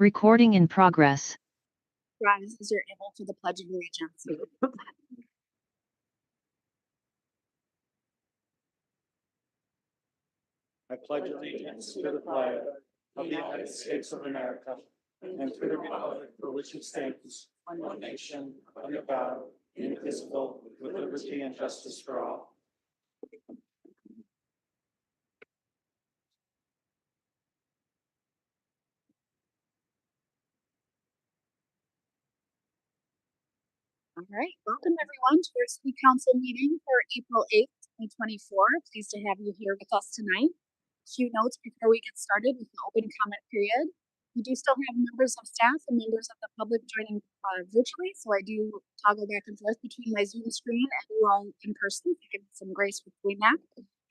Recording in progress. Rise as you're able for the Pledge of Allegiance. I pledge allegiance to the flag of the United States of America and to the republic for which it stands, one nation, under God, indivisible, with liberty and justice for all. All right, welcome everyone to our City Council meeting for April 8th, 2024. Pleased to have you here with us tonight. A few notes before we get started with the open comment period. We do still have members of staff and members of the public joining virtually, so I do toggle back and forth between my Zoom screen and you all in person to give some grace between that.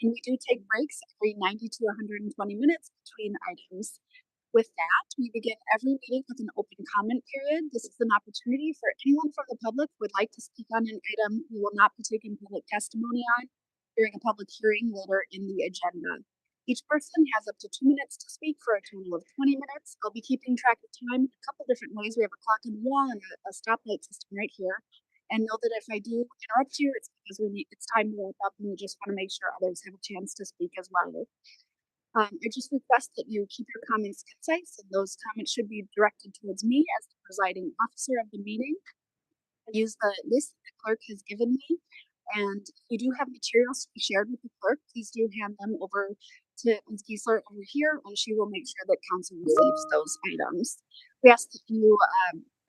And we do take breaks every 90 to 120 minutes between items. With that, we begin every meeting with an open comment period. This is an opportunity for anyone from the public who would like to speak on an item we will not be taking public testimony on during a public hearing later in the agenda. Each person has up to 2 minutes to speak for a total of 20 minutes. I'll be keeping track of time a couple different ways. We have a clock on the wall and a stoplight system right here. And know that if I do interrupt you, it's because it's time to wrap up and we just want to make sure others have a chance to speak as well. I just request that you keep your comments concise, and those comments should be directed towards me as the presiding officer of the meeting. I use the list that the clerk has given me, and if you do have materials to be shared with the clerk, please do hand them over to Ms. Giesler over here, and she will make sure that council receives those items. We ask that you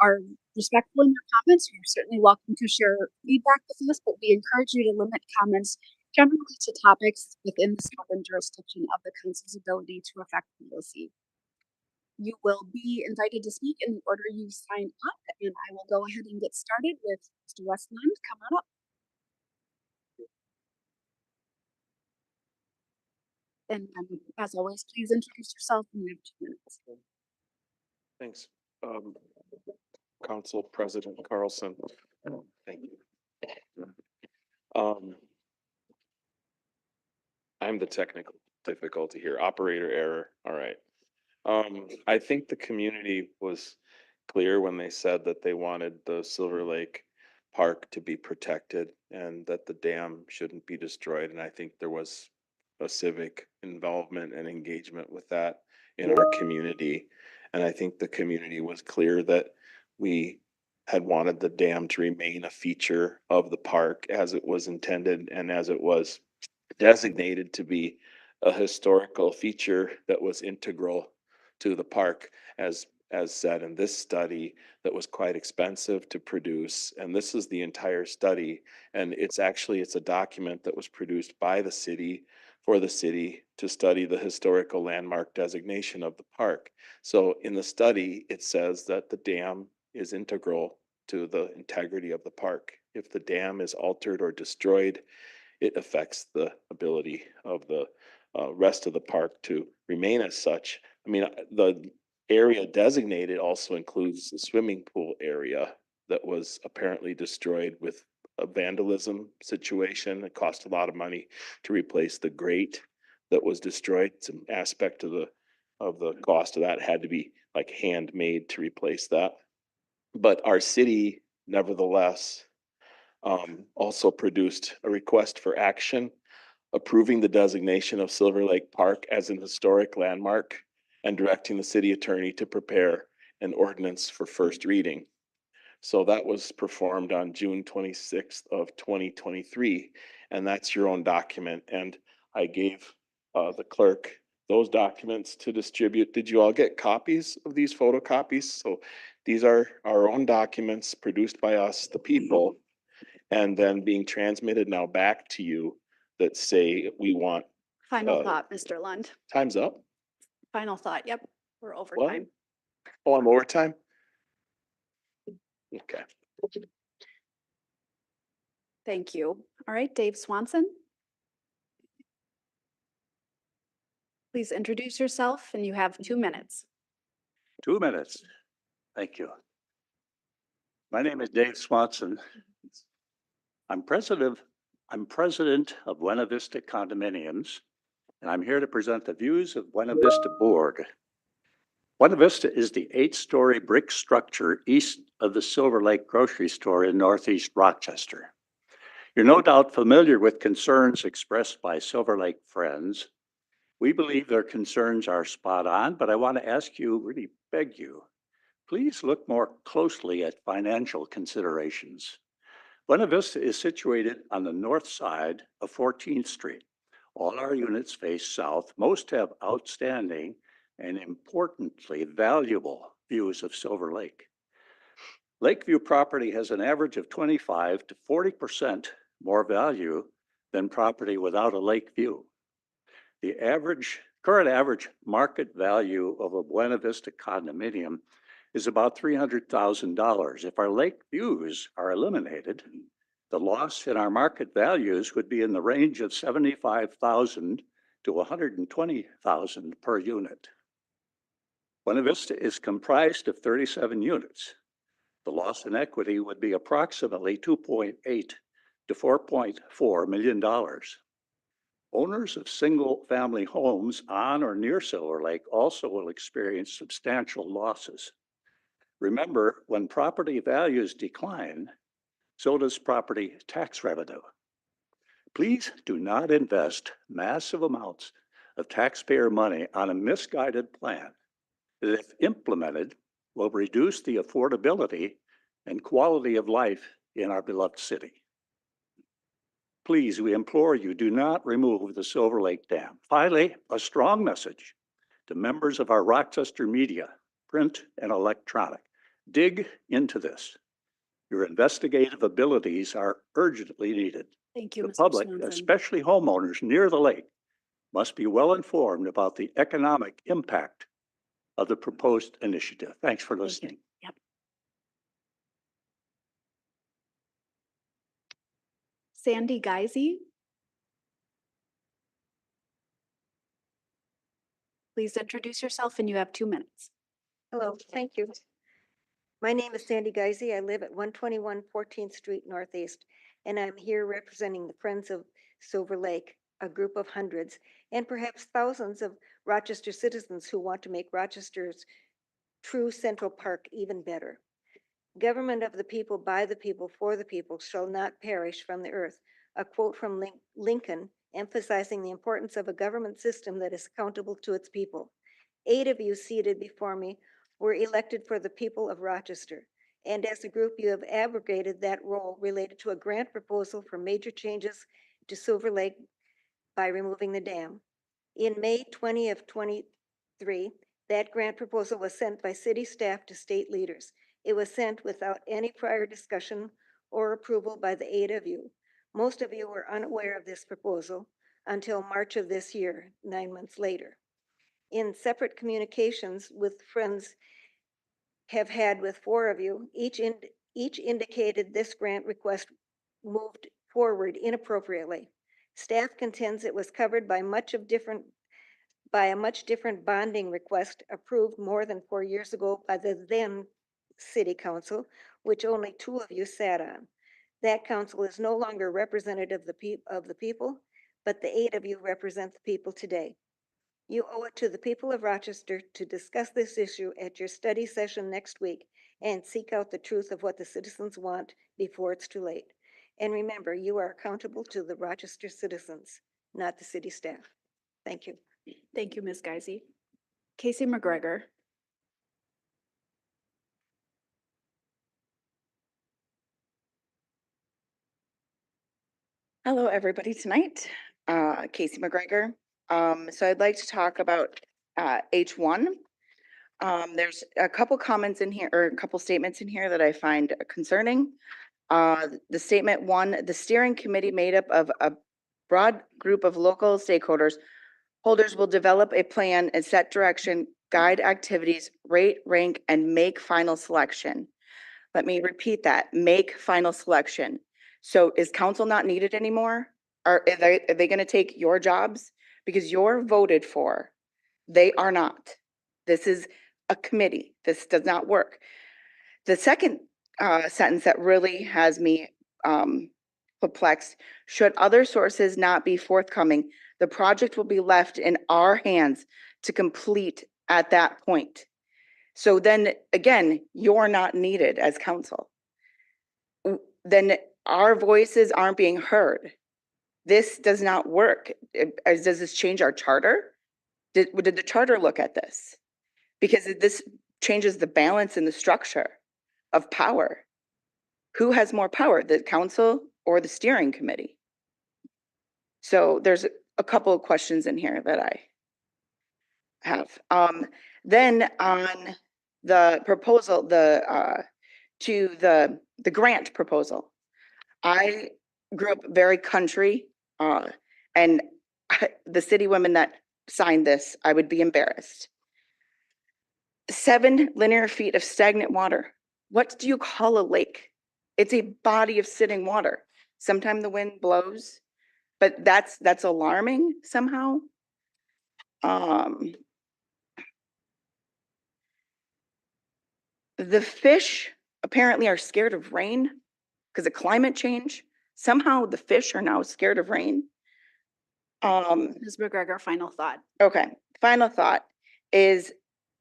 are respectful in your comments. You're certainly welcome to share feedback with us, but we encourage you to limit comments generally to topics within the scope and jurisdiction of the council's ability to affect policy. You will be invited to speak in the order you signed up, and I will go ahead and get started with Mr. Westland. Come on up. And as always, please introduce yourself and you have 2 minutes. Thanks. Council President Carlson. Thank you. I'm the technical difficulty here. Operator error. All right. I think the community was clear when they said that they wanted the Silver Lake Park to be protected and that the dam shouldn't be destroyed. And I think there was a civic involvement and engagement with that in our community. And I think the community was clear that we had wanted the dam to remain a feature of the park as it was intended and as it was designated to be a historical feature that was integral to the park, as said in this study that was quite expensive to produce. And this is the entire study, and it's a document that was produced by the city for the city to study the historical landmark designation of the park. So in the study, it says that the dam is integral to the integrity of the park. If the dam is altered or destroyed, it affects the ability of the rest of the park to remain as such. I mean, the area designated also includes the swimming pool area that was apparently destroyed with a vandalism situation. It cost a lot of money to replace the grate that was destroyed. Some aspect of the cost of that had to be like handmade to replace that. But our city, nevertheless, also produced a request for action approving the designation of Silver Lake Park as an historic landmark and directing the city attorney to prepare an ordinance for first reading. So that was performed on June 26th of 2023, and that's your own document. And I gave the clerk those documents to distribute. Did you all get copies of these photocopies? So these are our own documents produced by us, the people, and then being transmitted now back to you that say we want. Final thought, Mr. Lund. Time's up. Final thought. Yep, we're over What? time. Oh, I'm overtime? Okay. Thank you. All right, Dave Swanson. Please introduce yourself and you have 2 minutes. 2 minutes. Thank you. My name is Dave Swanson. I'm president of Buena Vista Condominiums, and I'm here to present the views of Buena Vista Board. Buena Vista is the 8-story brick structure east of the Silver Lake grocery store in northeast Rochester. You're no doubt familiar with concerns expressed by Silver Lake friends. We believe their concerns are spot on, but I want to ask you, really beg you, please look more closely at financial considerations. Buena Vista is situated on the north side of 14th Street. All our units face south. Most have outstanding and importantly valuable views of Silver Lake. Lakeview property has an average of 25 to 40% more value than property without a lake view. The current average market value of a Buena Vista condominium is about $300,000. If our lake views are eliminated, the loss in our market values would be in the range of $75,000 to $120,000 per unit. Buena Vista is comprised of 37 units. The loss in equity would be approximately $2.8 to $4.4 million. Owners of single-family homes on or near Silver Lake also will experience substantial losses. Remember, when property values decline, so does property tax revenue. Please do not invest massive amounts of taxpayer money on a misguided plan that, if implemented, will reduce the affordability and quality of life in our beloved city. Please, we implore you, do not remove the Silver Lake Dam. Finally, a strong message to members of our Rochester media, print and electronic. Dig into this. Your investigative abilities are urgently needed. Thank you, The Mr. public, Swanson. especially homeowners near the lake, must be well informed about the economic impact of the proposed initiative. Thanks for listening. Yep. Sandy Geisy. Please introduce yourself and you have 2 minutes. Hello, thank you. My name is Sandy Geisy. I live at 121 14th Street Northeast, and I'm here representing the Friends of Silver Lake, a group of hundreds and perhaps thousands of Rochester citizens who want to make Rochester's true Central Park even better. Government of the people, by the people, for the people shall not perish from the earth. A quote from Lincoln emphasizing the importance of a government system that is accountable to its people. 8 of you seated before me were elected for the people of Rochester. And as a group, you have abrogated that role related to a grant proposal for major changes to Silver Lake by removing the dam. In May 20 of 23, that grant proposal was sent by city staff to state leaders. It was sent without any prior discussion or approval by the 8 of you. Most of you were unaware of this proposal until March of this year, 9 months later. In separate communications with friends have had with 4 of you, each indicated this grant request moved forward inappropriately. Staff contends it was covered by a much different bonding request approved more than 4 years ago by the then city council, which only 2 of you sat on. That council is no longer representative of the people, but the 8 of you represent the people today. You owe it to the people of Rochester to discuss this issue at your study session next week and seek out the truth of what the citizens want before it's too late. And remember, you are accountable to the Rochester citizens, not the city staff. Thank you. Thank you, Ms. Geisy. Casey McGregor. Hello, everybody tonight. Casey McGregor. So I'd like to talk about H1. There's a couple comments in here, or a couple statements in here that I find concerning. The statement 1, the steering committee made up of a broad group of local stakeholders will develop a plan and set direction, guide activities, rate, rank, and make final selection. Let me repeat that, make final selection. So is council not needed anymore? Are they going to take your jobs? Because you're voted for. They are not. This is a committee. This does not work. The second sentence that really has me perplexed, should other sources not be forthcoming, the project will be left in our hands to complete at that point. So then again, you're not needed as council. Then our voices aren't being heard. This does not work. Does this change our charter? Did the charter look at this? Because this changes the balance in the structure of power. Who has more power, the council or the steering committee? So there's a couple of questions in here that I have. Then on the proposal, to the grant proposal, I grew up very country, and the city women that signed this, I would be embarrassed. 7 linear feet of stagnant water. What do you call a lake? It's a body of sitting water. Sometimes the wind blows, but that's alarming somehow. The fish apparently are scared of rain because of climate change. Somehow the fish are now scared of rain. Ms. McGregor, final thought. Okay, final thought is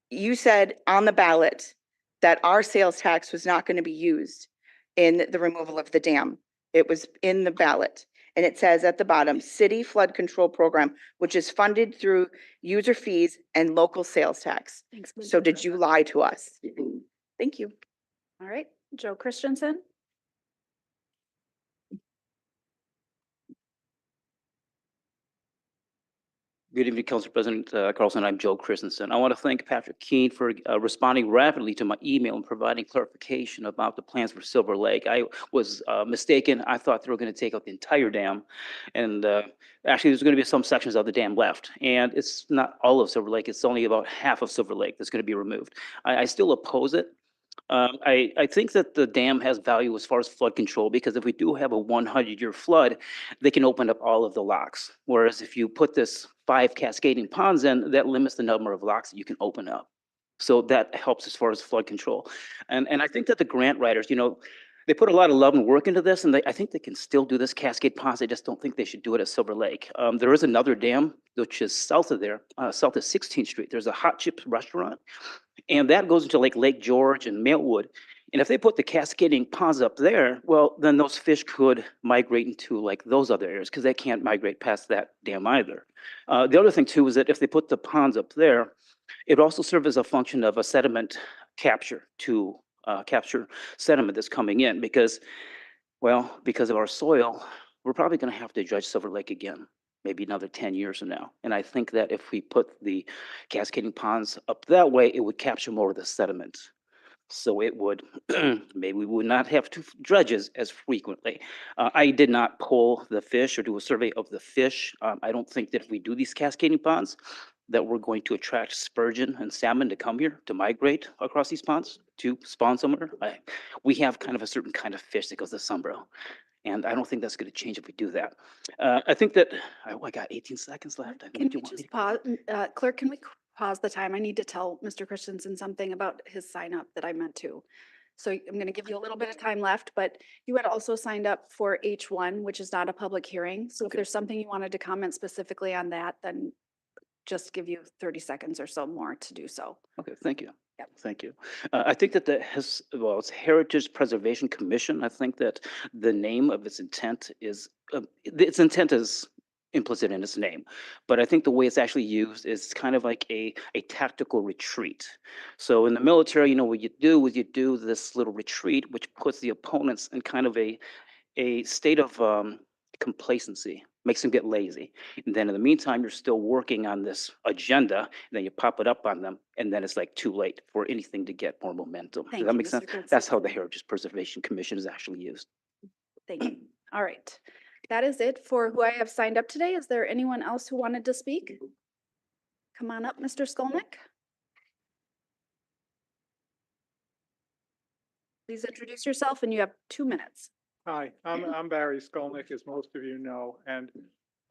you said on the ballot that our sales tax was not going to be used in the removal of the dam. It was in the ballot. And it says at the bottom, city flood control program, which is funded through user fees and local sales tax. Thanks. Ms. So did you lie to us? Thank you. All right, Joe Christensen. Good evening, Council President Carlson. I'm Joe Christensen. I want to thank Patrick Keene for responding rapidly to my email and providing clarification about the plans for Silver Lake. I was mistaken. I thought they were going to take out the entire dam. And actually, there's going to be some sections of the dam left. And it's not all of Silver Lake. It's only about half of Silver Lake that's going to be removed. I still oppose it. I think that the dam has value as far as flood control, because if we do have a 100-year flood, they can open up all of the locks. Whereas if you put this 5 cascading ponds in, that limits the number of locks that you can open up. So that helps as far as flood control. And I think that the grant writers, they put a lot of love and work into this, and I think they can still do this cascade ponds. I just don't think they should do it at Silver Lake. There is another dam, which is south of there, south of 16th Street. There's a Hot Chips restaurant. And that goes into like Lake George and Mailwood. And if they put the cascading ponds up there, well, then those fish could migrate into like those other areas because they can't migrate past that dam either. The other thing too is that if they put the ponds up there, it also serves as a function of a sediment capture to capture sediment that's coming in because of our soil, we're probably going to have to dredge Silver Lake again, maybe another 10 years from now. And I think that if we put the cascading ponds up that way, it would capture more of the sediment. So it would, maybe we would not have to dredge as frequently. I did not poll the fish or do a survey of the fish. I don't think that if we do these cascading ponds, that we're going to attract sturgeon and salmon to come here to migrate across these ponds to spawn somewhere. We have kind of a certain kind of fish that goes to Sunbro. And I don't think that's going to change if we do that. I think that, I got 18 seconds left. Can we just pause, clerk, can we pause the time? I need to tell Mr. Christensen something about his sign up that I meant to. So I'm going to give you a little bit of time left, but you had also signed up for H1, which is not a public hearing. So if there's something you wanted to comment specifically on that, then just give you 30 seconds or so more to do so. Okay, thank you. Yep. Thank you. I think that it's Heritage Preservation Commission. I think that the name of its intent is implicit in its name, but I think the way it's actually used is kind of like a tactical retreat. So in the military, what you do is you do this little retreat, which puts the opponents in kind of a state of complacency, makes them get lazy. And then in the meantime, you're still working on this agenda, and then you pop it up on them, and then it's like too late for anything to get more momentum. Thank Does that you, make Mr. sense? Christensen. That's how the Heritage Preservation Commission is actually used. Thank you. All right. That is it for who I have signed up today. Is there anyone else who wanted to speak? Come on up, Mr. Skolnick. Please introduce yourself and you have 2 minutes. Hi, I'm Barry Skolnick, as most of you know, and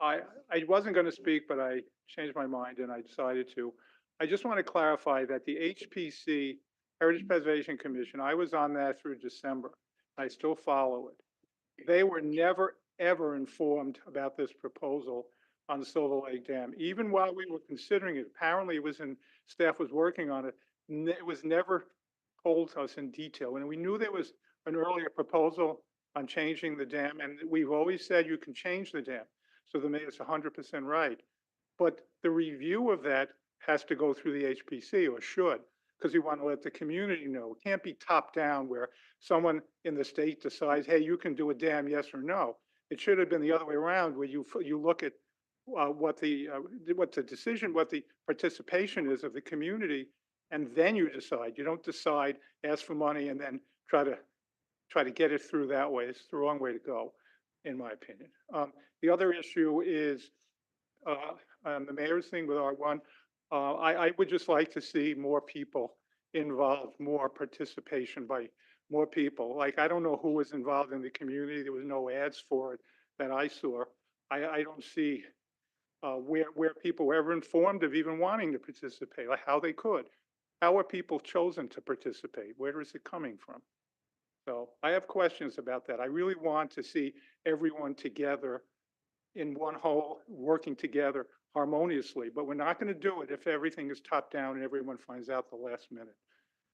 I wasn't going to speak, but I changed my mind and I decided to. I just want to clarify that the HPC, Heritage Preservation Commission, I was on that through December. I still follow it. They were never, ever informed about this proposal on the Silver Lake Dam. Even while we were considering it, apparently it was staff was working on it. it was never told to us in detail. And we knew there was an earlier proposal on changing the dam, and we've always said you can change the dam. So the mayor's 100% right. But the review of that has to go through the HPC, or should, because we want to let the community know. It can't be top down where someone in the state decides, hey, you can do a dam, yes or no. It should have been the other way around, where you look at what the decision, what the participation is of the community, and then you decide. You don't decide, ask for money, and then try to get it through that way. It's the wrong way to go, in my opinion. The other issue is the mayor's thing with R1. I would just like to see more people involved, more participation by more people. Like, I don't know who was involved in the community. There was no ads for it that I saw. I don't see where people were ever informed of even wanting to participate, like how they could. How are people chosen to participate? Where is it coming from? So I have questions about that. I really want to see everyone together in one whole, working together harmoniously, but we're not going to do it if everything is top down and everyone finds out the last minute.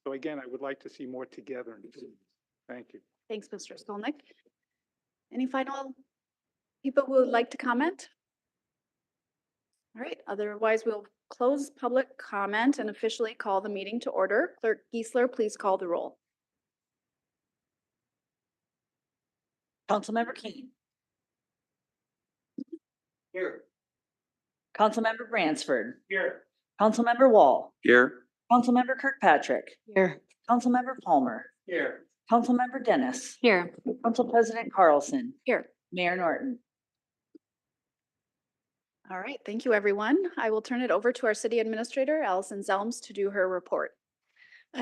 So again, I would like to see more togetherness. Thank you. Thanks, Mr. Skolnick. Any final people who would like to comment? All right, otherwise we'll close public comment and officially call the meeting to order. Clerk Geisler, please call the roll. Councilmember Keen, Here. Councilmember Bransford, Here. Councilmember Wall, Here. Councilmember Kirkpatrick, Here. Councilmember Palmer, Here. Councilmember Dennis, Here. Council President Carlson, Here. Mayor Norton. All right, thank you, everyone. I will turn it over to our city administrator, Allison Zelms, to do her report.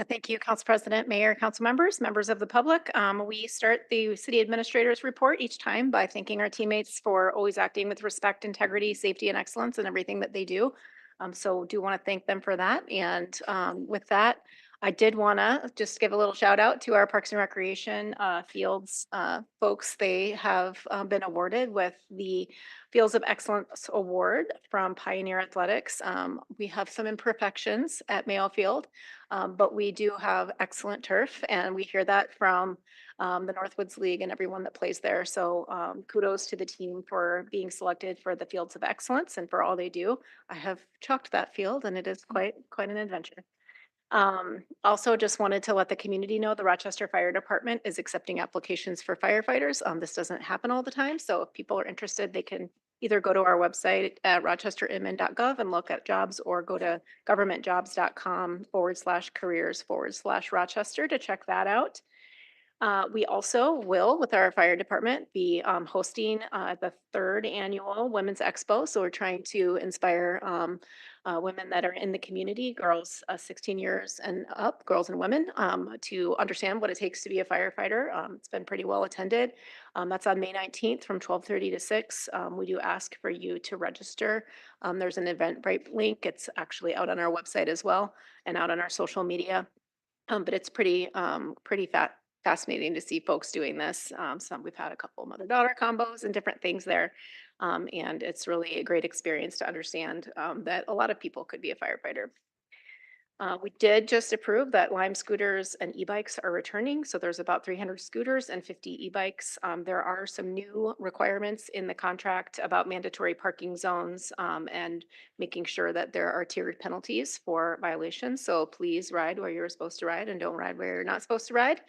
Thank you, Council President, Mayor, council members, members of the public. We start the city administrator's report each time by thanking our teammates for always acting with respect, integrity, safety, and excellence in everything that they do. So do want to thank them for that. And with that, I did want to just give a little shout out to our Parks and Recreation Fields folks. They have been awarded with the Fields of Excellence Award from Pioneer Athletics. We have some imperfections at Mayo Field, but we do have excellent turf, and we hear that from the Northwoods League and everyone that plays there. So kudos to the team for being selected for the Fields of Excellence and for all they do. I have chalked that field, and it is quite an adventure. Also just wanted to let the community know the Rochester Fire Department is accepting applications for firefighters. This doesn't happen all the time. So if people are interested, they can either go to our website at rochestermn.gov and look at jobs, or go to governmentjobs.com/careers/Rochester to check that out. We also will, with our fire department, be hosting the 3rd annual Women's Expo. So we're trying to inspire women that are in the community, girls 16 years and up, girls and women, to understand what it takes to be a firefighter. It's been pretty well attended. That's on May 19th from 12:30 to 6. We do ask for you to register. There's an Eventbrite link. It's actually out on our website as well and out on our social media. But it's pretty fascinating to see folks doing this. We've had a couple mother-daughter combos and different things there. And it's really a great experience to understand that a lot of people could be a firefighter. We did just approve that Lime scooters and e-bikes are returning. So there's about 300 scooters and 50 e-bikes. There are some new requirements in the contract about mandatory parking zones and making sure that there are tiered penalties for violations. So please ride where you're supposed to ride and don't ride where you're not supposed to ride.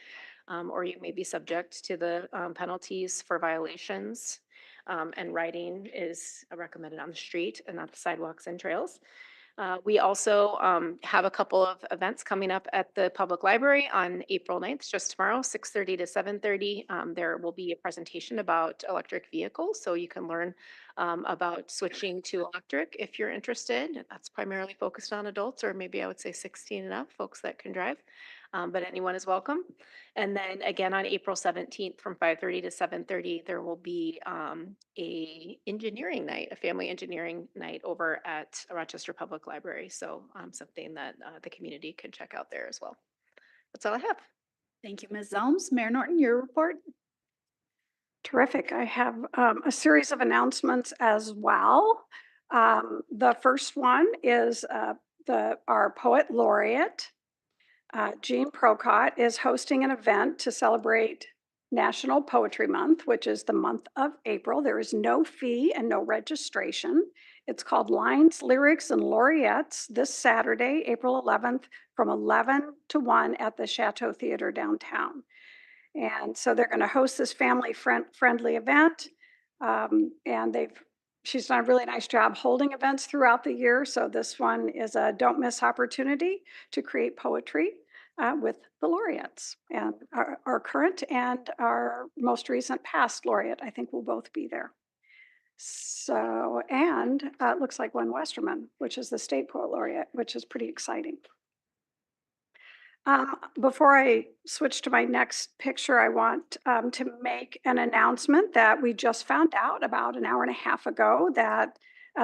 Or you may be subject to the penalties for violations. And riding is recommended on the street and not the sidewalks and trails. We also have a couple of events coming up at the public library on April 9th, just tomorrow, 6:30 to 7:30. There will be a presentation about electric vehicles, so you can learn about switching to electric if you're interested. That's primarily focused on adults, or maybe I would say 16 and up, folks that can drive. But anyone is welcome. And then again, on April 17th, from 5:30 to 7:30, there will be a engineering night, a family engineering night over at Rochester Public Library. So something that the community can check out there as well. That's all I have. Thank you, Ms. Zelms. Mayor Norton, your report? Terrific. I have a series of announcements as well. The first one is our poet laureate, Jean Procott is hosting an event to celebrate National Poetry Month, which is the month of April. There is no fee and no registration. It's called Lines, Lyrics, and Laureates this Saturday, April 11th, from 11 to 1 at the Chateau Theater downtown. And so they're going to host this family-friendly event. And she's done a really nice job holding events throughout the year. So this one is a don't miss opportunity to create poetry with the laureates, and our current and our most recent past laureate, I think, will both be there. So, and it looks like Gwen Westerman, which is the state poet laureate, which is pretty exciting. Before I switch to my next picture, I want to make an announcement that we just found out about an hour and a half ago that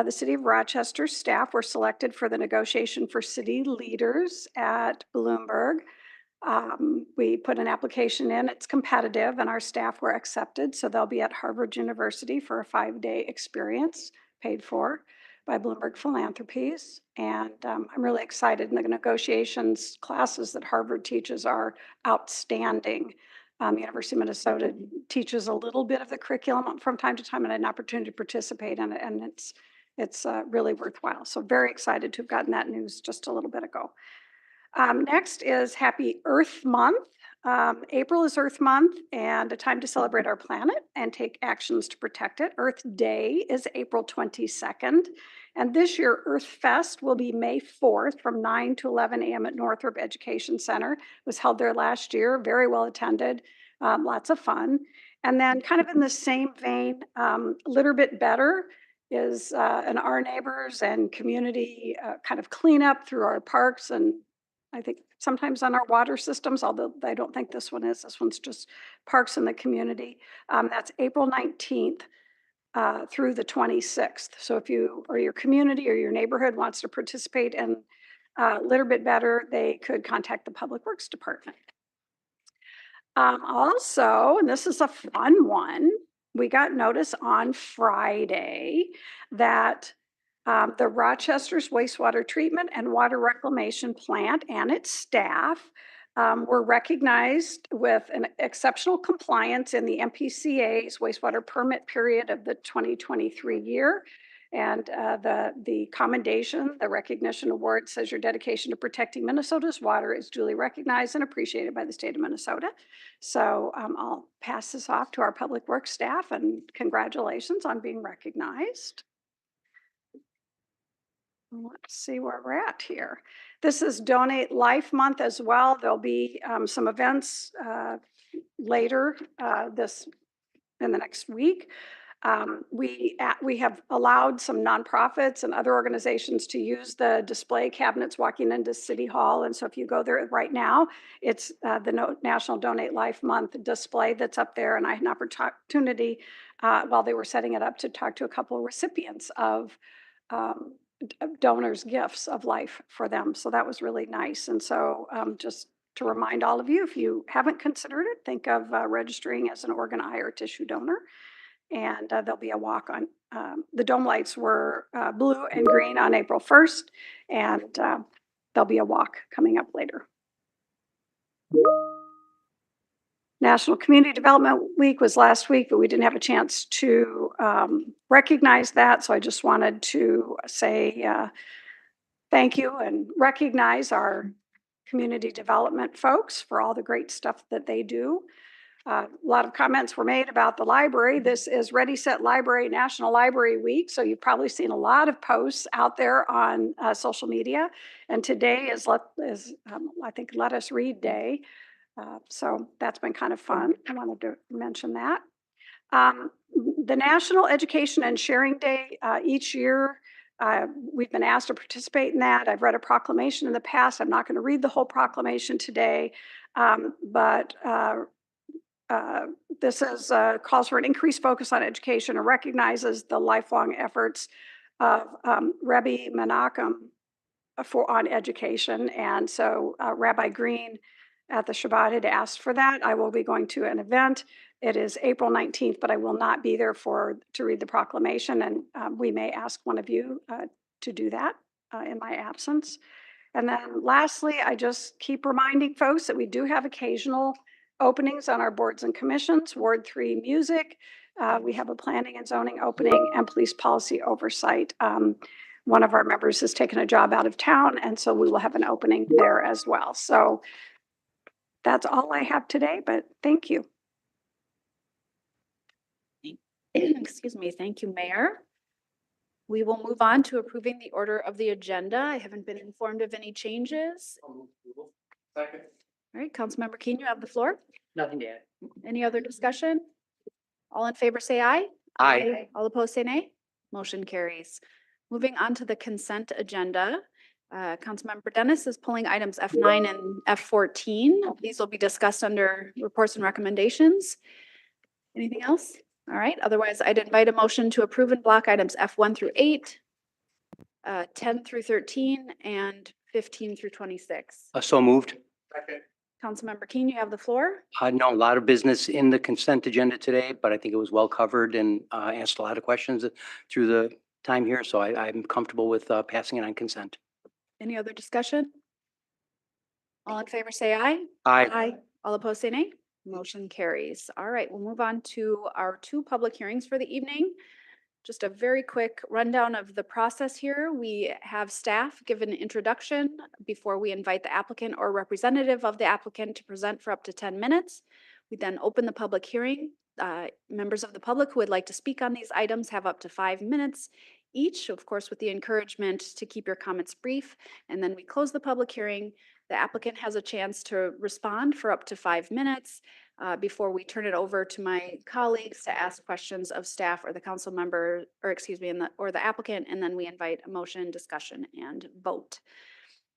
the City of Rochester staff were selected for the negotiation for city leaders at Bloomberg. We put an application in, it's competitive, and our staff were accepted. So they'll be at Harvard University for a 5-day experience paid for by Bloomberg Philanthropies. And I'm really excited. And the negotiations classes that Harvard teaches are outstanding. University of Minnesota teaches a little bit of the curriculum from time to time, and I had an opportunity to participate in it, and it's really worthwhile. So very excited to have gotten that news just a little bit ago. Next is Happy Earth Month. April is Earth Month and a time to celebrate our planet and take actions to protect it. Earth Day is April 22nd. And this year, Earth Fest will be May 4th from 9 to 11 a.m. at Northrop Education Center. It was held there last year, very well attended, lots of fun. And then kind of in the same vein, Litter Bit Better is an Our Neighbors and community kind of cleanup through our parks and I think sometimes on our water systems, although I don't think this one is. This one's just parks in the community. That's April 19th through the 26th. So if you or your community or your neighborhood wants to participate in Litter Bit Better, they could contact the Public Works Department. Also, and this is a fun one, we got notice on Friday that the Rochester's wastewater treatment and water reclamation plant and its staff were recognized with an exceptional compliance in the MPCA's wastewater permit period of the 2023 year. And the commendation, the recognition award says your dedication to protecting Minnesota's water is duly recognized and appreciated by the state of Minnesota. So I'll pass this off to our public works staff and congratulations on being recognized. Let's see where we're at here. This is Donate Life Month as well. There'll be some events later in the next week. We have allowed some nonprofits and other organizations to use the display cabinets walking into City Hall. And so if you go there right now, it's the National Donate Life Month display that's up there. And I had an opportunity while they were setting it up to talk to a couple of recipients of donors' gifts of life for them. So that was really nice. And so just to remind all of you, if you haven't considered it, think of registering as an organ, eye, or tissue donor. And there'll be a walk on, the dome lights were blue and green on April 1st, and there'll be a walk coming up later. National Community Development Week was last week, but we didn't have a chance to recognize that. So I just wanted to say thank you and recognize our community development folks for all the great stuff that they do. A lot of comments were made about the library. This is Ready, Set, Library, National Library Week. So you've probably seen a lot of posts out there on social media. And today is I think, Let Us Read Day. So that's been kind of fun. I wanted to mention that. The National Education and Sharing Day each year, we've been asked to participate in that. I've read a proclamation in the past. I'm not going to read the whole proclamation today, but this is calls for an increased focus on education and recognizes the lifelong efforts of Rebbe Menachem on education. And so Rabbi Green at the Shabbat had asked for that. I will be going to an event. It is April 19th, but I will not be there to read the proclamation. And we may ask one of you to do that in my absence. And then lastly, I just keep reminding folks that we do have occasional openings on our boards and commissions, Ward 3 Music. We have a planning and zoning opening and police policy oversight. One of our members has taken a job out of town, and so we will have an opening there as well. So that's all I have today, but thank you. Excuse me. Thank you, Mayor. We will move on to approving the order of the agenda. I haven't been informed of any changes. Second. All right, Councilmember Keen, you have the floor. Nothing to add. Any other discussion? All in favor, say aye. Aye. All opposed, say nay. Motion carries. Moving on to the consent agenda. Councilmember Dennis is pulling items F9 and F14. These will be discussed under reports and recommendations. Anything else? All right, otherwise I'd invite a motion to approve and block items F1 through 8, 10 through 13, and 15 through 26. So moved. Second. Councilmember Keen, you have the floor. No, a lot of business in the consent agenda today, but I think it was well covered and answered a lot of questions through the time here. So I'm comfortable with passing it on consent. Any other discussion? All in favor, say aye. Aye. All opposed, say nay. Motion carries. All right, we'll move on to our 2 public hearings for the evening. Just a very quick rundown of the process here. We have staff give an introduction before we invite the applicant or representative of the applicant to present for up to 10 minutes. We then open the public hearing. Members of the public who would like to speak on these items have up to 5 minutes each, of course, with the encouragement to keep your comments brief. And then we close the public hearing. The applicant has a chance to respond for up to 5 minutes before we turn it over to my colleagues to ask questions of staff or the council member, or excuse me, or the applicant, and then we invite a motion, discussion, and vote.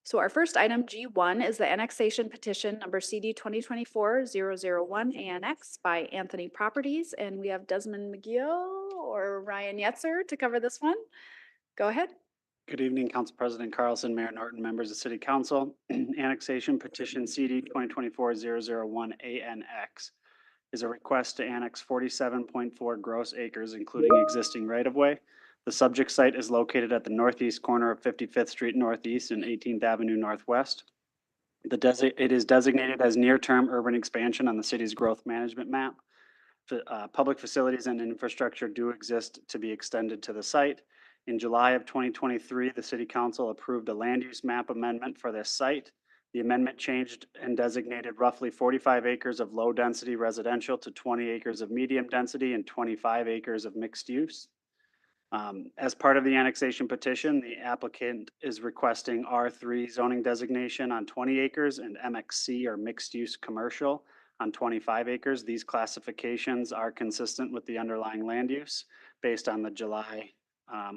So our first item, G1, is the annexation petition number CD 2024-001 ANX by Anthony Properties, and we have Desmond McGill or Ryan Yetzer to cover this one. Go ahead. Good evening, Council President Carlson, Mayor Norton, members of City Council. Annexation petition CD 2024-001 ANX is a request to annex 47.4 gross acres, including existing right-of-way. The subject site is located at the northeast corner of 55th Street Northeast and 18th Avenue Northwest. It is designated as near-term urban expansion on the city's growth management map. Public facilities and infrastructure do exist to be extended to the site. In July of 2023, the City Council approved a land use map amendment for this site. The amendment changed and designated roughly 45 acres of low-density residential to 20 acres of medium density and 25 acres of mixed use. As part of the annexation petition, the applicant is requesting R3 zoning designation on 20 acres and MXC or mixed use commercial on 25 acres. These classifications are consistent with the underlying land use based on the July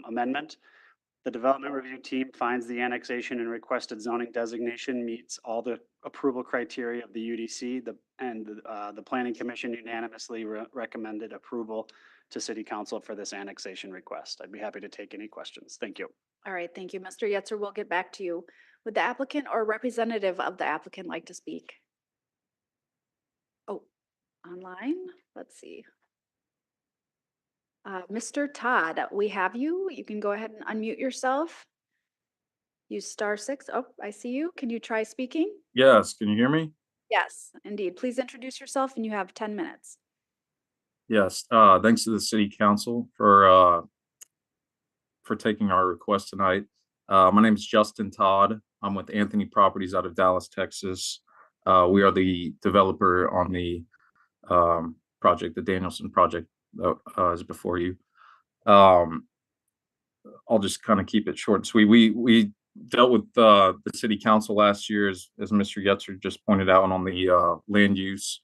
amendment. The development review team finds the annexation and requested zoning designation meets all the approval criteria of the UDC. The Planning Commission unanimously recommended approval to City Council for this annexation request. I'd be happy to take any questions. Thank you. All right, thank you, Mr. Yetzer. We'll get back to you. Would the applicant or representative of the applicant like to speak? Oh, online? Let's see. Mr. Todd, we have you. You can go ahead and unmute yourself. Use *6. Oh, I see you. Can you try speaking? Yes, can you hear me? Yes, indeed. Please introduce yourself and you have 10 minutes. Yes, thanks to the city council for taking our request tonight. My name is Justin Todd. I'm with Anthony Properties out of Dallas, Texas. We are the developer on the project, the Danielson project that is before you. I'll just kind of keep it short and sweet. We dealt with the city council last year, as Mr. Yetzer just pointed out, on the land use.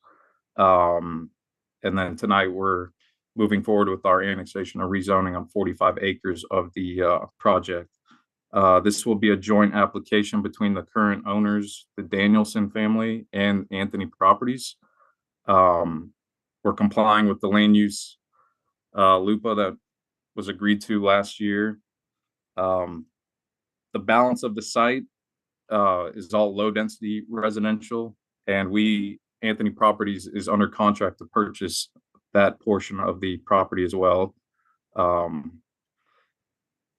And then tonight we're moving forward with our annexation or rezoning on 45 acres of the project. This will be a joint application between the current owners, the Danielson family, and Anthony Properties. We're complying with the land use LUPA that was agreed to last year. The balance of the site is all low density residential, and Anthony Properties is under contract to purchase that portion of the property as well. And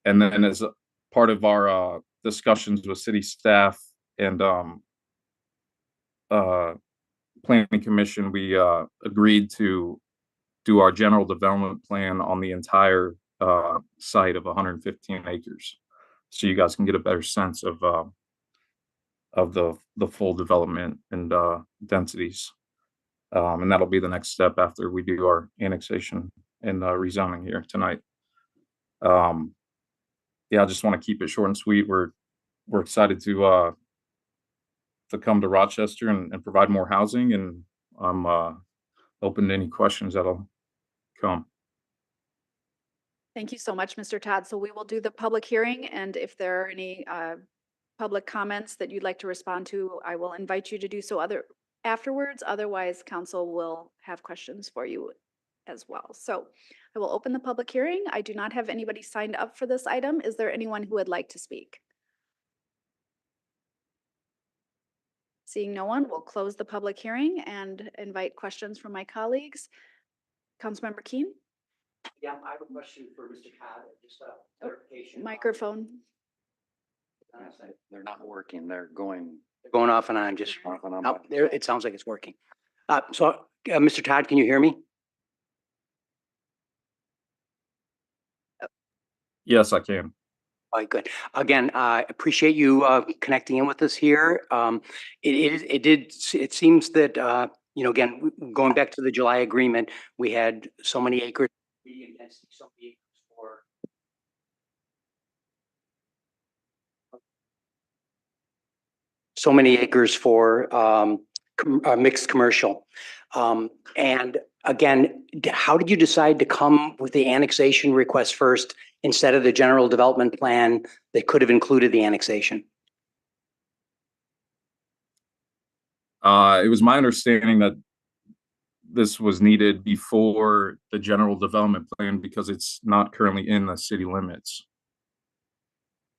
then as a part of our discussions with city staff and planning commission, we agreed to do our general development plan on the entire site of 115 acres, so you guys can get a better sense of the full development and densities. And that'll be the next step after we do our annexation and rezoning here tonight. Yeah, I just want to keep it short and sweet. We're excited to come to Rochester and provide more housing, and I'm open to any questions that'll come. Thank you so much, Mr. Todd. So we will do the public hearing, and if there are any public comments that you'd like to respond to, I will invite you to do so afterwards. Otherwise, council will have questions for you as well. So I will open the public hearing. I do not have anybody signed up for this item. Is there anyone who would like to speak? Seeing no one, we'll close the public hearing and invite questions from my colleagues. Councilmember Keen? Yeah, I have a question for Mr. Todd, just a clarification. Microphone. They're not working. They're going Going off and on, just, off and on. oh, there, it sounds like it's working. Mr. Todd, can you hear me? Yes, I can. All right, good. Again, I appreciate you connecting in with us here. It seems that, you know, again, going back to the July agreement, we had so many acres, medium density, so many acres for mixed commercial. And again, how did you decide to come with the annexation request first instead of the general development plan that could have included the annexation? It was my understanding that this was needed before the general development plan because it's not currently in the city limits.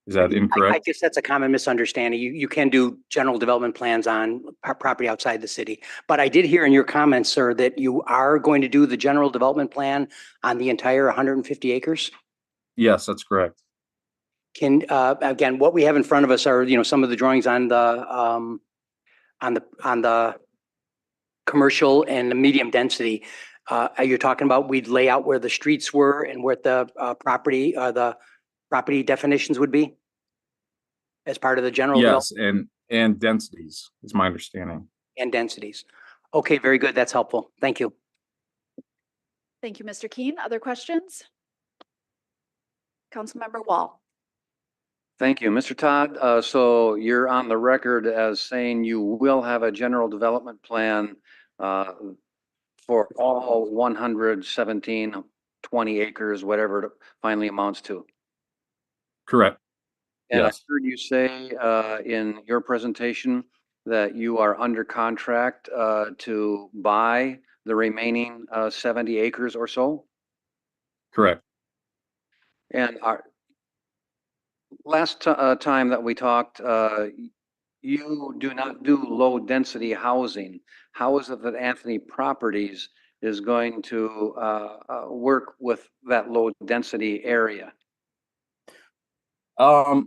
Is that incorrect? I guess that's a common misunderstanding. You can do general development plans on property outside the city. But I did hear in your comments, sir, that you are going to do the general development plan on the entire 150 acres? Yes, that's correct. Can, again, what we have in front of us are, you know, some of the drawings on the commercial and the medium density. Are you talking about we'd lay out where the streets were and where the property definitions would be as part of the general Yes, development and densities is my understanding. and densities? Okay, very good. That's helpful. Thank you. Thank you, Mr. Keen. Other questions? Councilmember Wall. Thank you, Mr. Todd. So you're on the record as saying you will have a general development plan for all 117, 20 acres, whatever it finally amounts to. Correct. And Yes. I heard you say in your presentation that you are under contract to buy the remaining 70 acres or so. Correct. And our last time that we talked, you do not do low density housing. How is it that Anthony Properties is going to work with that low density area? Our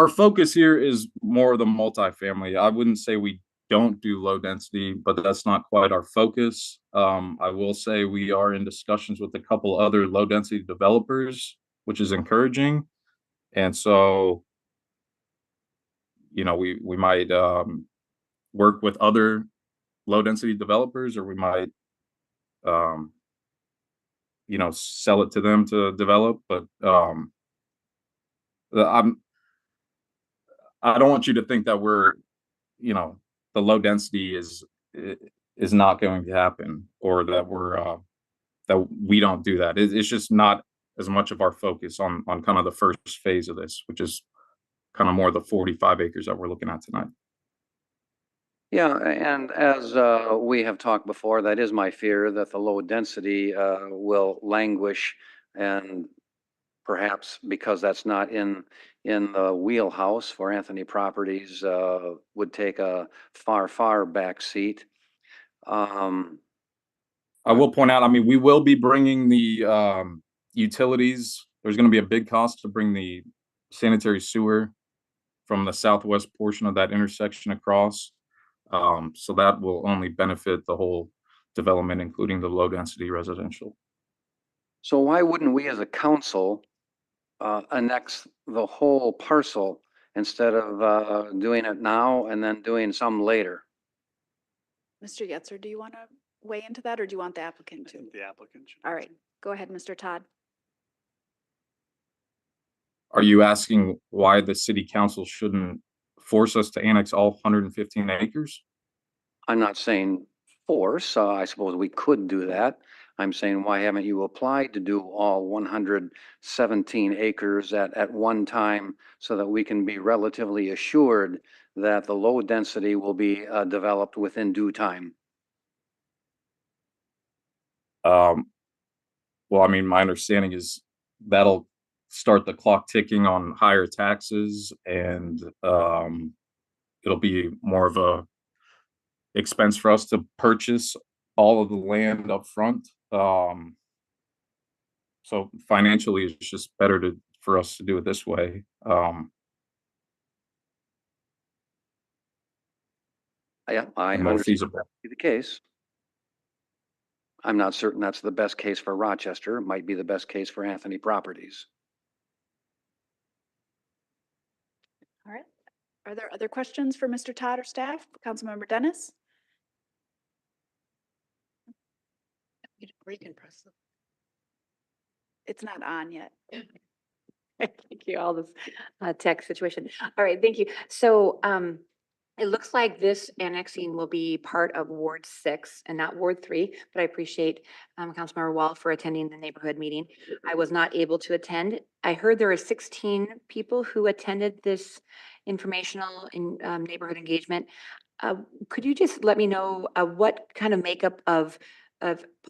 focus here is more the multifamily. I wouldn't say we don't do low density, but that's not quite our focus. I will say we are in discussions with a couple other low density developers, which is encouraging. And so, you know, we might work with other low density developers, or we might, you know, sell it to them to develop. But I don't want you to think that we're, you know, the low density is not going to happen, or that we're that we don't do that. It's just not as much of our focus on kind of the first phase of this, which is kind of more the 45 acres that we're looking at tonight. Yeah, and as we have talked before, that is my fear, that the low density will languish, and perhaps because that's not in the wheelhouse for Anthony Properties, would take a far back seat. I will point out, I mean, we will be bringing the utilities. There's going to be a big cost to bring the sanitary sewer from the southwest portion of that intersection across. So that will only benefit the whole development, including the low density residential. So why wouldn't we as a council annex the whole parcel instead of doing it now and then doing some later? Mr. Yetzer, do you want to weigh into that or do you want the applicant to? The applicant should. All right, go ahead, Mr. Todd. Are you asking why the city council shouldn't force us to annex all 115 acres? I'm not saying force, I suppose we could do that. I'm saying, why haven't you applied to do all 117 acres at one time so that we can be relatively assured that the low density will be developed within due time? Well, I mean, my understanding is that'll start the clock ticking on higher taxes, and it'll be more of a expense for us to purchase all of the land up front. So financially, it's just better for us to do it this way. Yeah, I And more understand feasible. that to be the case. I'm not certain that's the best case for Rochester. It might be the best case for Anthony Properties. All right. Are there other questions for Mr. Todd or staff? Councilmember Dennis? Or you can press them. It's not on yet. Thank you, all this tech situation. All right, thank you. So it looks like this annexing will be part of Ward 6 and not Ward 3, but I appreciate Councilmember Wall for attending the neighborhood meeting. I was not able to attend. I heard there were 16 people who attended this informational neighborhood engagement. Could you just let me know what kind of makeup of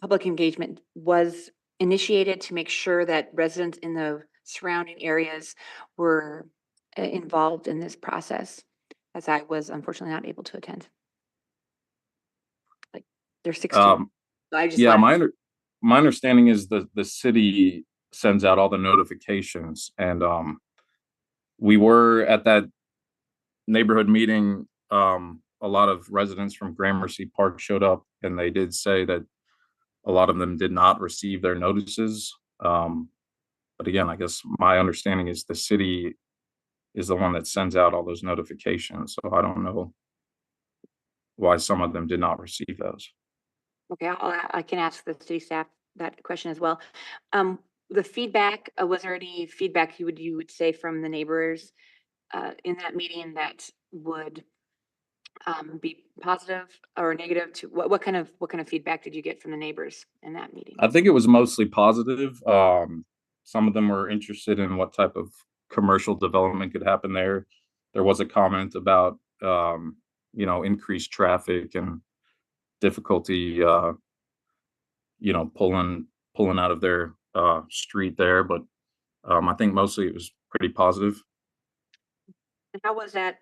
public engagement was initiated to make sure that residents in the surrounding areas were involved in this process, as I was unfortunately not able to attend? Like, there's 16. So I just Yeah, wanted- my understanding is the city sends out all the notifications, and we were at that neighborhood meeting. A lot of residents from Gramercy Park showed up, and they did say that a lot of them did not receive their notices. But again, I guess my understanding is the city is the one that sends out all those notifications. So I don't know why some of them did not receive those. Okay, I can ask the city staff that question as well. The feedback, was there any feedback you would say from the neighbors in that meeting that would be positive or negative to what kind of feedback did you get from the neighbors in that meeting? I think it was mostly positive. Some of them were interested in what type of commercial development could happen there. There was a comment about, increased traffic and difficulty, pulling out of their street there. But I think mostly it was pretty positive. And how was that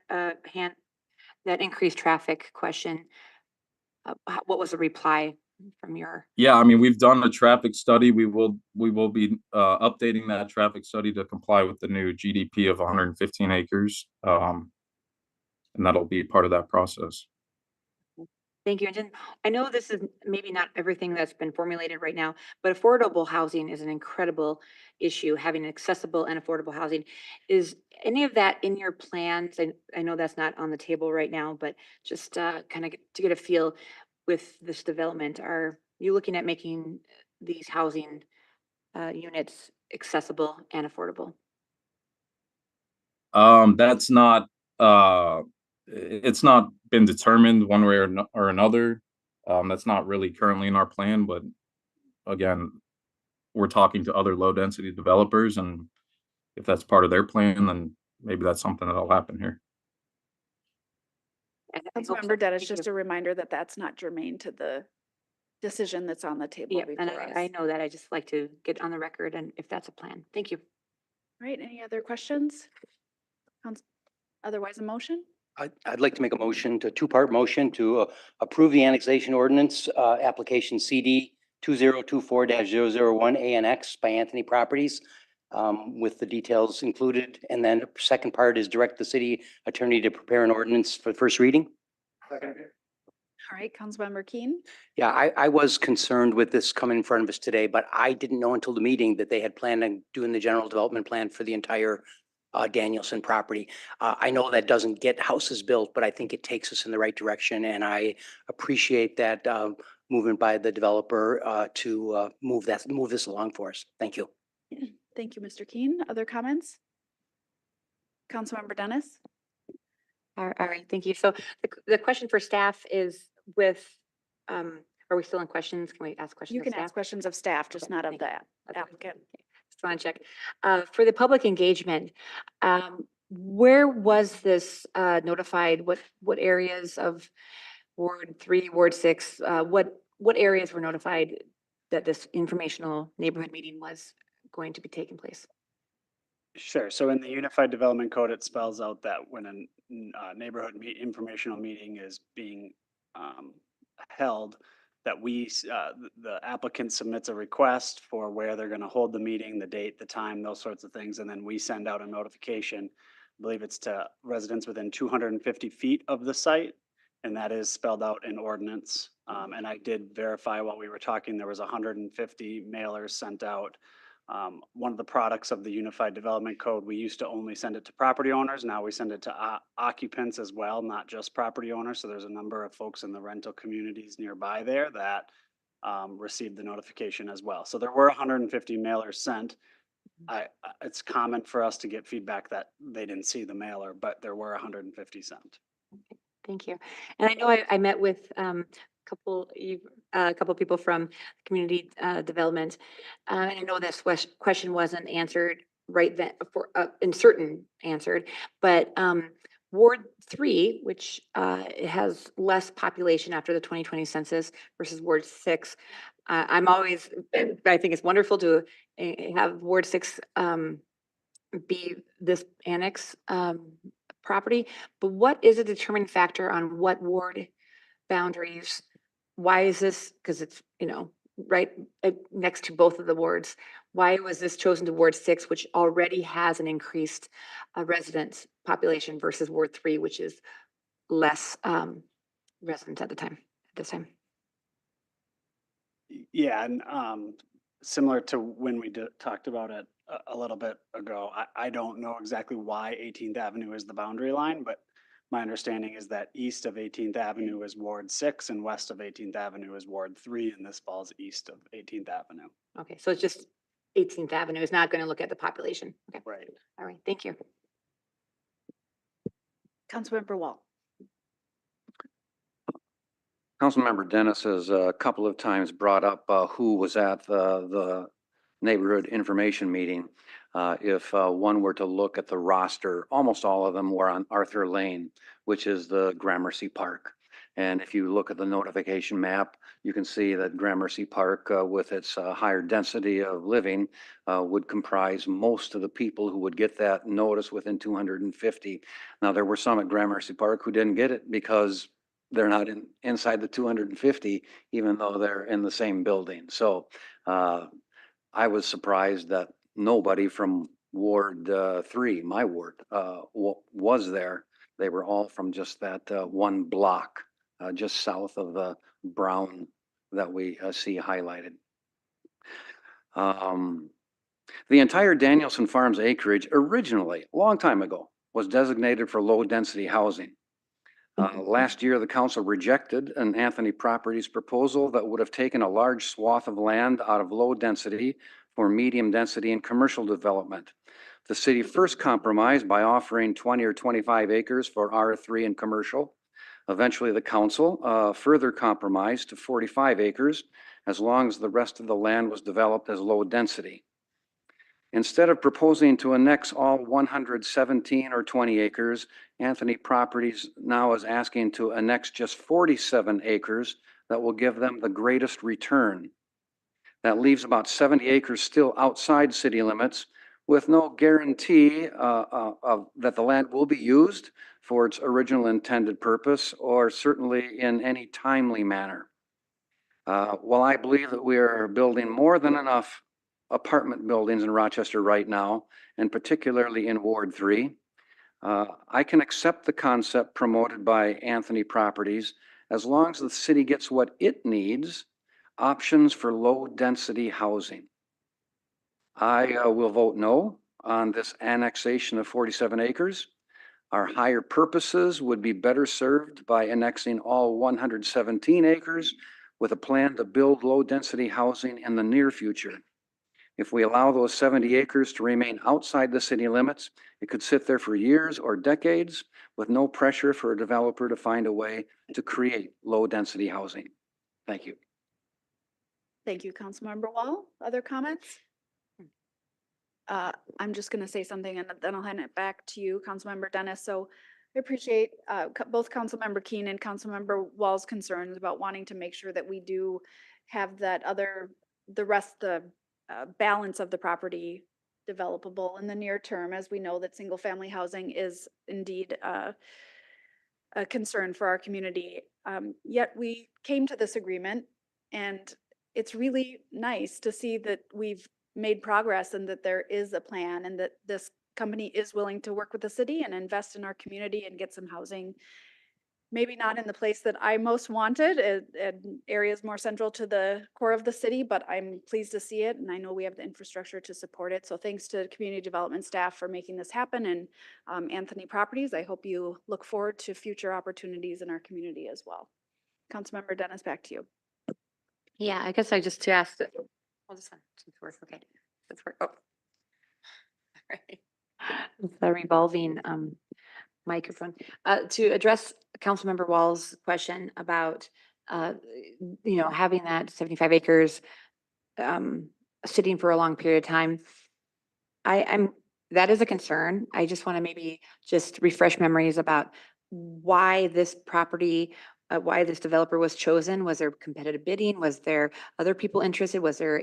that increased traffic question? What was the reply from your? Yeah, I mean, we've done a traffic study. We will be updating that traffic study to comply with the new GDP of 115 acres. And that'll be part of that process. Thank you. And then I know this is maybe not everything that's been formulated right now, but affordable housing is an incredible issue, having accessible and affordable housing. Is any of that in your plans? I know that's not on the table right now, but just kind of to get a feel with this development, are you looking at making these housing units accessible and affordable? That's not it's not been determined one way or another. That's not really currently in our plan, but again, we're talking to other low density developers, and if that's part of their plan, then maybe that's something that'll happen here. And I hope so. Councilmember Dennis, Thank just you. a reminder that that's not germane to the decision that's on the table Yeah, and before us. I know that. I just like to get on the record and if that's a plan. Thank you. All right, any other questions? Otherwise, a motion? I'd like to make a two-part motion to approve the annexation ordinance, application CD 2024-001 ANX by Anthony Properties, with the details included. And then second part is direct the city attorney to prepare an ordinance for first reading. Second. All right, Councilmember Keen. Yeah, I was concerned with this coming in front of us today, but I didn't know until the meeting that they had planned on doing the general development plan for the entire Danielson property. I know that doesn't get houses built, but I think it takes us in the right direction, and I appreciate that movement by the developer to move this along for us. Thank you. Thank you, Mr. Keen. Other comments? Councilmember Dennis? All right, thank you. So the question for staff is with, are we still in questions? Can we ask questions You of can staff? ask questions of staff, just Okay, not of thank the you. Okay. applicant. Just want to check. For the public engagement, where was this notified? What areas of Ward 3, Ward 6, what areas were notified that this informational neighborhood meeting was going to be taking place? Sure. So in the Unified Development Code, it spells out that when a neighborhood informational meeting is being held, that the applicant submits a request for where they're going to hold the meeting, the date, the time, those sorts of things, and then we send out a notification. I believe it's to residents within 250 feet of the site, and that is spelled out in ordinance. And I did verify while we were talking, there was 150 mailers sent out. One of the products of the Unified Development Code, we used to only send it to property owners. Now we send it to occupants as well, not just property owners. So there's a number of folks in the rental communities nearby there that received the notification as well. So there were 150 mailers sent. It's common for us to get feedback that they didn't see the mailer, but there were 150 sent. Thank you. And I know I met with a couple people from community development. And I know this question wasn't answered right then for answered, but Ward 3, which has less population after the 2020 census versus Ward 6. I think it's wonderful to have Ward 6 be this annex property, but what is a determining factor on what ward boundaries? Why is this? Because it's, right next to both of the wards. Why was this chosen to Ward 6, which already has an increased resident population versus Ward 3, which is less residents at this time? Yeah, and similar to when we talked about it a little bit ago, I don't know exactly why 18th Avenue is the boundary line, but my understanding is that east of 18th Avenue is Ward 6 and west of 18th Avenue is Ward 3, and this falls east of 18th Avenue. Okay, so it's just 18th Avenue is not going to look at the population. Okay. Right. All right, thank you. Councilmember Wall. Councilmember Dennis has a couple of times brought up who was at the neighborhood information meeting. If one were to look at the roster, almost all of them were on Arthur Lane, which is the Gramercy Park. And if you look at the notification map, you can see that Gramercy Park, with its higher density of living, would comprise most of the people who would get that notice within 250. Now, there were some at Gramercy Park who didn't get it because they're not inside the 250, even though they're in the same building. So I was surprised that nobody from Ward 3, my ward, was there. They were all from just that one block, just south of the brown that we see highlighted. The entire Danielson Farms acreage originally, a long time ago, was designated for low-density housing. Last year, the council rejected an Anthony Properties proposal that would have taken a large swath of land out of low density for medium density and commercial development. The city first compromised by offering 20 or 25 acres for R3 and commercial. Eventually, the council further compromised to 45 acres as long as the rest of the land was developed as low density. Instead of proposing to annex all 117 or 20 acres, Anthony Properties now is asking to annex just 47 acres that will give them the greatest return. That leaves about 70 acres still outside city limits with no guarantee that the land will be used for its original intended purpose or certainly in any timely manner. While I believe that we are building more than enough apartment buildings in Rochester right now, and particularly in Ward 3. I can accept the concept promoted by Anthony Properties as long as the city gets what it needs, options for low-density housing. I will vote no on this annexation of 47 acres. Our higher purposes would be better served by annexing all 117 acres with a plan to build low-density housing in the near future. If we allow those 70 acres to remain outside the city limits, it could sit there for years or decades with no pressure for a developer to find a way to create low-density housing. Thank you. Thank you, Councilmember Wall. Other comments? I'm just going to say something and then I'll hand it back to you, Councilmember Dennis. So I appreciate both Councilmember Keen and Councilmember Wall's concerns about wanting to make sure that we do have that the balance of the property developable in the near term, as we know that single family housing is indeed a concern for our community. Yet we came to this agreement, and it's really nice to see that we've made progress and that there is a plan and that this company is willing to work with the city and invest in our community and get some housing. Maybe not in the place that I most wanted, in areas more central to the core of the city, but I'm pleased to see it. And I know we have the infrastructure to support it. So thanks to community development staff for making this happen. And Anthony Properties, I hope you look forward to future opportunities in our community as well. Councilmember Dennis, back to you. Yeah, I guess I just to ask, oh, this one, this works, okay. This work, oh. Sorry. It's a revolving microphone. To address Councilmember Wall's question about, having that 75 acres sitting for a long period of time. That is a concern. I just want to maybe just refresh memories about why this property, why this developer was chosen. Was there competitive bidding? Was there other people interested? Was there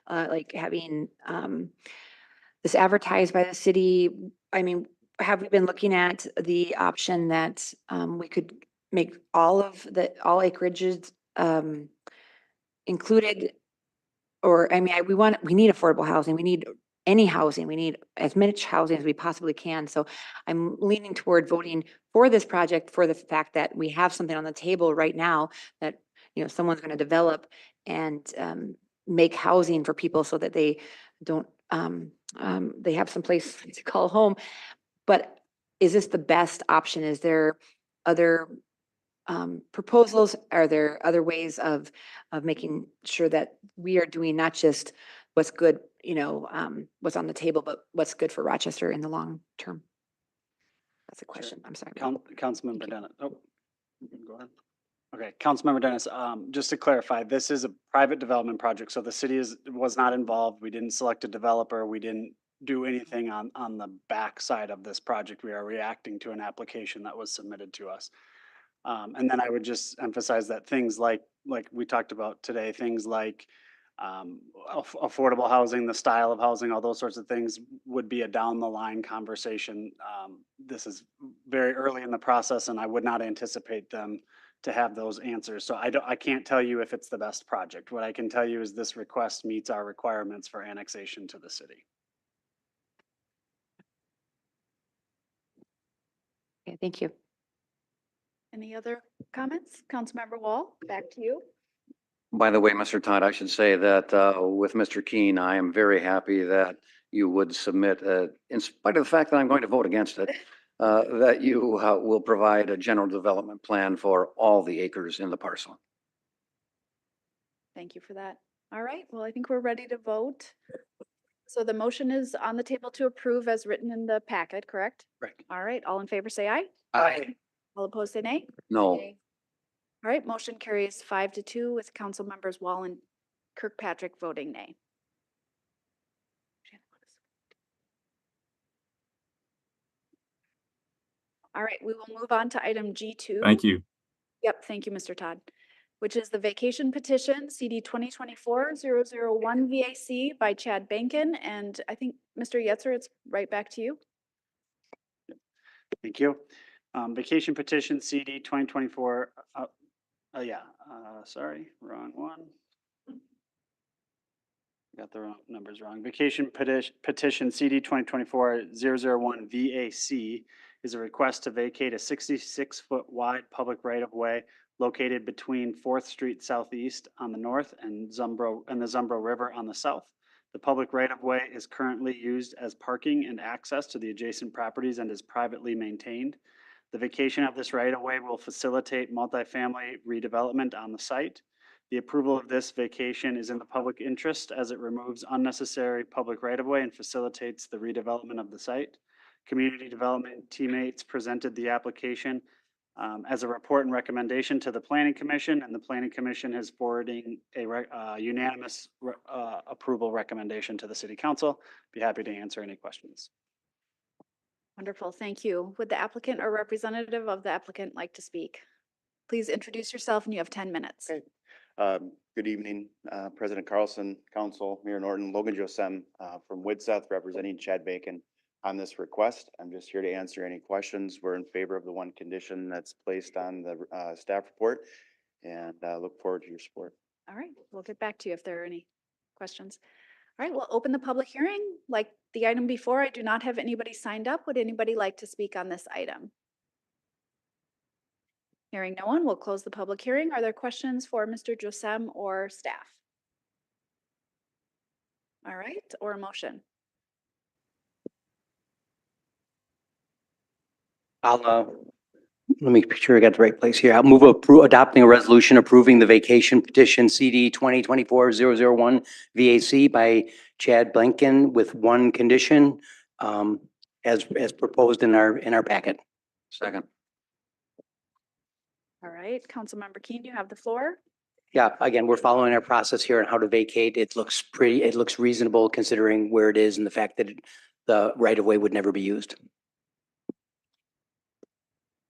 like having this advertised by the city? I mean, have we been looking at the option that we could make all acreages included? Or, I mean, we need affordable housing. We need any housing. We need as much housing as we possibly can. So I'm leaning toward voting for this project for the fact that we have something on the table right now that, someone's going to develop and make housing for people so that they don't, they have some place to call home. But is this the best option? Is there other proposals? Are there other ways of making sure that we are doing not just what's good, what's on the table, but what's good for Rochester in the long term? That's a question. I'm sorry. Councilmember Dennis. Oh, go ahead. Okay, Councilmember Dennis, just to clarify, this is a private development project, so the city was not involved. We didn't select a developer. We didn't do anything on the back side of this project. We are reacting to an application that was submitted to us. And then I would just emphasize that things like we talked about today, things like affordable housing, the style of housing, all those sorts of things would be a down the line conversation. This is very early in the process, and I would not anticipate them to have those answers. So I can't tell you if it's the best project. What I can tell you is this request meets our requirements for annexation to the city. Okay, thank you. Any other comments? Councilmember Wall, back to you. By the way, Mr. Todd, I should say that with Mr. Keen, I am very happy that you would submit, in spite of the fact that I'm going to vote against it, that you will provide a general development plan for all the acres in the parcel. Thank you for that. All right, well, I think we're ready to vote. So the motion is on the table to approve as written in the packet, correct? Correct. All right, all in favor say aye. Aye. All opposed say nay. No. All right, motion carries 5-2 with Council Members Wall and Kirkpatrick voting nay. All right, we will move on to item G2. Thank you. Yep, thank you, Mr. Todd. Which is the vacation petition CD 2024-001 VAC by Chad Bankin. And I think, Mr. Yetzer, it's right back to you. Thank you. Vacation petition CD 2024. Sorry, wrong one. got the numbers wrong. Vacation petition CD 2024-001 VAC is a request to vacate a 66-foot wide public right-of-way located between 4th Street Southeast on the north and the Zumbro River on the south. The public right-of-way is currently used as parking and access to the adjacent properties and is privately maintained. The vacation of this right-of-way will facilitate multifamily redevelopment on the site. The approval of this vacation is in the public interest as it removes unnecessary public right-of-way and facilitates the redevelopment of the site. Community development teammates presented the application as a report and recommendation to the Planning Commission, and the Planning Commission is forwarding a unanimous approval recommendation to the City Council. Be happy to answer any questions. Wonderful, thank you. Would the applicant or representative of the applicant like to speak? Please introduce yourself and you have 10 minutes. Okay. Good evening, President Carlson, Council, Mayor Norton, Logan Josem from Widseth, representing Chad Bacon on this request. I'm just here to answer any questions. We're in favor of the one condition that's placed on the staff report, and look forward to your support. All right, we'll get back to you if there are any questions. All right, we'll open the public hearing. Like the item before, I do not have anybody signed up. Would anybody like to speak on this item? Hearing no one, we'll close the public hearing. Are there questions for Mr. Josem or staff? All right, or a motion? Let me make sure I got the right place here. I'll move adopting a resolution approving the vacation petition CD 2024-001 VAC by Chad Blinken with one condition, as proposed in our packet. Second. All right, Councilmember Keen, you have the floor. Yeah, again, we're following our process here on how to vacate. It looks reasonable considering where it is and the fact that the right of way would never be used.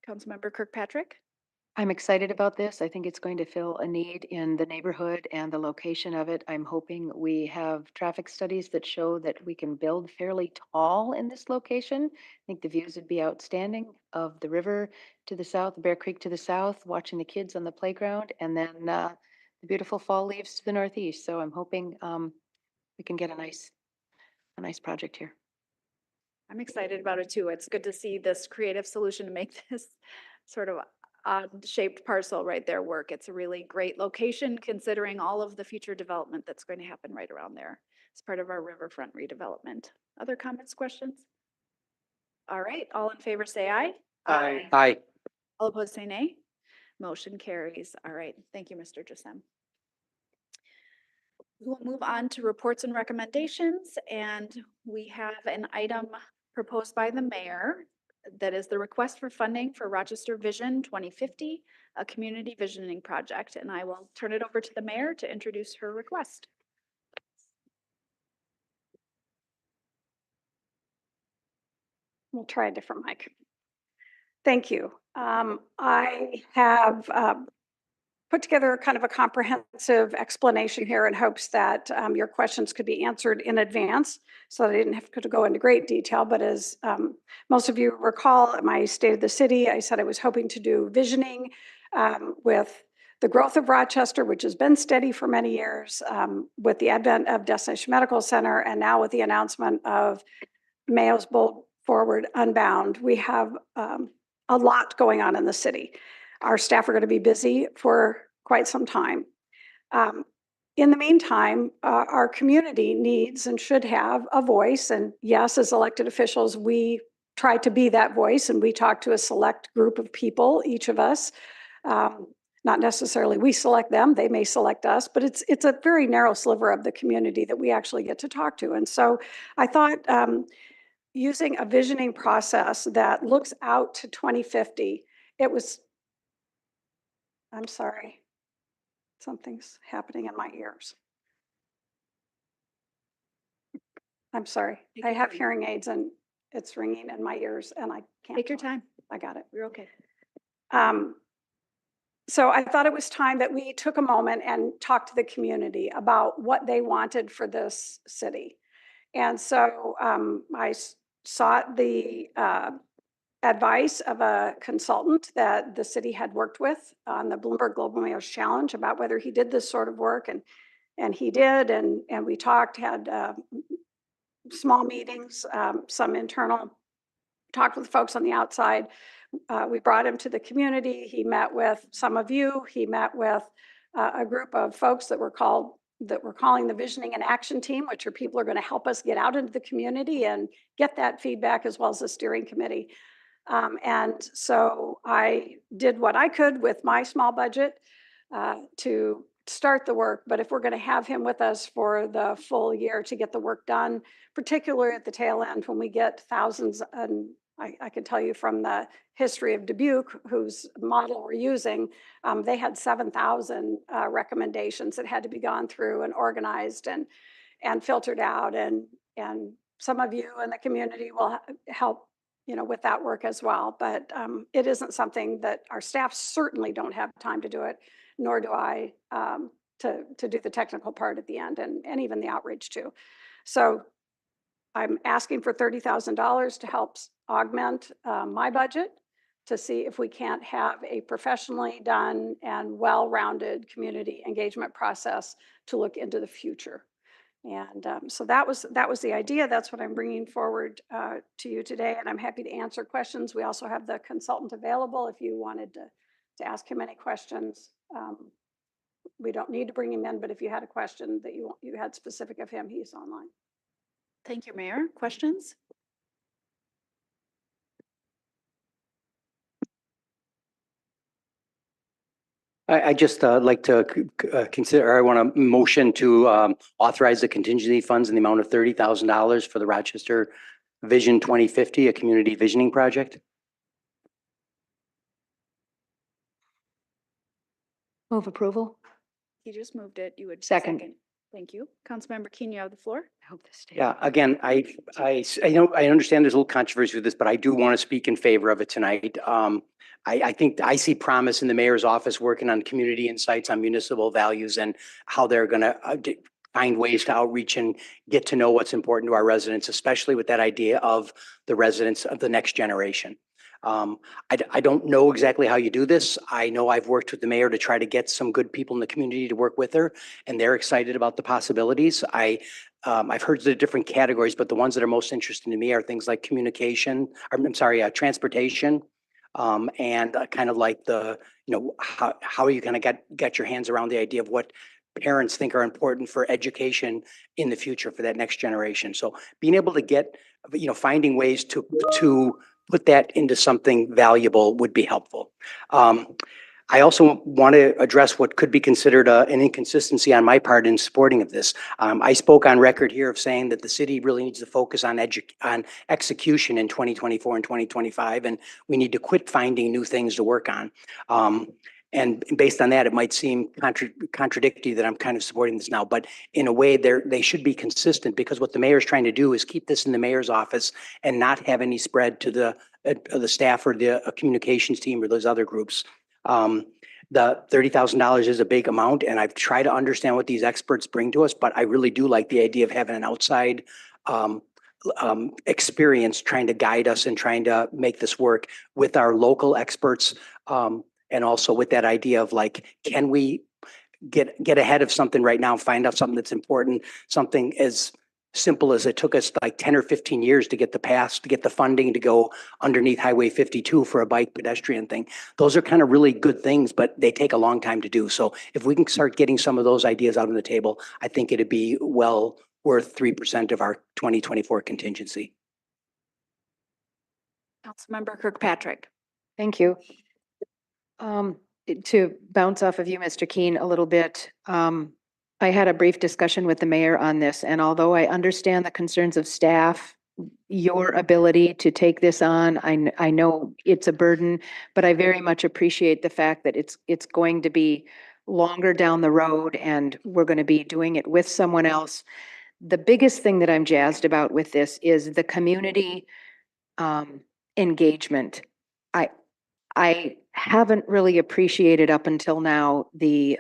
Councilmember Kirkpatrick. I'm excited about this. I think it's going to fill a need in the neighborhood and the location of it. I'm hoping we have traffic studies that show that we can build fairly tall in this location. I think the views would be outstanding of the river to the south, Bear Creek to the south, watching the kids on the playground, and then the beautiful fall leaves to the northeast. So I'm hoping we can get a nice project here. I'm excited about it too. It's good to see this creative solution to make this sort of odd-shaped parcel right there work. It's a really great location considering all of the future development that's going to happen right around there. It's part of our riverfront redevelopment. Other comments, questions? All right, all in favor say aye. Aye. Aye. All opposed say nay. Motion carries. All right, thank you, Mr. Josem. We will move on to reports and recommendations, and we have an item proposed by the mayor that is the request for funding for Rochester Vision 2050, a community visioning project, and I will turn it over to the mayor to introduce her request. We'll try a different mic. Thank you. I have put together kind of a comprehensive explanation here in hopes that your questions could be answered in advance, so that I didn't have to go into great detail. But as most of you recall, at my State of the City, I said I was hoping to do visioning with the growth of Rochester, which has been steady for many years, with the advent of Destination Medical Center, and now with the announcement of Mayo's Bold Forward Unbound. We have a lot going on in the city. Our staff are going to be busy for quite some time. In the meantime, our community needs and should have a voice. And yes, as elected officials, we try to be that voice, and we talk to a select group of people, each of us. Not necessarily we select them, they may select us, but it's a very narrow sliver of the community that we actually get to talk to. And so I thought using a visioning process that looks out to 2050, I'm sorry, something's happening in my ears. I'm sorry, I have hearing aids and it's ringing in my ears and I can't. Take your time. I got it. You're okay. So I thought it was time that we took a moment and talked to the community about what they wanted for this city. And so I sought the advice of a consultant that the city had worked with on the Bloomberg Global Mayor's Challenge about whether he did this sort of work. And And he did, and we talked, had small meetings, some internal, talked with folks on the outside. We brought him to the community. He met with some of you. He met with a group of folks that we're calling the Visioning and Action Team, which are people who are going to help us get out into the community and get that feedback, as well as the steering committee. And so I did what I could with my small budget to start the work. But if we're going to have him with us for the full year to get the work done, particularly at the tail end when we get thousands, and I can tell you from the history of Dubuque, whose model we're using, they had 7,000 recommendations that had to be gone through and organized and filtered out. And some of you in the community will help, with that work as well. But it isn't something that our staff certainly don't have time to do it, nor do I to do the technical part at the end and even the outreach too. So I'm asking for $30,000 to help augment my budget to see if we can't have a professionally done and well-rounded community engagement process to look into the future. And so that was the idea. That's what I'm bringing forward to you today. And I'm happy to answer questions. We also have the consultant available if you wanted to ask him any questions. We don't need to bring him in, but if you had a question that you had specific of him, he's online. Thank you, Mayor. Questions? I just like to consider, I want to motion to authorize the contingency funds in the amount of $30,000 for the Rochester Vision 2050, a community visioning project. Move approval. You just moved it. You would Second. Thank you. Councilmember Keen, you have the floor. I hope this stays. Yeah, again, I know, I understand there's a little controversy with this, but I do want to speak in favor of it tonight. I think I see promise in the mayor's office working on community insights on municipal values and how they're going to find ways to outreach and get to know what's important to our residents, especially with that idea of the residents of the next generation. I don't know exactly how you do this. I know I've worked with the mayor to try to get some good people in the community to work with her, and they're excited about the possibilities. I've heard the different categories, but the ones that are most interesting to me are things like communication, transportation, and kind of like how are you going to get your hands around the idea of what parents think are important for education in the future for that next generation. So being able to get, finding ways to put that into something valuable would be helpful. I also want to address what could be considered an inconsistency on my part in supporting of this. I spoke on record here of saying that the city really needs to focus on execution in 2024 and 2025, and we need to quit finding new things to work on. And based on that, it might seem contradictory that I'm kind of supporting this now, but in a way they should be consistent, because what the mayor is trying to do is keep this in the mayor's office and not have any spread to the staff or the communications team or those other groups. The $30,000 is a big amount, and I've tried to understand what these experts bring to us, but I really do like the idea of having an outside experience trying to guide us and trying to make this work with our local experts. And also with that idea of can we get ahead of something right now, find out something that's important, something as simple as it took us 10 or 15 years to get the pass, to get the funding to go underneath Highway 52 for a bike pedestrian thing. Those are kind of really good things, but they take a long time to do. So if we can start getting some of those ideas out on the table, I think it'd be well worth 3% of our 2024 contingency. Councilmember Kirkpatrick. Thank you. To bounce off of you, Mr. Keen, a little bit, I had a brief discussion with the mayor on this, and although I understand the concerns of staff, your ability to take this on, I know it's a burden, but I very much appreciate the fact that it's going to be longer down the road, and we're going to be doing it with someone else. The biggest thing that I'm jazzed about with this is the community engagement. I haven't really appreciated up until now the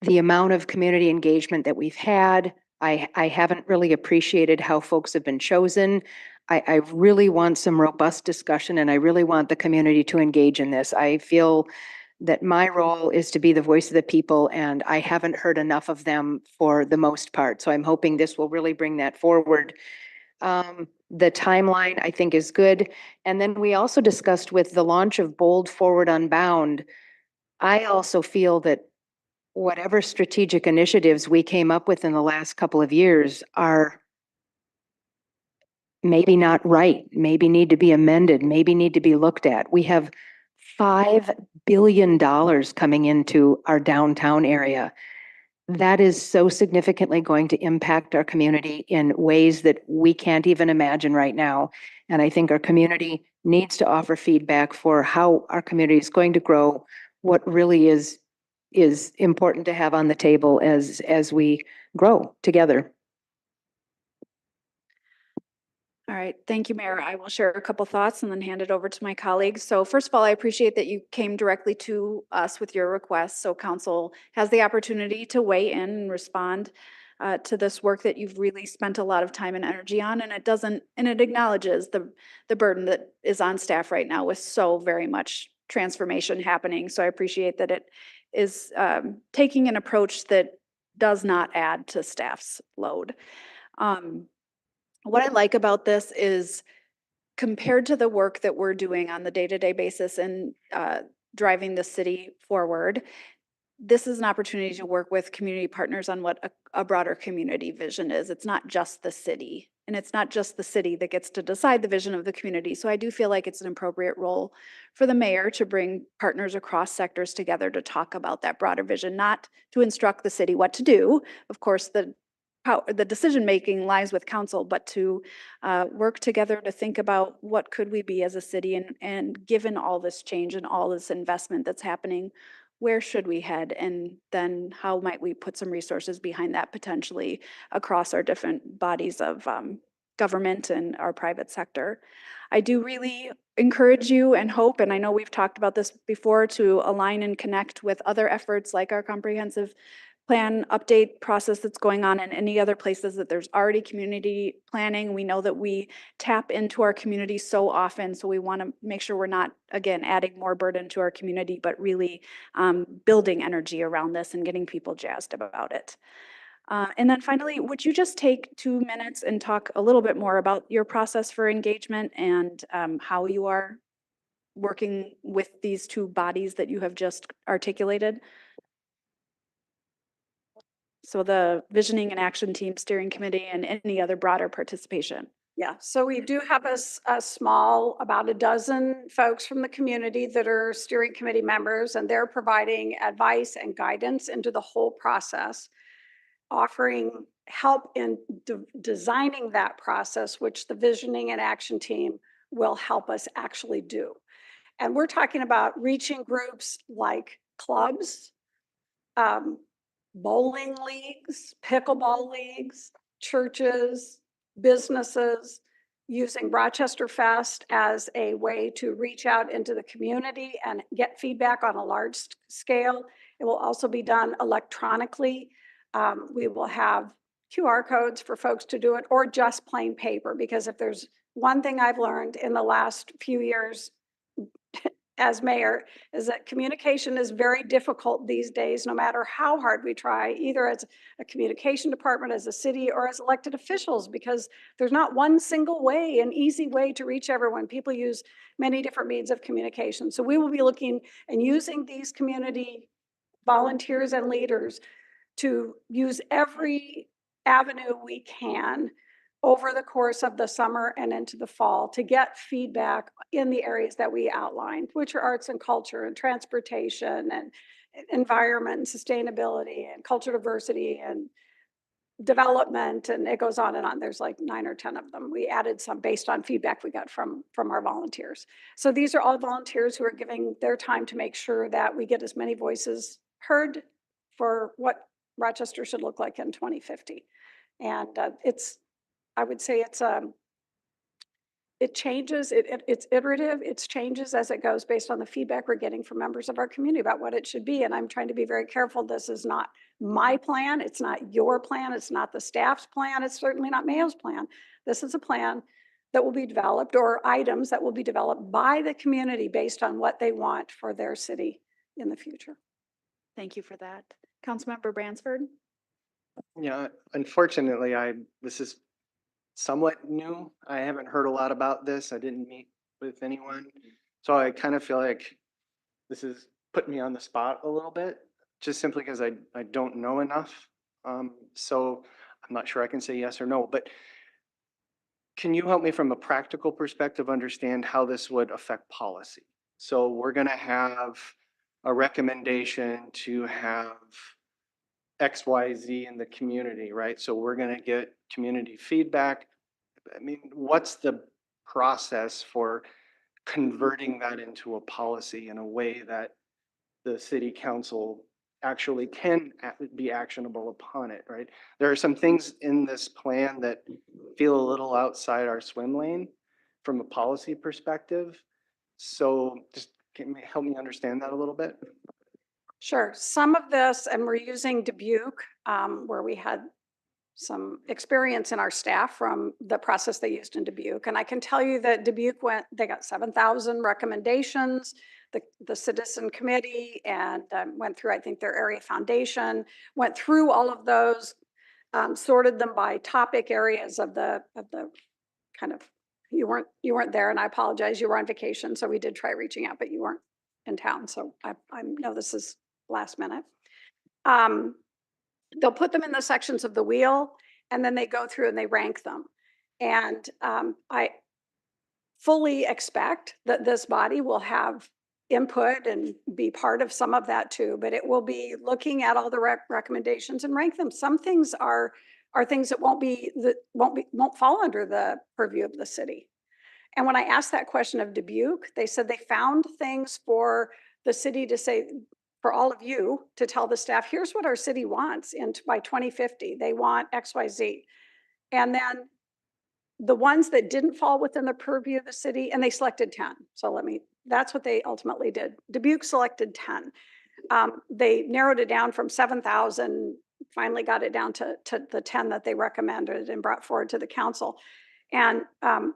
amount of community engagement that we've had. I haven't really appreciated how folks have been chosen. I really want some robust discussion, and I really want the community to engage in this. I feel that my role is to be the voice of the people, and I haven't heard enough of them for the most part. So I'm hoping this will really bring that forward. The timeline, I think, is good. And then we also discussed with the launch of Bold Forward Unbound, I also feel that whatever strategic initiatives we came up with in the last couple of years are maybe not right, maybe need to be amended, maybe need to be looked at. We have $5 billion coming into our downtown area. That is so significantly going to impact our community in ways that we can't even imagine right now. And I think our community needs to offer feedback for how our community is going to grow, what really is important to have on the table as we grow together. All right, thank you, Mayor. I will share a couple thoughts and then hand it over to my colleagues. So first of all, I appreciate that you came directly to us with your request. So council has the opportunity to weigh in and respond to this work that you've really spent a lot of time and energy on. And it acknowledges the burden that is on staff right now with so very much transformation happening. So I appreciate that it is taking an approach that does not add to staff's load. What I like about this is compared to the work that we're doing on the day-to-day basis and driving the city forward, this is an opportunity to work with community partners on what a broader community vision is. It's not just the city, and it's not just the city that gets to decide the vision of the community. So I do feel like it's an appropriate role for the mayor to bring partners across sectors together to talk about that broader vision, not to instruct the city what to do. Of course, the decision-making lies with council, but to work together to think about what could we be as a city, and given all this change and all this investment that's happening, where should we head? And then how might we put some resources behind that potentially across our different bodies of government and our private sector? I do really encourage you and hope, and I know we've talked about this before, to align and connect with other efforts like our comprehensive plan update process that's going on in any other places that there's already community planning. We know that we tap into our community so often, so we want to make sure we're not, again, adding more burden to our community, but really building energy around this and getting people jazzed about it. And then finally, would you just take 2 minutes and talk a little bit more about your process for engagement and how you are working with these two bodies that you have just articulated? So the Visioning and Action Team Steering Committee and any other broader participation. Yeah, so we do have a small, about a dozen folks from the community that are steering committee members, and they're providing advice and guidance into the whole process, offering help in designing that process, which the Visioning and Action Team will help us actually do. And we're talking about reaching groups like clubs, bowling leagues, pickleball leagues, churches, businesses, using Rochester Fest as a way to reach out into the community and get feedback on a large scale. It will also be done electronically. We will have QR codes for folks to do it, or just plain paper, because if there's one thing I've learned in the last few years as mayor, is that communication is very difficult these days, no matter how hard we try, either as a communication department, as a city, or as elected officials, because there's not one single way, an easy way to reach everyone. People use many different means of communication. So we will be looking and using these community volunteers and leaders to use every avenue we can over the course of the summer and into the fall to get feedback in the areas that we outlined, which are arts and culture and transportation and environment and sustainability and cultural diversity and development, and it goes on and on. There's like 9 or 10 of them. We added some based on feedback we got from our volunteers. So these are all volunteers who are giving their time to make sure that we get as many voices heard for what Rochester should look like in 2050. And I would say it changes, it's iterative, it changes as it goes based on the feedback we're getting from members of our community about what it should be. And I'm trying to be very careful. This is not my plan. It's not your plan. It's not the staff's plan. It's certainly not Mayo's plan. This is a plan that will be developed, or items that will be developed by the community based on what they want for their city in the future. Thank you for that. Councilmember Bransford? Yeah, unfortunately, this is somewhat new. I haven't heard a lot about this. I didn't meet with anyone. So I kind of feel like this is putting me on the spot a little bit, just simply because I don't know enough. So I'm not sure I can say yes or no, but can you help me from a practical perspective understand how this would affect policy? So we're gonna have a recommendation to have XYZ in the community, right? So we're gonna get community feedback. I mean, what's the process for converting that into a policy in a way that the city council actually can be actionable upon it, right? There are some things in this plan that feel a little outside our swim lane from a policy perspective. So just can you help me understand that a little bit? Sure. Some of this, and we're using Dubuque, where we had some experience in our staff from the process they used in Dubuque. And I can tell you that Dubuque they got 7,000 recommendations. The citizen committee and went through, I think, their area foundation, went through all of those, sorted them by topic areas of the kind of, you weren't there, and I apologize, you were on vacation, so we did try reaching out, but you weren't in town, so I know this is last minute. They'll put them in the sections of the wheel, and then they go through and they rank them. And I fully expect that this body will have input and be part of some of that too, but it will be looking at all the recommendations and rank them. Some things are things that won't fall under the purview of the city. And when I asked that question of Dubuque, they said they found things for the city to say, for all of you to tell the staff, here's what our city wants by 2050. They want XYZ. And then the ones that didn't fall within the purview of the city, and they selected 10. So that's what they ultimately did. Dubuque selected 10. They narrowed it down from 7,000, finally got it down to the 10 that they recommended and brought forward to the council. And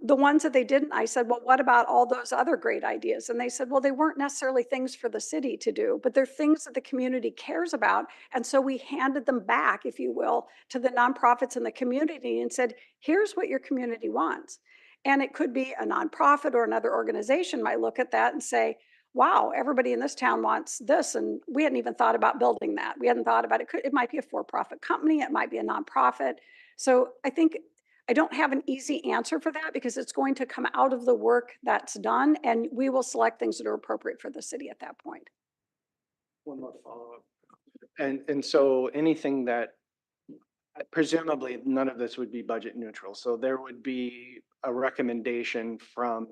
the ones that they didn't, I said, well, what about all those other great ideas? And they said, well, they weren't necessarily things for the city to do, but they're things that the community cares about. And so we handed them back, if you will, to the nonprofits in the community and said, here's what your community wants. And it could be a nonprofit or another organization might look at that and say, wow, everybody in this town wants this. And we hadn't even thought about building that. We hadn't thought about it. It might be a for-profit company. It might be a nonprofit. So I think I don't have an easy answer for that because it's going to come out of the work that's done, and we will select things that are appropriate for the city at that point. One more follow-up. And so anything that, presumably none of this would be budget neutral. So there would be a recommendation from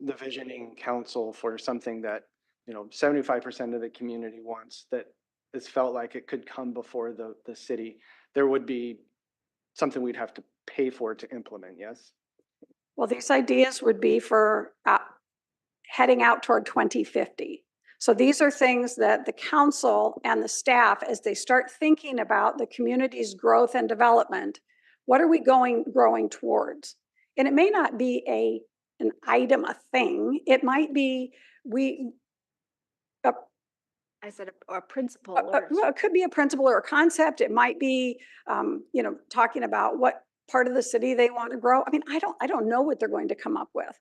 the visioning council for something that, 75% of the community wants, that it's felt like it could come before the city. There would be something we'd have to pay for to implement, yes? Well, these ideas would be for heading out toward 2050. So these are things that the council and the staff, as they start thinking about the community's growth and development, what are we growing towards? And it may not be an item, a thing. It might be I said a principle. Well, it could be a principle or a concept. It might be, talking about what part of the city they want to grow. I mean, I don't know what they're going to come up with.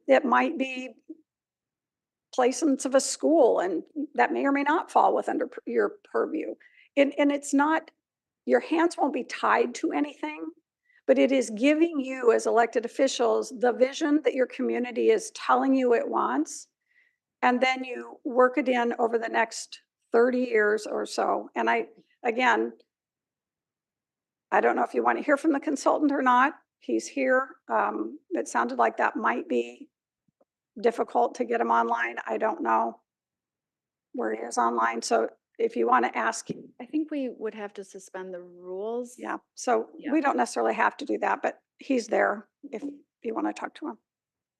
It might be placements of a school, and that may or may not fall within your purview. And it's not, your hands won't be tied to anything, but it is giving you as elected officials the vision that your community is telling you it wants. And then you work it in over the next 30 years or so. And again, I don't know if you want to hear from the consultant or not. He's here. It sounded like that might be difficult to get him online. I don't know where he is online. So if you want to ask, I think we would have to suspend the rules. yeah. So we don't necessarily have to do that, but he's there if you want to talk to him.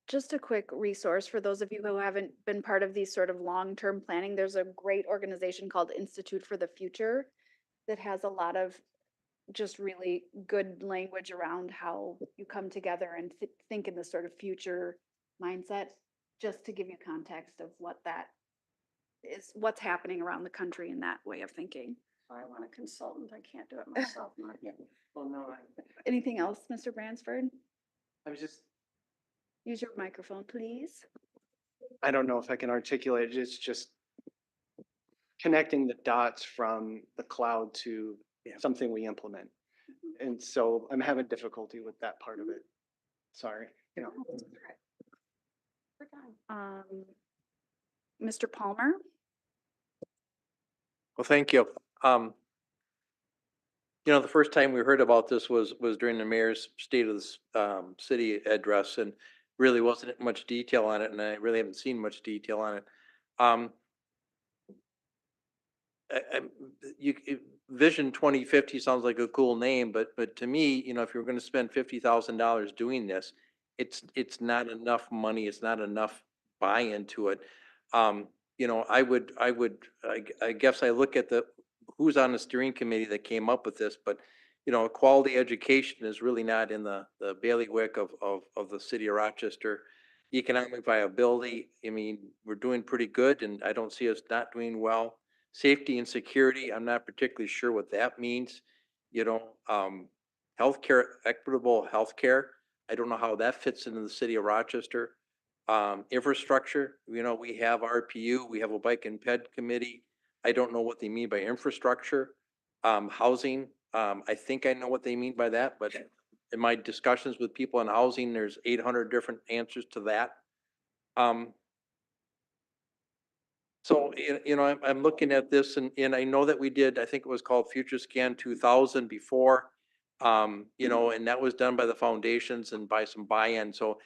Just a quick resource for those of you who haven't been part of these sort of long-term planning. There's a great organization called Institute for the Future that has a lot of just really good language around how you come together and think in this sort of future mindset, just to give you context of what that is what's happening around the country in that way of thinking. I want a consultant. I can't do it myself. Mark. Well, no, Anything else, Mr. Bransford? I was just, Use your microphone, please. I don't know if I can articulate it. It's just connecting the dots from the cloud to something we implement. And so I'm having difficulty with that part of it. Sorry. You know. Mr. Palmer? Well, thank you. You know, the first time we heard about this was during the mayor's state of the city address, and really wasn't much detail on it, and I really haven't seen much detail on it. Vision 2050 sounds like a cool name, but to me, you know, if you're going to spend $50,000 doing this, it's not enough money. It's not enough buy-in to it. You know, I guess I look at who's on the steering committee that came up with this, but you know, quality education is really not in the bailiwick of the city of Rochester. Economic viability, I mean, we're doing pretty good, and I don't see us not doing well. Safety and security, I'm not particularly sure what that means. You know, healthcare, equitable healthcare, I don't know how that fits into the city of Rochester. Infrastructure, you know, we have RPU, we have a bike and ped committee. I don't know what they mean by infrastructure. Housing, I think I know what they mean by that, but in my discussions with people on housing, there's 800 different answers to that. So, you know, I'm looking at this and I know that we did, I think it was called Future Scan 2000 before, you know, and that was done by the foundations and by some buy-in. So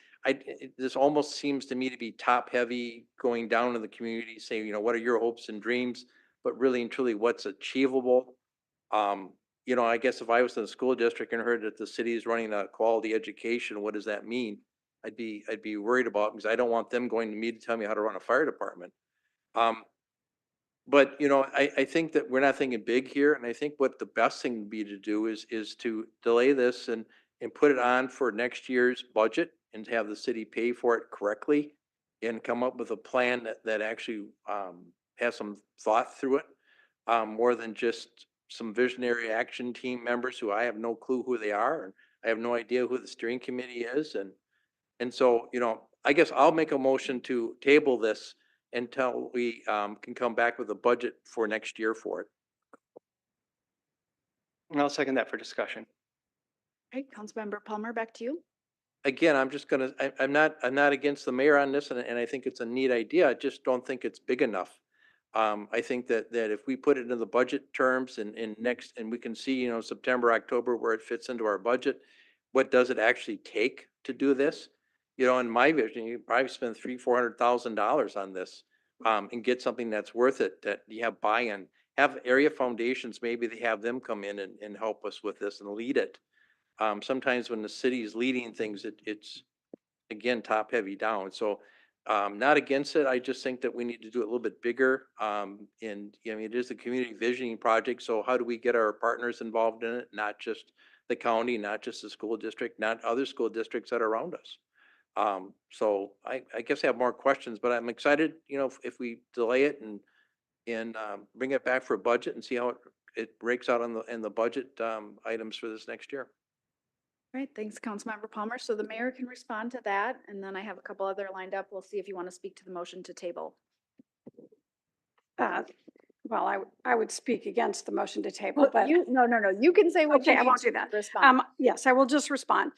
this almost seems to me to be top heavy, going down to the community, saying, you know, what are your hopes and dreams, but really and truly what's achievable. You know, I guess if I was in the school district and heard that the city is running a quality education, what does that mean? I'd be worried about, because I don't want them going to me to tell me how to run a fire department. But you know, I think that we're not thinking big here, and I think what the best thing would be to do is to delay this and put it on for next year's budget and have the city pay for it correctly and come up with a plan that actually has some thought through it, more than just some visionary action team members who I have no clue who they are, and I have no idea who the steering committee is, and so, you know, I guess I'll make a motion to table this until we can come back with a budget for next year for it. And I'll second that for discussion. Right, Councilmember Palmer, back to you. Again, I'm not against the mayor on this, and I think it's a neat idea. I just don't think it's big enough. I think that if we put it in the budget terms and we can see, you know, September, October, where it fits into our budget, what does it actually take to do this? You know, in my vision, you probably spend $300,000-$400,000 on this, and get something that's worth it, that you have buy-in, have area foundations, maybe they have them come in and help us with this and lead it. Sometimes when the city is leading things, it's again, top heavy down. So, not against it. I just think that we need to do it a little bit bigger. And I mean, it is a community visioning project. So how do we get our partners involved in it? Not just the county, not just the school district, not other school districts that are around us. So I guess I have more questions, but I'm excited, you know, if we delay it and bring it back for a budget and see how it breaks out in the budget items for this next year. Right, thanks, Councilmember Palmer. So the mayor can respond to that, and then I have a couple other lined up. We'll see if you want to speak to the motion to table. Well, I would speak against the motion to table, but. No, you can say what you Okay, I need won't to do that. respond. Yes, I will just respond.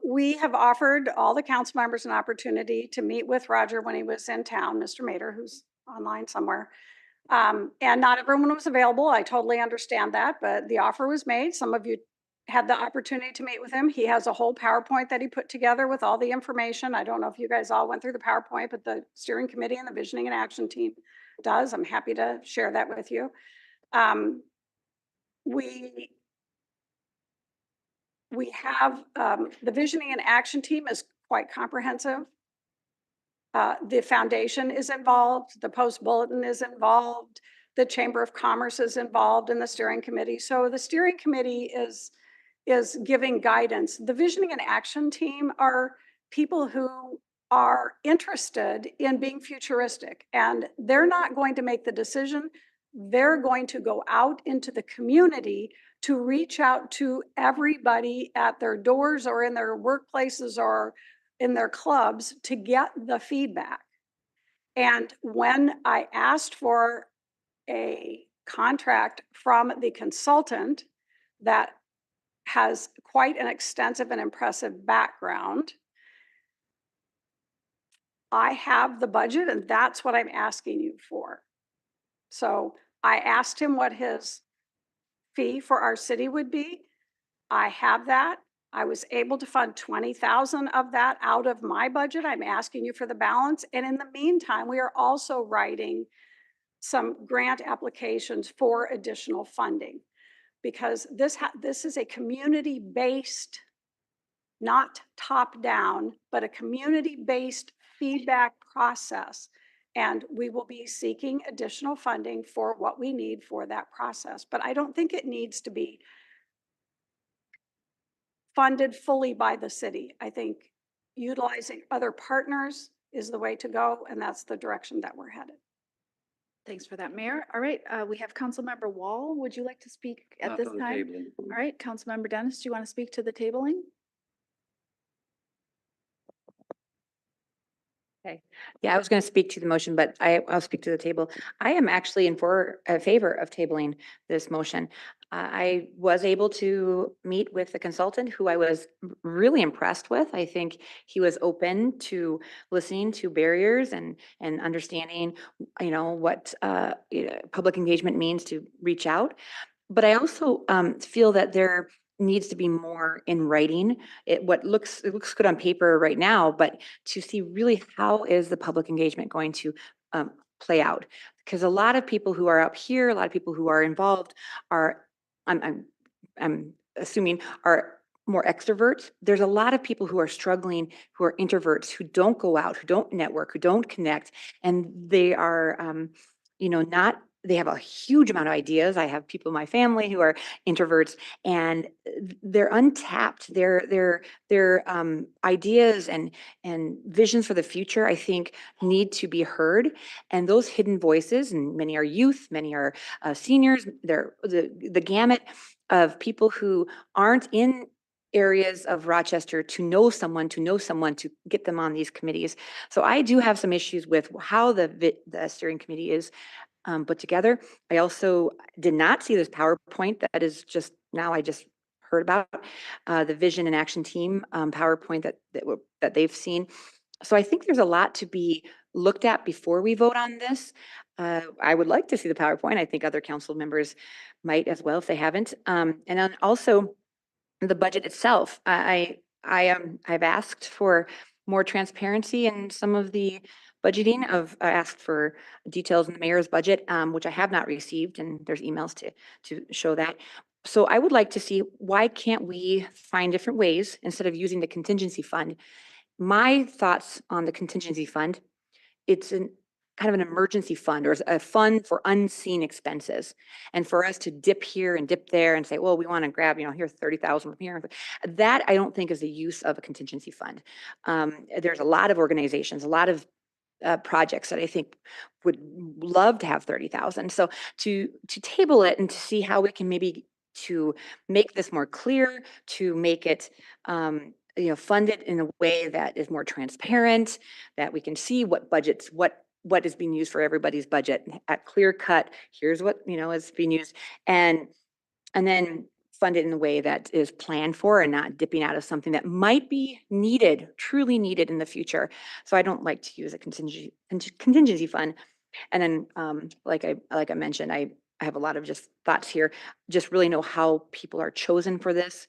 We have offered all the council members an opportunity to meet with Roger when he was in town, Mr. Mater, who's online somewhere. And not everyone was available. I totally understand that, but the offer was made. Some of you had the opportunity to meet with him. He has a whole PowerPoint that he put together with all the information. I don't know if you guys all went through the PowerPoint, but the steering committee and the visioning and action team does. I'm happy to share that with you. We have, the visioning and action team is quite comprehensive. The foundation is involved, the Post Bulletin is involved, the Chamber of Commerce is involved in the steering committee. So the steering committee is giving guidance. The visioning and action team are people who are interested in being futuristic, and they're not going to make the decision. They're going to go out into the community to reach out to everybody at their doors or in their workplaces or in their clubs to get the feedback. And when I asked for a contract from the consultant that has quite an extensive and impressive background, I have the budget and that's what I'm asking you for. So I asked him what his fee for our city would be. I have that. I was able to fund 20,000 of that out of my budget. I'm asking you for the balance. And in the meantime, we are also writing some grant applications for additional funding, because this is a community-based, not top-down, but a community-based feedback process. And we will be seeking additional funding for what we need for that process. But I don't think it needs to be funded fully by the city. I think utilizing other partners is the way to go, and that's the direction that we're headed. Thanks for that, Mayor. All right, we have Councilmember Wall. Would you like to speak at Not this for the time? tabling. All right, Councilmember Dennis, do you want to speak to the tabling? Okay. Yeah, I was going to speak to the motion, but I'll speak to the table. I am actually in favor of tabling this motion. I was able to meet with the consultant who I was really impressed with. I think he was open to listening to barriers and understanding, what public engagement means to reach out. But I also feel that there needs to be more in writing. It looks good on paper right now, but to see really how is the public engagement going to play out? Because a lot of people who are up here, a lot of people who are involved are, I'm assuming, are more extroverts. There's a lot of people who are struggling, who are introverts, who don't go out, who don't network, who don't connect, and they are, not. They have a huge amount of ideas. I have people in my family who are introverts, and they're untapped. Their ideas and visions for the future, I think, need to be heard. And those hidden voices, and many are youth, many are seniors. They're the gamut of people who aren't in areas of Rochester to know someone to get them on these committees. So I do have some issues with how the steering committee is put together. I also did not see this PowerPoint that is just now, I just heard about the vision and action team PowerPoint that they've seen. So I think there's a lot to be looked at before we vote on this. I would like to see the PowerPoint. I think other council members might as well if they haven't. And then also the budget itself. I've asked for more transparency in some of the budgeting. I asked for details in the mayor's budget, which I have not received, and there's emails to show that. So I would like to see, why can't we find different ways instead of using the contingency fund? My thoughts on the contingency fund, it's kind of an emergency fund, or a fund for unseen expenses. And for us to dip here and dip there and say, well, we want to grab, here's 30,000 from here. That I don't think is the use of a contingency fund. There's a lot of organizations, a lot of projects that I think would love to have 30,000. So to table it and to see how we can maybe to make this more clear, to make it funded in a way that is more transparent, that we can see what budgets, what is being used for everybody's budget at clear cut. Here's what is being used, and then fund it in a way that is planned for and not dipping out of something that might be needed, truly needed in the future. So I don't like to use a contingency fund. And then, like I mentioned, I have a lot of just thoughts here. Just really know how people are chosen for this,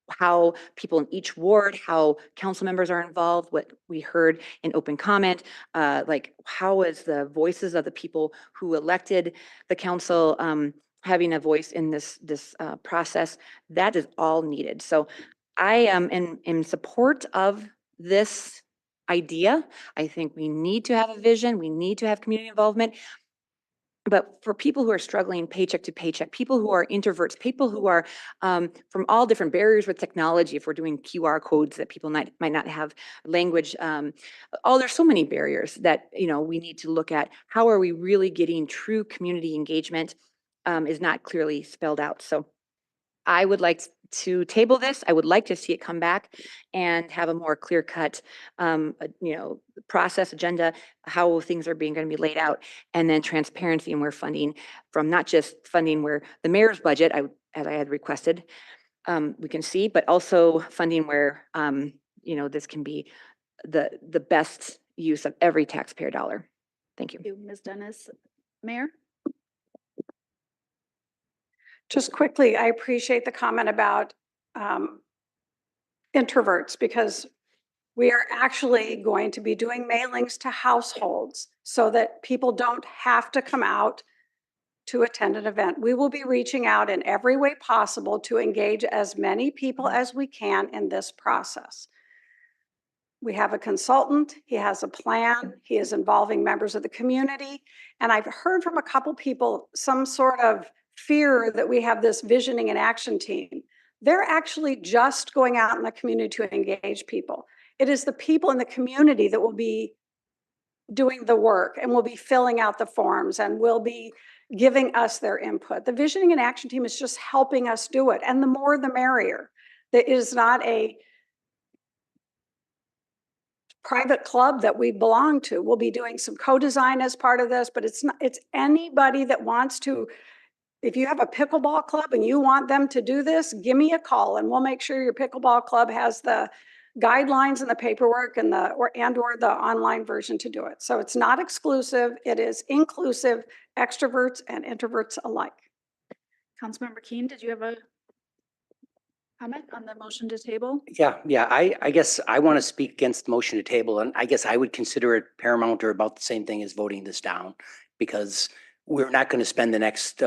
how people in each ward, how council members are involved, what we heard in open comment, like how is the voices of the people who elected the council having a voice in this process. That is all needed. So I am in support of this idea. I think we need to have a vision. We need to have community involvement. But for people who are struggling paycheck to paycheck, people who are introverts, people who are from all different barriers with technology, if we're doing QR codes that people might not have language, there's so many barriers that, we need to look at. How are we really getting true community engagement is not clearly spelled out. So I would like to table this. I would like to see it come back and have a more clear cut, process agenda, how things are going to be laid out, and then transparency and where funding from, not just funding where the mayor's budget, as I had requested, we can see, but also funding where, this can be the best use of every taxpayer dollar. Thank you. Thank you, Ms. Dennis. Mayor? Just quickly, I appreciate the comment about introverts, because we are actually going to be doing mailings to households so that people don't have to come out to attend an event. We will be reaching out in every way possible to engage as many people as we can in this process. We have a consultant, he has a plan, he is involving members of the community. And I've heard from a couple people some sort of fear that we have this visioning and action team. They're actually just going out in the community to engage people. It is the people in the community that will be doing the work and will be filling out the forms and will be giving us their input. The visioning and action team is just helping us do it. And the more the merrier. That is not a private club that we belong to. We'll be doing some co-design as part of this, but it's anybody that wants to. If you have a pickleball club and you want them to do this, give me a call and we'll make sure your pickleball club has the guidelines and the paperwork and or the online version to do it. So it's not exclusive, it is inclusive, extroverts and introverts alike. Councilmember Keen, did you have a comment on the motion to table? Yeah. I guess I want to speak against the motion to table, and I guess I would consider it paramount or about the same thing as voting this down, because we're not going to spend the next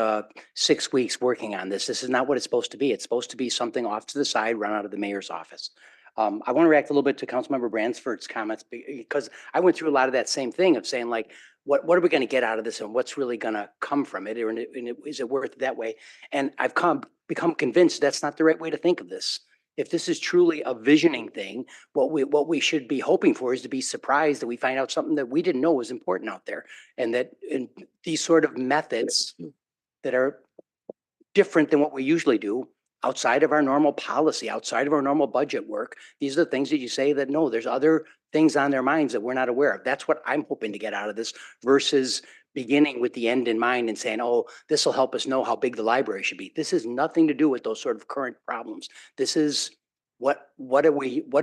6 weeks working on this. This is not what it's supposed to be. It's supposed to be something off to the side, run out of the mayor's office. I want to react a little bit to Councilmember Bransford's comments, because I went through a lot of that same thing of saying, like, what are we going to get out of this and what's really going to come from it? Or is it worth it that way? And I've become convinced that's not the right way to think of this. If this is truly a visioning thing, what we should be hoping for is to be surprised that we find out something that we didn't know was important out there, and that in these sort of methods that are different than what we usually do, outside of our normal policy, outside of our normal budget work, these are the things that you say that no, there's other things on their minds that we're not aware of. That's what I'm hoping to get out of this, versus beginning with the end in mind and saying, oh, this will help us know how big the library should be. This has nothing to do with those sort of current problems. This is what do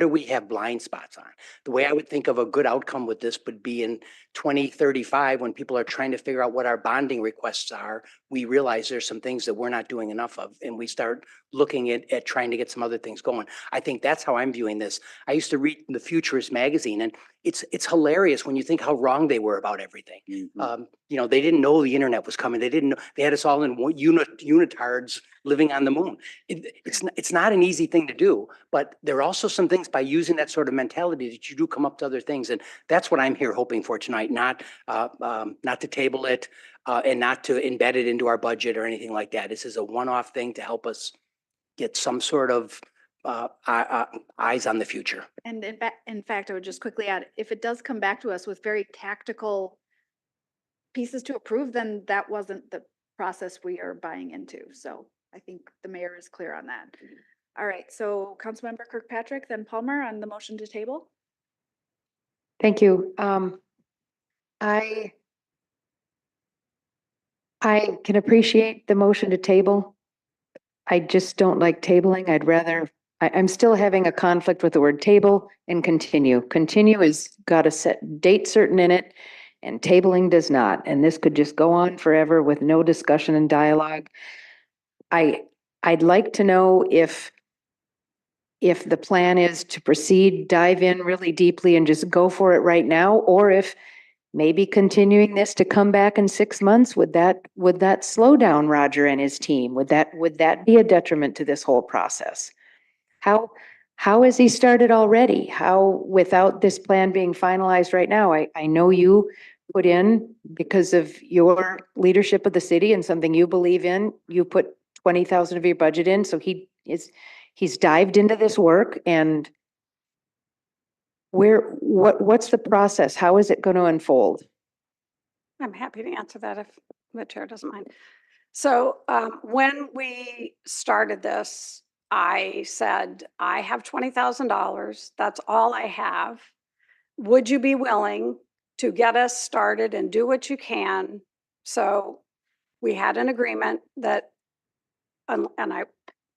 we have blind spots on? The way I would think of a good outcome with this would be in 2035, when people are trying to figure out what our bonding requests are, we realize there's some things that we're not doing enough of, and we start looking at trying to get some other things going. I think that's how I'm viewing this. I used to read the Futurist magazine, and it's hilarious when you think how wrong they were about everything. They didn't know the internet was coming. They didn't know, they had us all in unitards living on the moon. It's not an easy thing to do, but there are also some things by using that sort of mentality that you do come up to other things. And that's what I'm here hoping for tonight, not to table it and not to embed it into our budget or anything like that. This is a one-off thing to help us get some sort of eyes on the future. And in fact, I would just quickly add, if it does come back to us with very tactical pieces to approve, then that wasn't the process we are buying into. So I think the mayor is clear on that. All right, so Councilmember Kirkpatrick, then Palmer on the motion to table. Thank you. I can appreciate the motion to table. I just don't like tabling. I'm still having a conflict with the word table and continue. Continue is got a set date certain in it, and tabling does not. And this could just go on forever with no discussion and dialogue. I'd like to know if the plan is to proceed, dive in really deeply and just go for it right now, or if maybe continuing this to come back in 6 months, would that slow down Roger and his team? Would that be a detriment to this whole process? How has he started already? How, without this plan being finalized right now? I know you put in because of your leadership of the city and something you believe in. You put 20,000 of your budget in, so he's dived into this work and what's the process? How is it going to unfold? I'm happy to answer that if the chair doesn't mind. So when we started this, I said, I have $20,000. That's all I have. Would you be willing to get us started and do what you can? So we had an agreement that,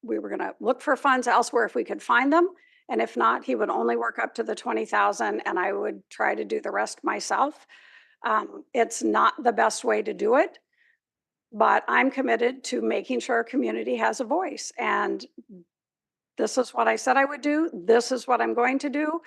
we were gonna look for funds elsewhere if we could find them. And if not, he would only work up to the 20,000 and I would try to do the rest myself. It's not the best way to do it, but I'm committed to making sure our community has a voice. And this is what I said I would do. This is what I'm going to do.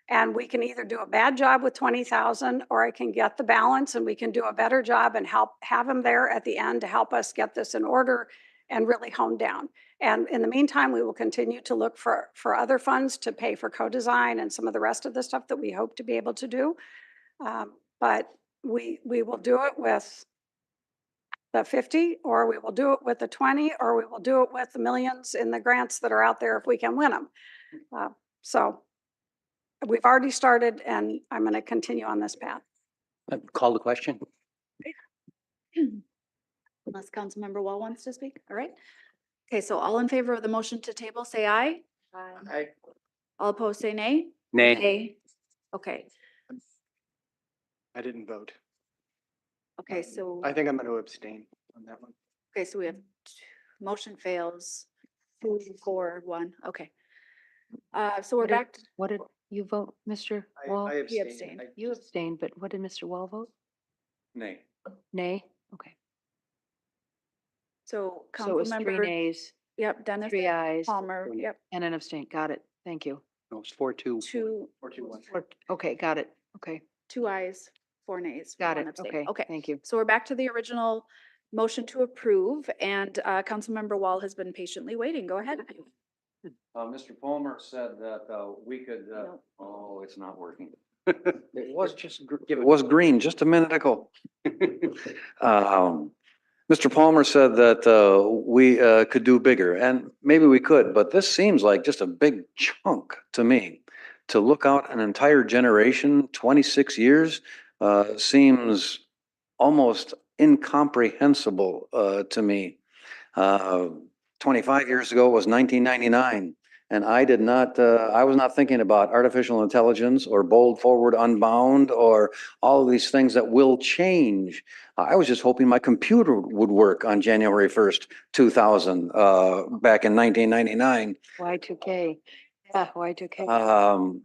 And we can either do a bad job with 20,000 or I can get the balance and we can do a better job and have him there at the end to help us get this in order and really hone down. And in the meantime, we will continue to look for other funds to pay for co-design and some of the rest of the stuff that we hope to be able to do. But we will do it with the 50, or we will do it with the 20, or we will do it with the millions in the grants that are out there if we can win them. So we've already started and I'm going to continue on this path. Call the question. Unless Councilmember Wall wants to speak. All right. Okay, so all in favor of the motion to table, say aye. Aye. All opposed, say nay. Nay. Nay. Okay, I didn't vote. okay, so, I think I'm going to abstain on that one. okay, so we have motion fails, 2, 4, 1, okay. So we're back, What did you vote, Mr. Wall? I he abstained. abstained. You abstained, but what did Mr. Wall vote? Nay. Nay? Okay. So So it was 3 Councilmember, nays, yep, Dennis, 3 ayes, Palmer, yep, and an abstain. Got it. Thank you. No, it's 4-2. 2, Or- Okay, got it. Okay, 2 ayes, 4 nays. got 1 it. abstain. Okay, Okay, thank you. so we're back to the original motion to approve and Councilmember Wall has been patiently waiting. Go ahead. Mr. Palmer said that, we could, No. oh, it's not working. It was just, it was green just a minute ago. Mr. Palmer said that, we, could do bigger and maybe we could, but this seems like just a big chunk to me. To look out an entire generation, 26 years, seems almost incomprehensible, to me. 25 years ago was 1999. And I did not, I was not thinking about artificial intelligence or bold forward unbound or all of these things that will change. I was just hoping my computer would work on January 1st, 2000, back in 1999. Y2K. Yeah, Y2K.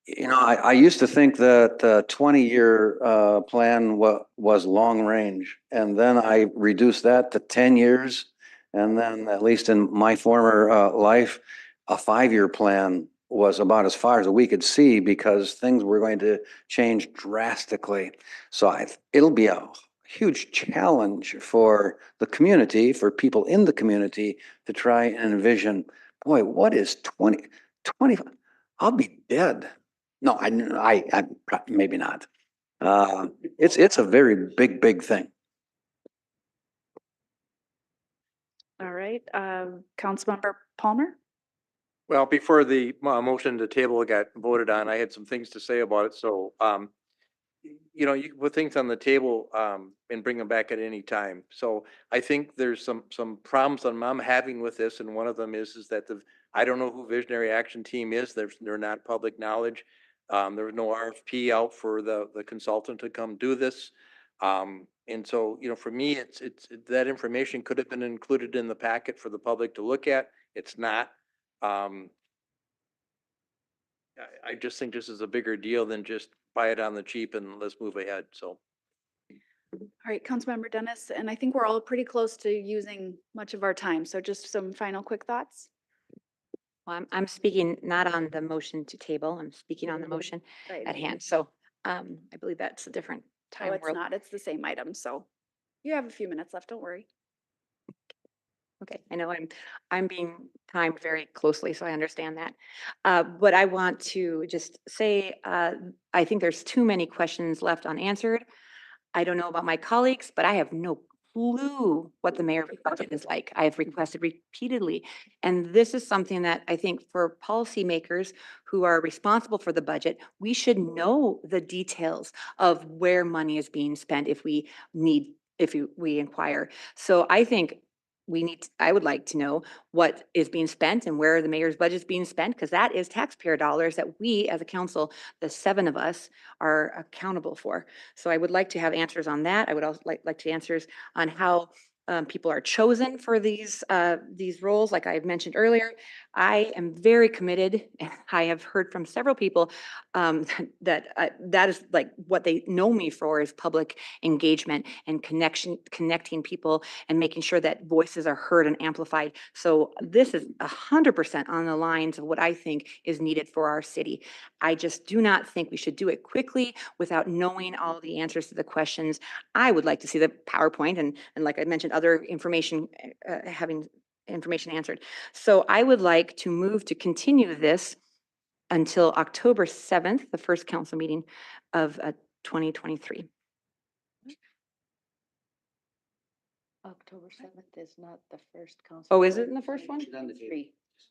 You know, I used to think that 20-year plan was long range. And then I reduced that to 10 years. And then, at least in my former life, a 5-year plan was about as far as we could see because things were going to change drastically. So it'll be a huge challenge for the community, for people in the community to try and envision, boy, what is 20, I'll be dead. No, maybe not. It's a very big thing. All right, Councilmember Palmer? Well, before the motion to table got voted on, I had some things to say about it. So, you know, you can put things on the table and bring them back at any time. So I think there's some problems I'm having with this, and one of them is that I don't know who Visionary Action Team is. They're not public knowledge. There was no RFP out for the consultant to come do this. And so, you know, for me, it's that information could have been included in the packet for the public to look at. It's not. I just think this is a bigger deal than just buy it on the cheap and let's move ahead. So. All right, Councilmember Dennis, and I think we're all pretty close to using much of our time. So just some final quick thoughts. Well, I'm speaking not on the motion to table. I'm speaking on the motion Right. at hand. So I believe that's a different Oh, time. it's not. It's the same item. So you have a few minutes left. Don't worry. Okay, I know I'm being timed very closely, so I understand that. But I want to just say, I think there's too many questions left unanswered. I don't know about my colleagues, but I have no clue what the mayor's budget is like. I have requested repeatedly. And this is something that I think for policymakers who are responsible for the budget, we should know the details of where money is being spent if we need, we inquire. So I think I would like to know what is being spent and where the mayor's budget is being spent, because that is taxpayer dollars that we as a council, the 7 of us, are accountable for. So I would like to have answers on that. I would also like to answers on how people are chosen for these roles. Like I mentioned earlier, I am very committed. And I have heard from several people that is like what they know me for is public engagement and connecting people and making sure that voices are heard and amplified. So this is 100% on the lines of what I think is needed for our city. I just do not think we should do it quickly without knowing all the answers to the questions. I would like to see the PowerPoint and like I mentioned, other information, having information answered. So I would like to move to continue this until October 7th, the first council meeting of 2023. October 7th is not the first council. Oh, is it in the first one?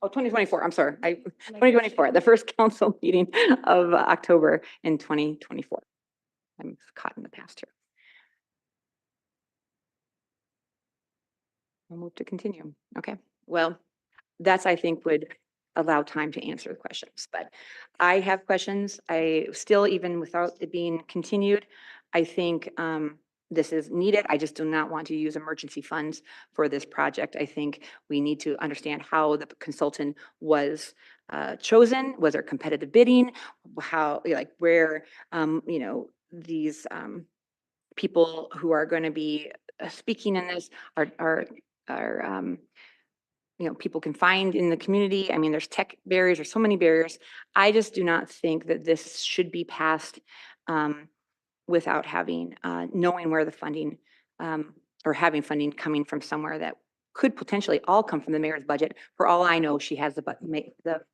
Oh, 2024, I'm sorry. 2024, the first council meeting of October in 2024. I'm caught in the past here. We'll move to continue. Okay, well, that's, I think, would allow time to answer the questions, but I have questions. I still, even without it being continued, I think this is needed. I just do not want to use emergency funds for this project. I think we need to understand how the consultant was chosen. Was there competitive bidding? How, like, where, you know, these people who are going to be speaking in this are you know, people can find in the community. I mean, there's tech barriers, there's so many barriers. I just do not think that this should be passed without having, knowing where the funding or having funding coming from somewhere that could potentially all come from the mayor's budget. For all I know, she has the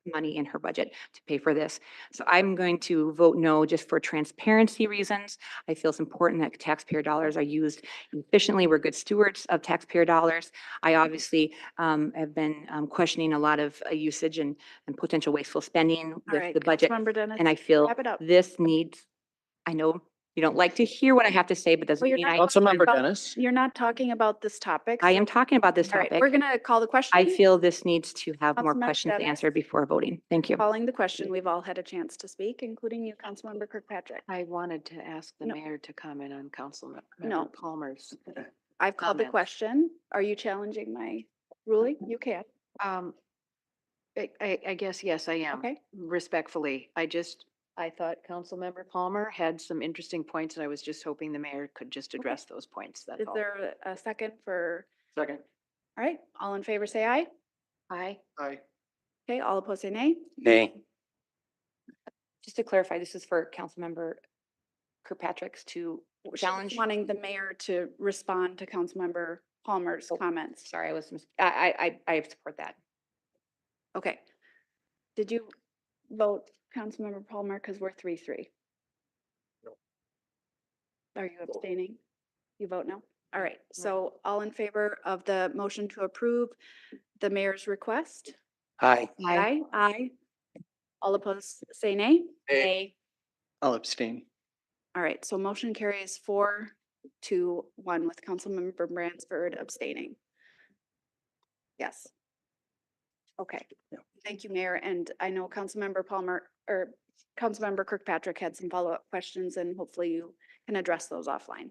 money in her budget to pay for this. So I'm going to vote no just for transparency reasons. I feel it's important that taxpayer dollars are used efficiently. We're good stewards of taxpayer dollars. I obviously have been questioning a lot of usage and potential wasteful spending with the budget. Councilmember Dennis, And I feel wrap it up. this needs, I know you don't like to hear what I have to say, but doesn't Well, mean I. Councilmember Dennis. You're not talking about this topic. I so- am talking about this All right, topic. we're gonna call the question. I feel this needs to have more Councilmember questions Dennis? answered before voting. Thank you. Calling the question. We've all had a chance to speak, including you, Councilmember Kirkpatrick. I wanted to ask the No. mayor to comment on Councilmember No. Palmer's. I've called the Comments. question. Are you challenging my ruling? You can. I guess, yes, I am. Okay. Respectfully, I thought Councilmember Palmer had some interesting points and I was just hoping the mayor could just address those points. That's Is all. there a second for, Second. all right, all in favor, say aye. Aye. Aye. Okay, all opposed, say nay. Nay. Just to clarify, this is for Councilmember Kirkpatrick's to She was challenge. wanting the mayor to respond to Councilmember Palmer's comments. Sorry, I support that. Okay. Did you vote, Councilmember Palmer, because we're 3-3? No. Are you abstaining? You vote no? All right, so all in favor of the motion to approve the mayor's request? Aye. Aye. Aye. All opposed, say nay. Nay. I'll abstain. All right, so motion carries 4-1 with Councilmember Bransford abstaining. Yes. Okay, thank you, Mayor, and I know Councilmember Palmer, or Councilmember Kirkpatrick had some follow-up questions, and hopefully you can address those offline.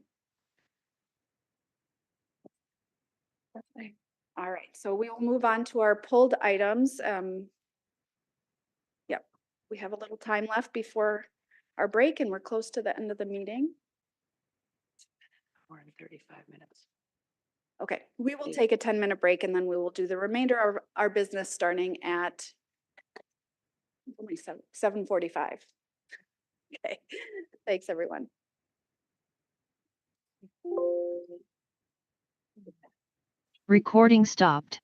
Okay. All right, so we will move on to our pulled items. Yep, we have a little time left before our break, and we're close to the end of the meeting. 1 hour and 35 minutes. Okay, we will take a 10-minute break and then we will do the remainder of our business starting at only 7:45. Okay, thanks, everyone. Recording stopped.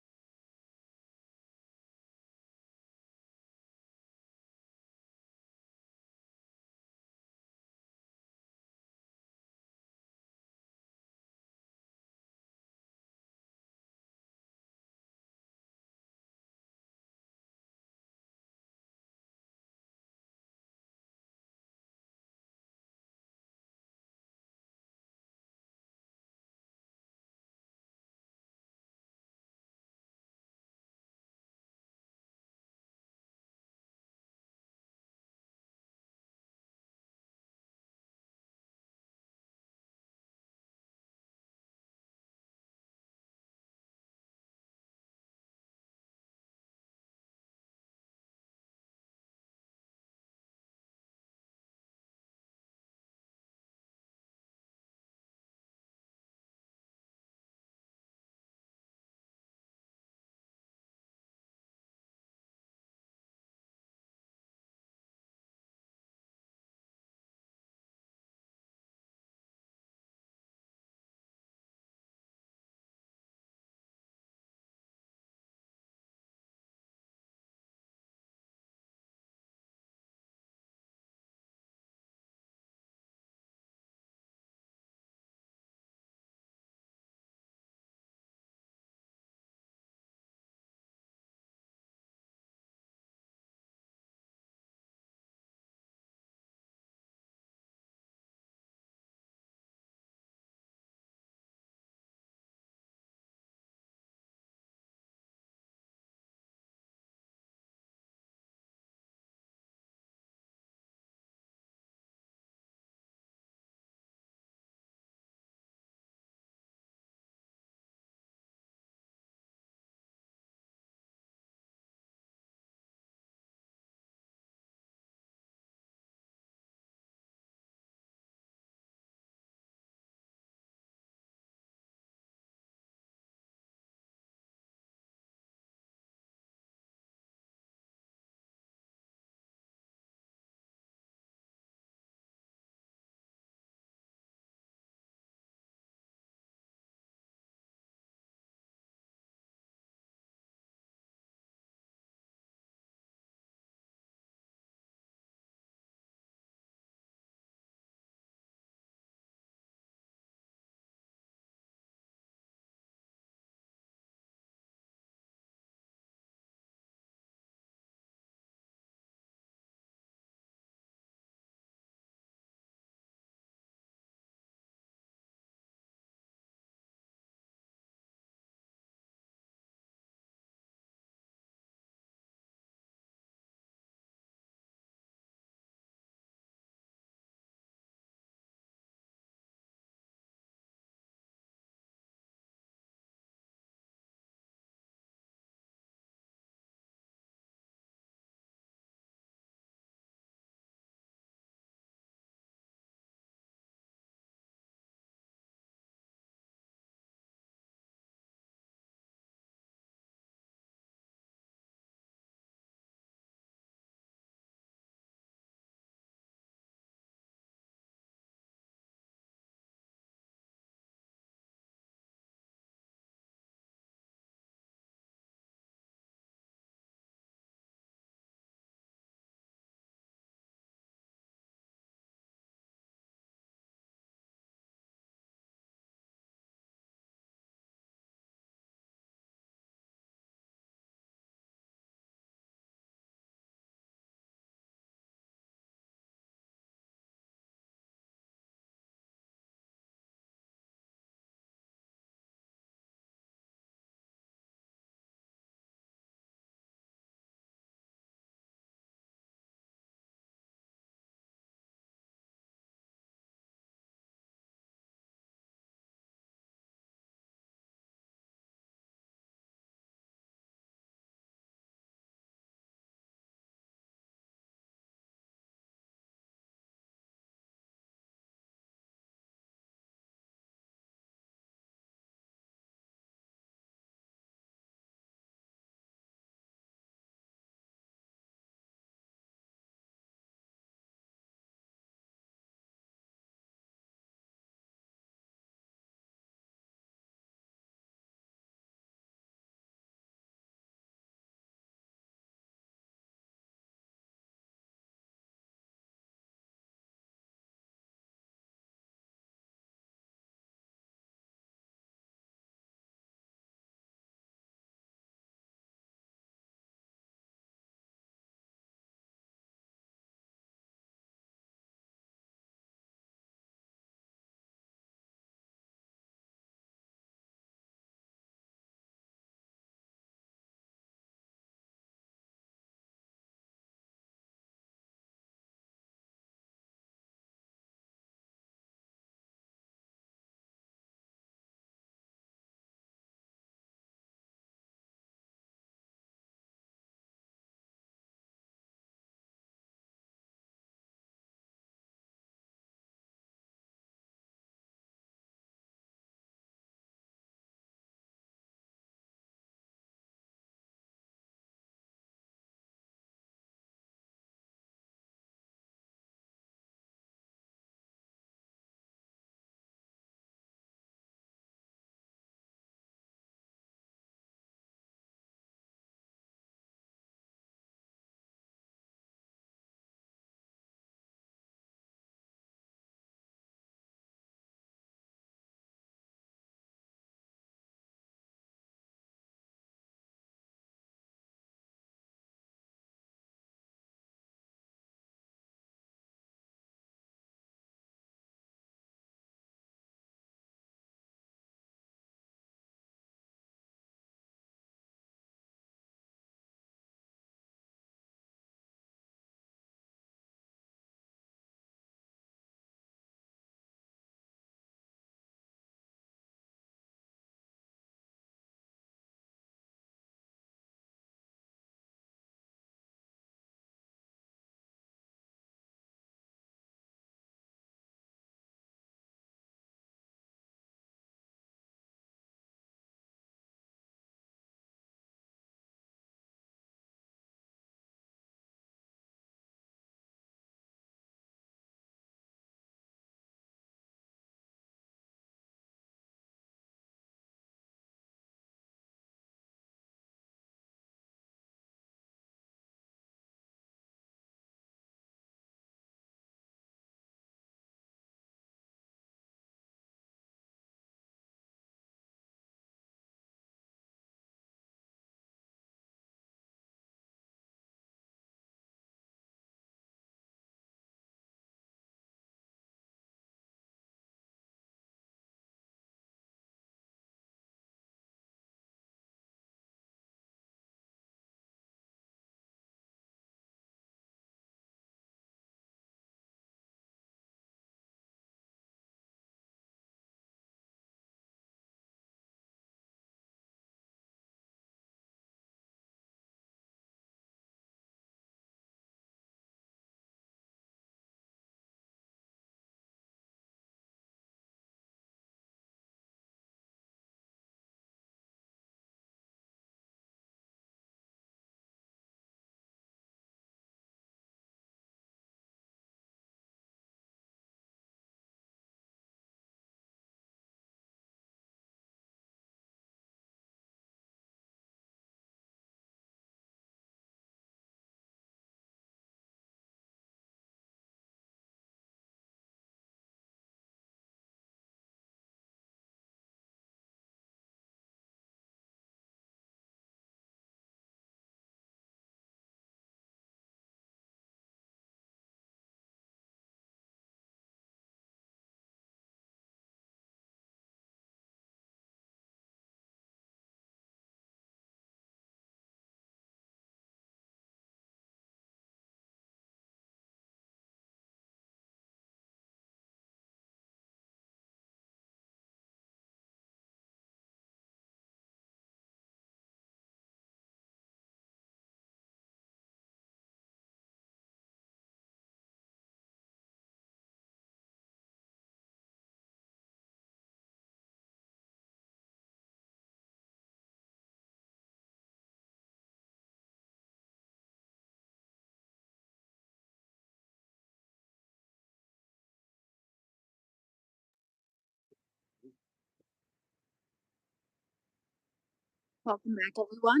Welcome back, everyone.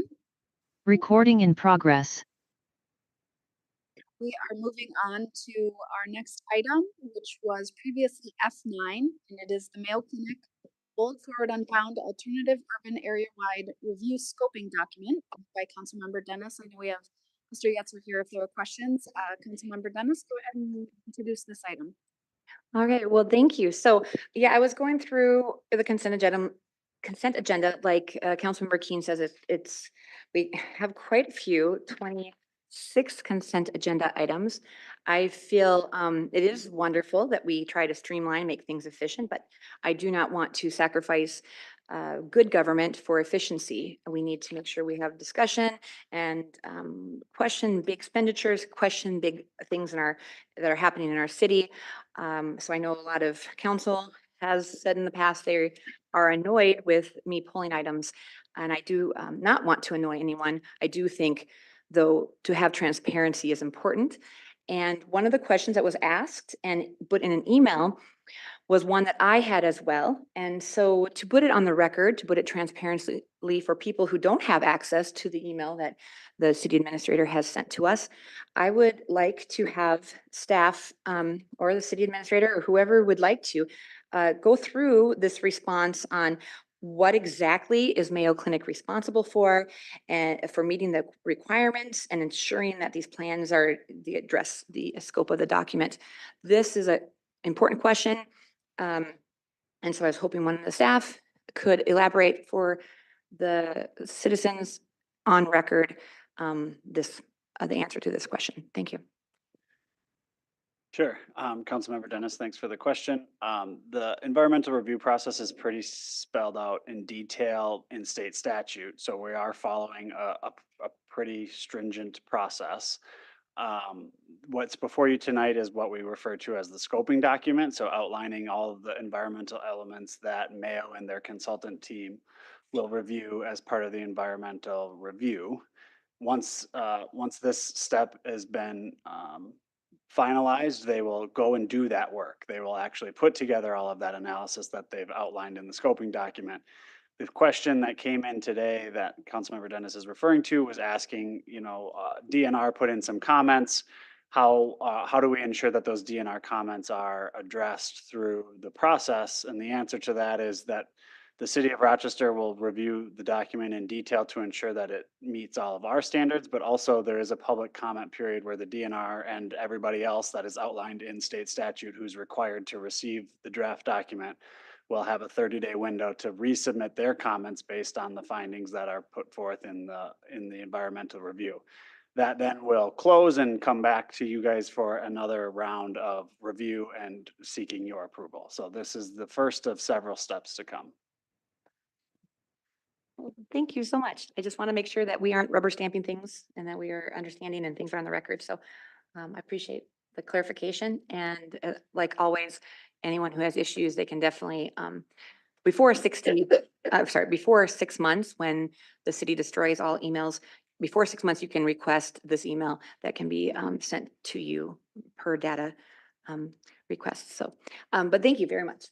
Recording in progress. We are moving on to our next item, which was previously F9, and it is the Mayo Clinic Bold Forward Unbound Alternative Urban Area-Wide Review Scoping Document by Councilmember Dennis. I know we have Mr. Yetzer here if there are questions. Councilmember Dennis, go ahead and introduce this item. All right, well, thank you. So, yeah, I was going through the consent agenda, like Councilmember Keen says, we have quite a few, 26 consent agenda items. I feel it is wonderful that we try to streamline, make things efficient, but I do not want to sacrifice good government for efficiency. We need to make sure we have discussion and question big expenditures, question big things that are happening in our city. So I know a lot of council has said in the past they are annoyed with me pulling items, and I do not want to annoy anyone. I do think, though, to have transparency is important. And one of the questions that was asked and put in an email was one that I had as well. And so to put it on the record, to put it transparently for people who don't have access to the email that the city administrator has sent to us, I would like to have staff or the city administrator or whoever would like to go through this response on what exactly is Mayo Clinic responsible for and for meeting the requirements and ensuring that these plans address the scope of the document. This is an important question. And so I was hoping one of the staff could elaborate for the citizens on record the answer to this question. Thank you. Sure. Councilmember Dennis, thanks for the question. The environmental review process is pretty spelled out in detail in state statute. So we are following a pretty stringent process. What's before you tonight is what we refer to as the scoping document. So outlining all of the environmental elements that Mayo and their consultant team will review as part of the environmental review. Once this step has been finalized, they will go and do that work. They will actually put together all of that analysis that they've outlined in the scoping document. The question that came in today that Councilmember Dennis is referring to was asking, DNR put in some comments. How do we ensure that those DNR comments are addressed through the process? And the answer to that is that the city of Rochester will review the document in detail to ensure that it meets all of our standards, but also there is a public comment period where the DNR and everybody else that is outlined in state statute who's required to receive the draft document will have a 30-day window to resubmit their comments based on the findings that are put forth in the environmental review. That then will close and come back to you guys for another round of review and seeking your approval. So this is the first of several steps to come. Thank you so much. I just want to make sure that we aren't rubber stamping things and that we are understanding and things are on the record. So I appreciate the clarification. And like always, anyone who has issues, they can definitely, before 6 months, when the city destroys all emails, before 6 months, you can request this email that can be sent to you per data request. So, but thank you very much.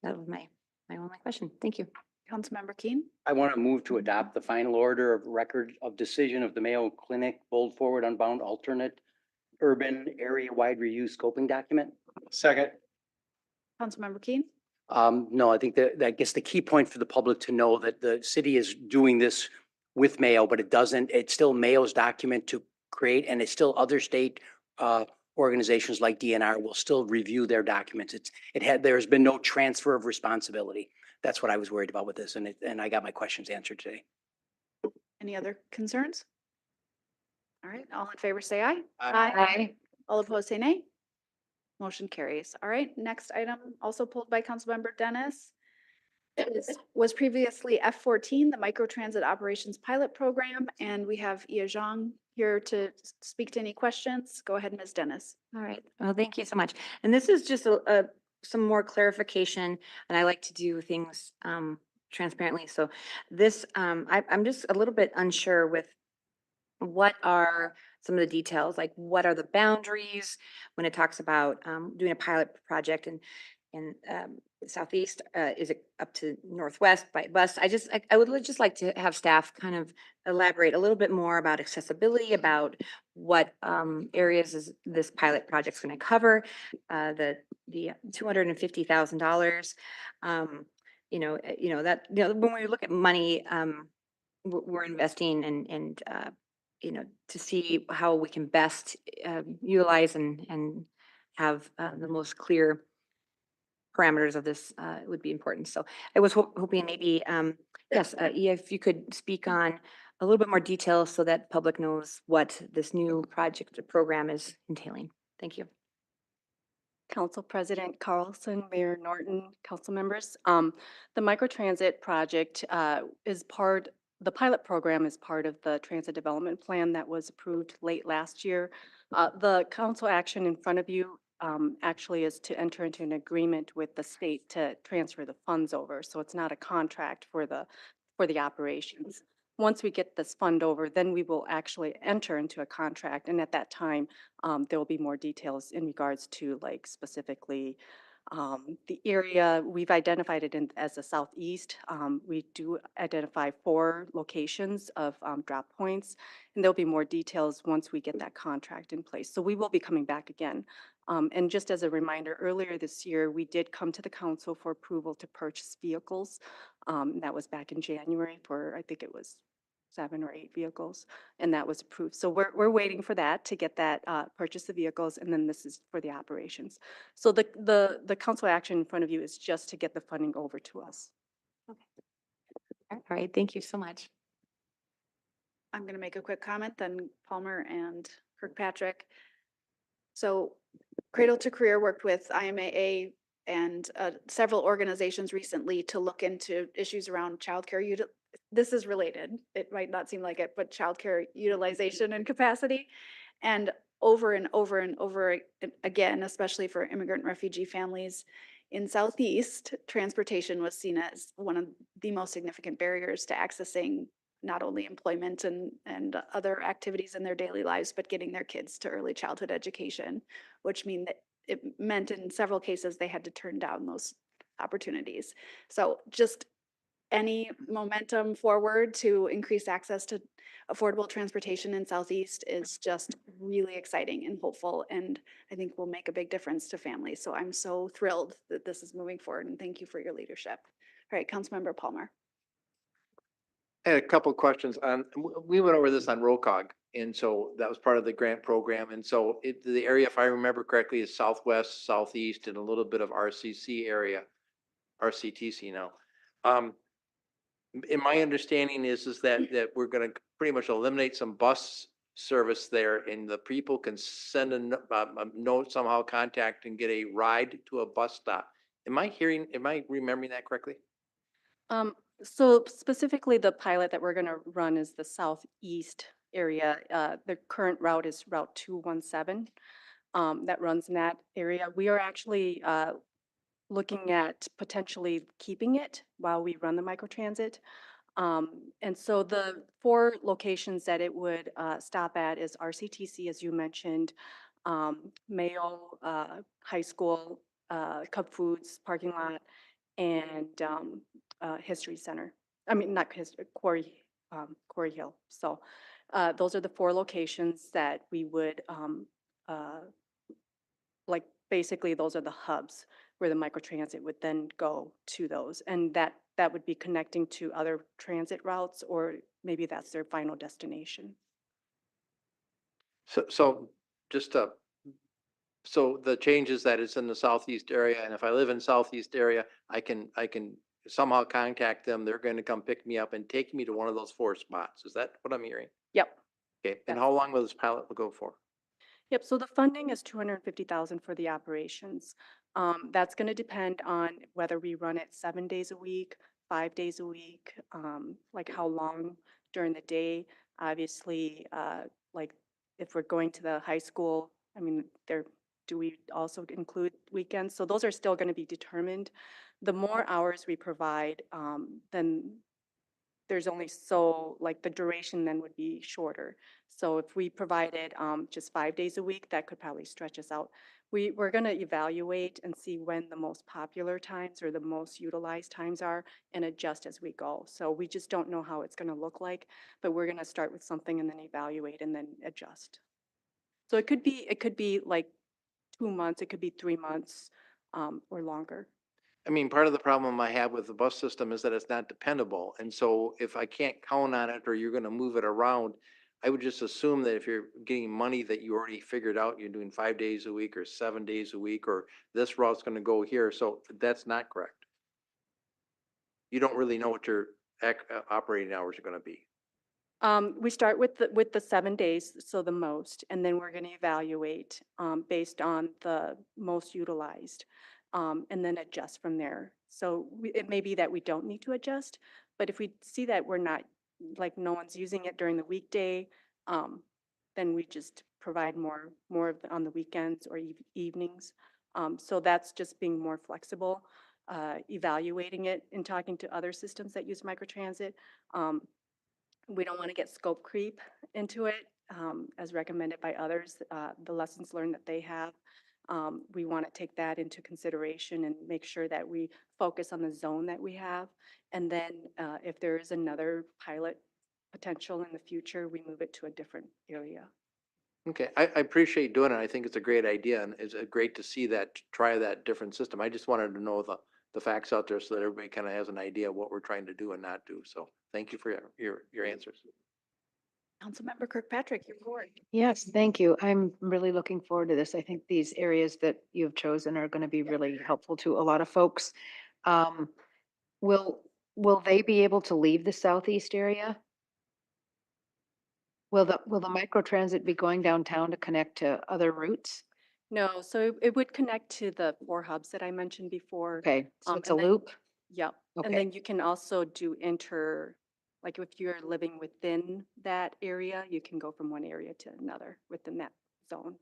That was my only question. Thank you. Councilmember Keen. I want to move to adopt the final order of record of decision of the Mayo Clinic Bold Forward Unbound Alternate Urban Area-Wide Review Scoping Document. Second. Councilmember Keen. No, I think that I guess the key point for the public to know that the city is doing this with Mayo, but it's still Mayo's document to create, and it's still other state organizations like DNR will still review their documents. There's been no transfer of responsibility. That's what I was worried about with this, and I got my questions answered today. Any other concerns? All right, all in favor say aye. Aye. All opposed say nay. Motion carries. All right, next item also pulled by Councilmember Dennis was previously F14, the Microtransit Operations Pilot Program, and we have Ia Zhang here to speak to any questions. Go ahead, Ms. Dennis. All right. Well, thank you so much. And this is just some more clarification, and I like to do things transparently. So this, I'm just a little bit unsure with what are some of the details, like what are the boundaries when it talks about doing a pilot project, and in southeast? Is it up to northwest by bus? I would just like to have staff kind of elaborate a little bit more about accessibility, about what areas is this pilot project's going to cover, the $250,000. When we look at money, we're investing and to see how we can best utilize and have the most clear parameters of this would be important. So I was hoping maybe, yes, if you could speak on a little bit more detail so that public knows what this new project or program is entailing. Thank you. Council President Carlson, Mayor Norton, council members. The microtransit project the pilot program is part of the transit development plan that was approved late last year. The council action in front of you actually is to enter into an agreement with the state to transfer the funds over. So it's not a contract for the operations. Once we get this fund over, then we will actually enter into a contract. And at that time, there will be more details in regards to like specifically the area. We've identified it as the southeast. We do identify 4 locations of drop points, and there'll be more details once we get that contract in place. So we will be coming back again. And just as a reminder, earlier this year, we did come to the council for approval to purchase vehicles. That was back in January for, I think it was 7 or 8 vehicles, and that was approved. So we're waiting for that to get that purchase of vehicles, and then this is for the operations. So the council action in front of you is just to get the funding over to us. All right, thank you so much. I'm going to make a quick comment, then Palmer and Kirkpatrick. So Cradle to Career worked with IMAA and several organizations recently to look into issues around childcare. This is related. It might not seem like it, but childcare utilization and capacity. And over and over and over again, especially for immigrant and refugee families in Southeast, transportation was seen as one of the most significant barriers to accessing not only employment and other activities in their daily lives, but getting their kids to early childhood education, which it meant in several cases they had to turn down those opportunities. So just any momentum forward to increase access to affordable transportation in Southeast is just really exciting and hopeful, and I think will make a big difference to families. So I'm so thrilled that this is moving forward, and thank you for your leadership. All right, Councilmember Palmer. I had a couple of questions on, we went over this on ROCOG, and so that was part of the grant program. And so the area, if I remember correctly, is southwest, southeast, and a little bit of RCC area, RCTC now. In my understanding is that we're going to pretty much eliminate some bus service there, and the people can send a note, somehow contact and get a ride to a bus stop. Am I remembering that correctly? So specifically, the pilot that we're going to run is the southeast area. The current route is Route 217 that runs in that area. We are actually looking at potentially keeping it while we run the microtransit. And so the 4 locations that it would stop at is RCTC, as you mentioned, Mayo High School, Cub Foods parking lot, and History Center. I mean, not History, Quarry Hill. So those are the 4 locations that we would, like basically those are the hubs where the microtransit would then go to those. And that would be connecting to other transit routes, or maybe that's their final destination. So the change is that it's in the southeast area, and if I live in southeast area, I can somehow contact them. They're going to come pick me up and take me to one of those 4 spots. Is that what I'm hearing? Yep. Okay. And how long will this pilot go for? Yep. So the funding is $250,000 for the operations. That's going to depend on whether we run it 7 days a week, 5 days a week, like how long during the day. Obviously, like if we're going to the high school, I mean, do we also include weekends? So those are still going to be determined. The more hours we provide, then there's only so, like, the duration then would be shorter. So if we provided just 5 days a week, that could probably stretch us out. We're going to evaluate and see when the most popular times or the most utilized times are and adjust as we go. So we just don't know how it's going to look like, but we're going to start with something and then evaluate and then adjust. So it could be like 2 months, it could be 3 months, or longer. I mean, part of the problem I have with the bus system is that it's not dependable. And so if I can't count on it or you're gonna move it around, I would just assume that if you're getting money that you already figured out, you're doing 5 days a week or 7 days a week, or this route's gonna go here. So that's not correct. You don't really know what your operating hours are gonna be. We start with the 7 days, so the most, and then we're going to evaluate based on the most utilized, and then adjust from there. So it may be that we don't need to adjust, but if we see that we're not, like, no one's using it during the weekday, then we just provide more of on the weekends or evenings. So that's just being more flexible, evaluating it and talking to other systems that use microtransit. We don't want to get scope creep into it, as recommended by others, the lessons learned that they have. We want to take that into consideration and make sure that we focus on the zone that we have. And then if there is another pilot potential in the future, we move it to a different area. Okay, I appreciate doing it. I think it's a great idea and it's great to see that, try that different system. I just wanted to know the facts out there so that everybody kind of has an idea of what we're trying to do and not do. So thank you for your answers. Councilmember Kirkpatrick, your board. Yes, thank you. I'm really looking forward to this. I think these areas that you've chosen are going to be really helpful to a lot of folks. Um, will they be able to leave the southeast area? Will the microtransit be going downtown to connect to other routes? No, so it would connect to the 4 hubs that I mentioned before. Okay, so it's a And then- loop? Yep. And Okay. then you can also do like if you're living within that area, you can go from one area to another within that zone.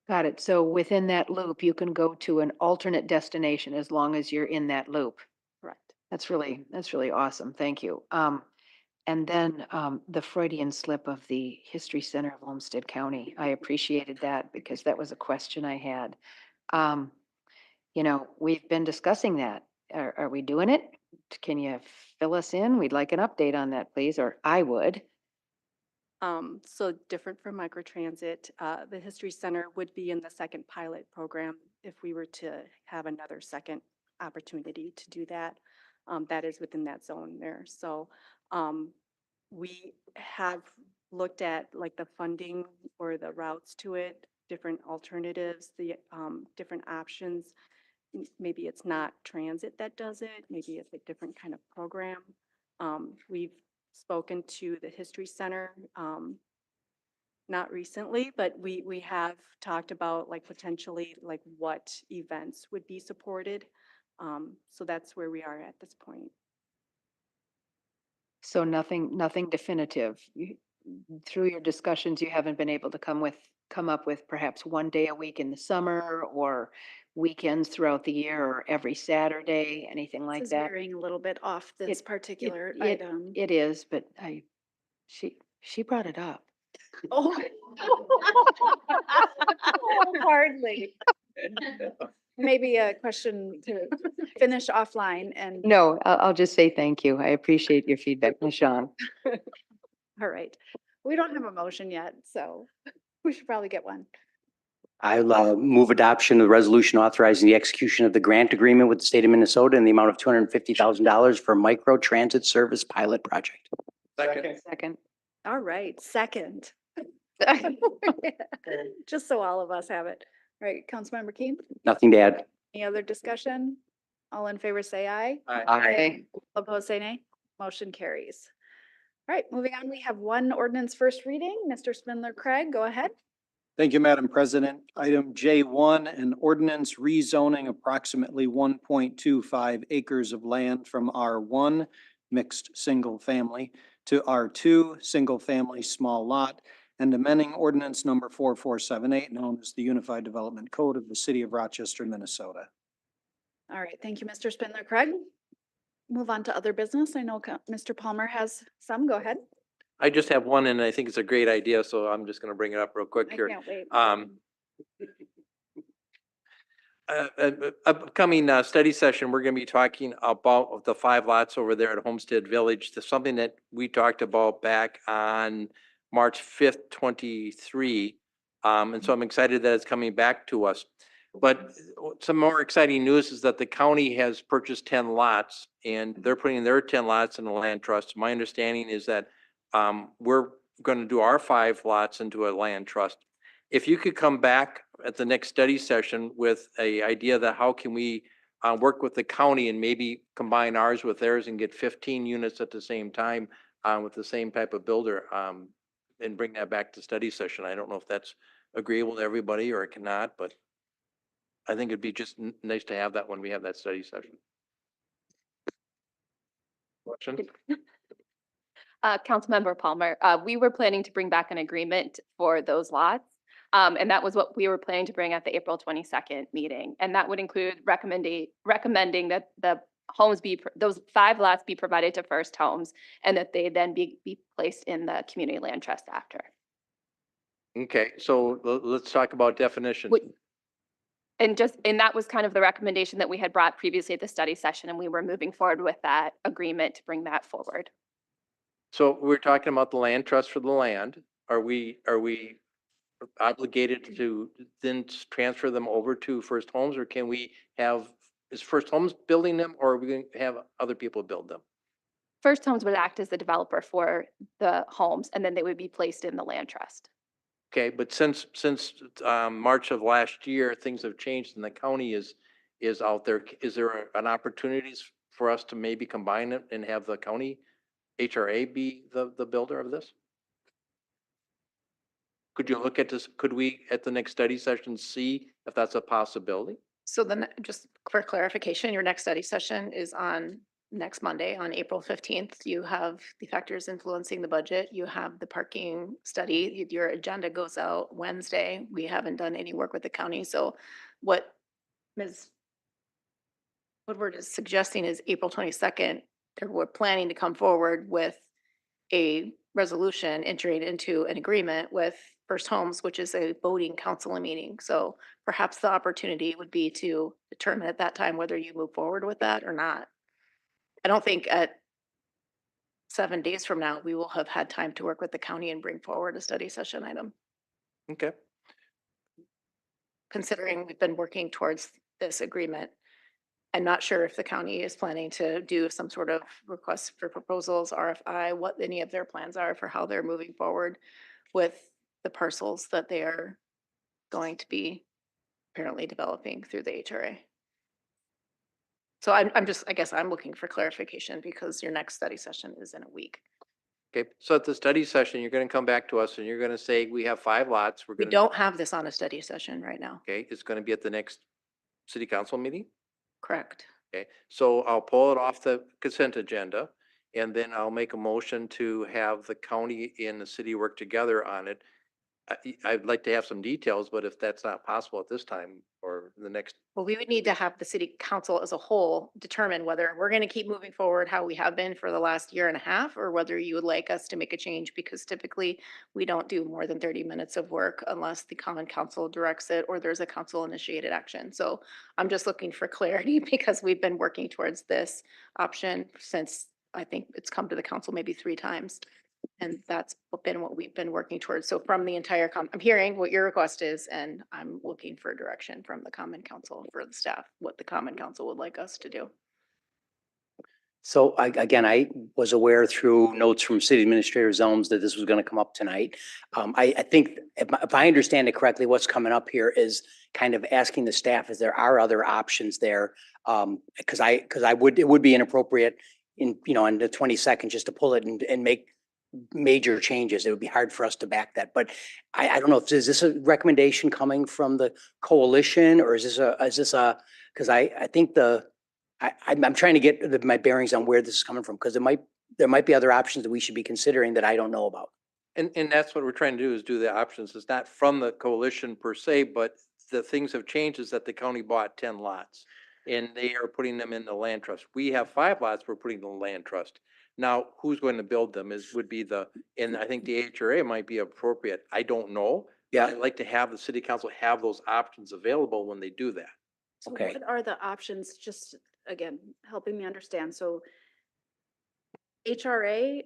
Got it. So within that loop, you can go to an alternate destination as long as you're in that loop. Correct. That's really awesome. Thank you. And then the Freudian slip of the History Center of Olmsted County. I appreciated that because that was a question I had. We've been discussing that. Are we doing it? Can you fill us in? We'd like an update on that, please, or I would. So different from microtransit, the History Center would be in the second pilot program if we were to have another second opportunity to do that. That is within that zone there. So we have looked at like the funding or the routes to it, different alternatives, the different options. Maybe it's not transit that does it, maybe it's a different kind of program. We've spoken to the History Center, not recently, but we have talked about like potentially like what events would be supported. So that's where we are at this point. So nothing definitive. Through your discussions, you haven't been able to come up with perhaps one day a week in the summer or weekends throughout the year or every Saturday, anything like This is that? veering a little bit off this It- particular it- item. It is, but she brought it up. Oh. Hardly. Maybe a question to finish offline and. No, I'll just say thank you. I appreciate your feedback, LaShawn. All right. We don't have a motion yet, so we should probably get one. I'll move adoption of the resolution authorizing the execution of the grant agreement with the state of Minnesota in the amount of $250,000 for micro transit service pilot project. Second. All right, second. Just so all of us have it. All right, Councilmember Keen, Nothing to add. any other discussion? All in favor, say aye. Aye. All opposed, say nay. Motion carries. All right, moving on, we have one ordinance first reading. Mr. Spindler Craig, go ahead. Thank you, Madam President. Item J1, an ordinance rezoning approximately 1.25 acres of land from R1, mixed single family, to R2, single family small lot, and amending ordinance number 4478, known as the Unified Development Code of the City of Rochester, Minnesota. All right, thank you, Mr. Spindler Craig. Move on to other business. I know Mr. Palmer has some. Go ahead. I just have one and I think it's a great idea, so I'm just gonna bring it up real quick I here. can't wait. Upcoming study session, we're gonna be talking about the 5 lots over there at Homestead Village. That's something that we talked about back on March 5th, 23. And so I'm excited that it's coming back to us. But some more exciting news is that the county has purchased 10 lots and they're putting their 10 lots in a land trust. My understanding is that we're gonna do our 5 lots into a land trust. If you could come back at the next study session with a idea that how can we work with the county and maybe combine ours with theirs and get 15 units at the same time with the same type of builder and bring that back to study session. I don't know if that's agreeable to everybody or it cannot, but I think it'd be just nice to have that when we have that study session. Question? Councilmember Palmer, we were planning to bring back an agreement for those lots. And that was what we were planning to bring at the April 22nd meeting. And that would include recommending that the homes those 5 lots be provided to First Homes and that they then be placed in the community land trust after. Okay, so let's talk about definitions. And that was kind of the recommendation that we had brought previously at the study session, and we were moving forward with that agreement to bring that forward. So we're talking about the land trust for the land. Are we obligated to then transfer them over to First Homes, or can we is First Homes building them, or are we going to have other people build them? First Homes would act as the developer for the homes, and then they would be placed in the land trust. Okay, but since March of last year, things have changed and the county is out there. Is there an opportunities for us to maybe combine it and have the county HRA be the builder of this? Could you look at this? Could we, at the next study session, see if that's a possibility? So then, just for clarification, your next study session is on next Monday, on April 15th. You have the factors influencing the budget. You have the parking study. Your agenda goes out Wednesday. We haven't done any work with the county. So what Ms. Woodward is suggesting is April 22nd, we're planning to come forward with a resolution entering into an agreement with First Homes, which is a voting council meeting. So perhaps the opportunity would be to determine at that time whether you move forward with that or not. I don't think at 7 days from now, we will have had time to work with the county and bring forward a study session item. Okay. Considering we've been working towards this agreement, I'm not sure if the county is planning to do some sort of request for proposals, RFI, what any of their plans are for how they're moving forward with the parcels that they are going to be apparently developing through the HRA. So I'm just, I guess I'm looking for clarification because your next study session is in a week. Okay, so at the study session, you're going to come back to us and you're going to say, we have 5 lots. We don't have this on a study session right now. Okay, it's going to be at the next city council meeting? Correct. Okay, so I'll pull it off the consent agenda and then I'll make a motion to have the county and the city work together on it. I'd like to have some details, but if that's not possible at this time or the next. Well, we would need to have the city council as a whole determine whether we're going to keep moving forward how we have been for the last year and a half, or whether you would like us to make a change, because typically we don't do more than 30 minutes of work unless the common council directs it or there's a council initiated action. So I'm just looking for clarity because we've been working towards this option since I think it's come to the council maybe 3 times. And that's been what we've been working towards. So from the entire, I'm hearing what your request is, and I'm looking for direction from the common council for the staff, what the common council would like us to do. So again, I was aware through notes from City Administrator Zelms that this was going to come up tonight. I think if I understand it correctly, what's coming up here is kind of asking the staff if there are other options there. Because it would be inappropriate on the 22nd just to pull it and make major changes. It would be hard for us to back that. But I don't know if is this a recommendation coming from the coalition, or is this a because I think I'm trying to get my bearings on where this is coming from, because there might be other options that we should be considering that I don't know about. And that's what we're trying to do, is do the options. It's not from the coalition per se, but the things have changed is that the county bought 10 lots. and they are putting them in the land trust. We have 5 lots we're putting in the land trust. Now, who's going to build them would be and I think the HRA might be appropriate. I don't know. Yeah. I'd like to have the city council have those options available when they do that. So Okay. what are the options, just again, helping me understand? So HRA,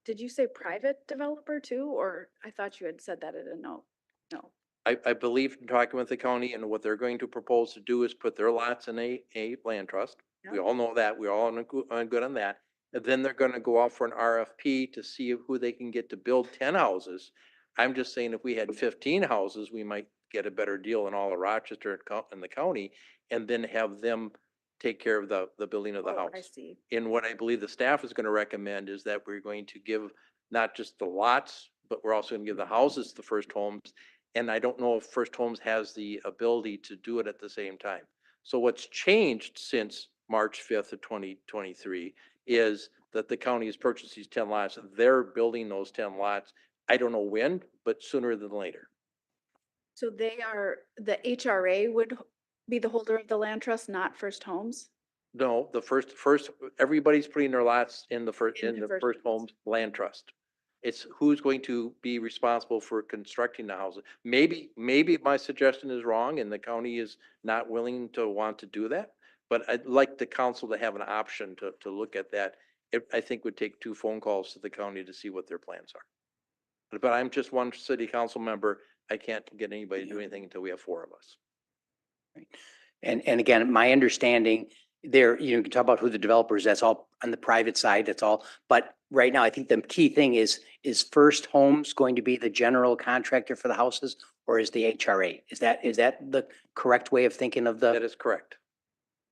did you say private developer too, or I thought you had said that in a note? No. I believe in talking with the county, and what they're going to propose to do is put their lots in a land trust. We Yeah. all know that. We're all good on that. And then they're gonna go out for an RFP to see who they can get to build 10 houses. I'm just saying if we had 15 houses, we might get a better deal in all of Rochester and the county, and then have them take care of the building of the house. I see. And what I believe the staff is gonna recommend is that we're going to give not just the lots, but we're also gonna give the houses to First Homes. And I don't know if First Homes has the ability to do it at the same time. So what's changed since March 5th of 2023 is that the county has purchased these 10 lots. They're building those 10 lots. I don't know when, but sooner than later. So the HRA would be the holder of the land trust, not First Homes? No, the first, everybody's putting their lots in the First First Homes Homes. land trust. It's who's going to be responsible for constructing the houses. Maybe my suggestion is wrong and the county is not willing to want to do that. But I'd like the council to have an option to look at that. I think would take 2 phone calls to the county to see what their plans are. But I'm just one city council member. I can't get anybody to do anything until we have 4 of us. And again, my understanding there, you can talk about who the developers, that's all on the private side, that's all. But right now, I think the key thing is First Homes going to be the general contractor for the houses, or is the HRA? Is that the correct way of thinking of That is correct.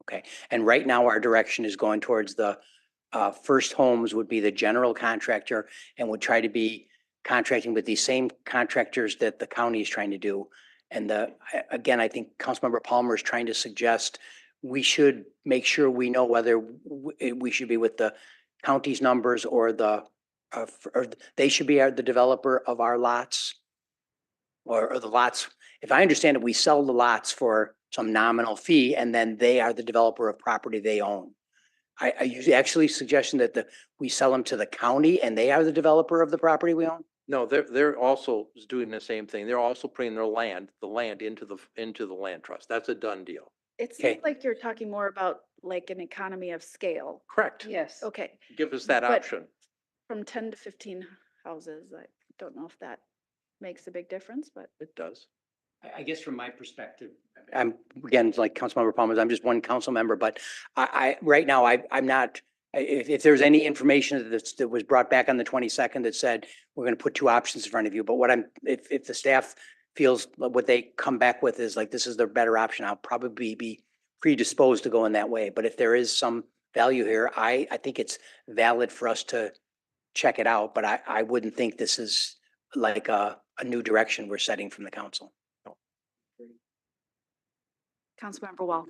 Okay, and right now our direction is going towards the First Homes would be the general contractor and would try to be contracting with these same contractors that the county is trying to do. And again, I think Councilmember Palmer is trying to suggest we should make sure we know whether we should be with the county's numbers or or they should be the developer of our lots or the lots. If I understand it, we sell the lots for some nominal fee and then they are the developer of property they own. I usually actually suggestion that we sell them to the county and they are the developer of the property we own. No, they're also doing the same thing. They're also putting the land into the land trust. That's a done deal. It seems like you're talking more about like an economy of scale. Correct. Yes. Okay, Give us that But- option. from 10 to 15 houses, I don't know if that makes a big difference, but. It does. I guess from my perspective, I'm, again, like Councilmember Palmer, I'm just one council member, but right now, I'm not, if there's any information that was brought back on the 22nd that said, we're going to put 2 options in front of you, but if the staff feels what they come back with is like, this is the better option, I'll probably be predisposed to go in that way. But if there is some value here, I think it's valid for us to check it out, but I wouldn't think this is like a new direction we're setting from the council. Councilmember Wall.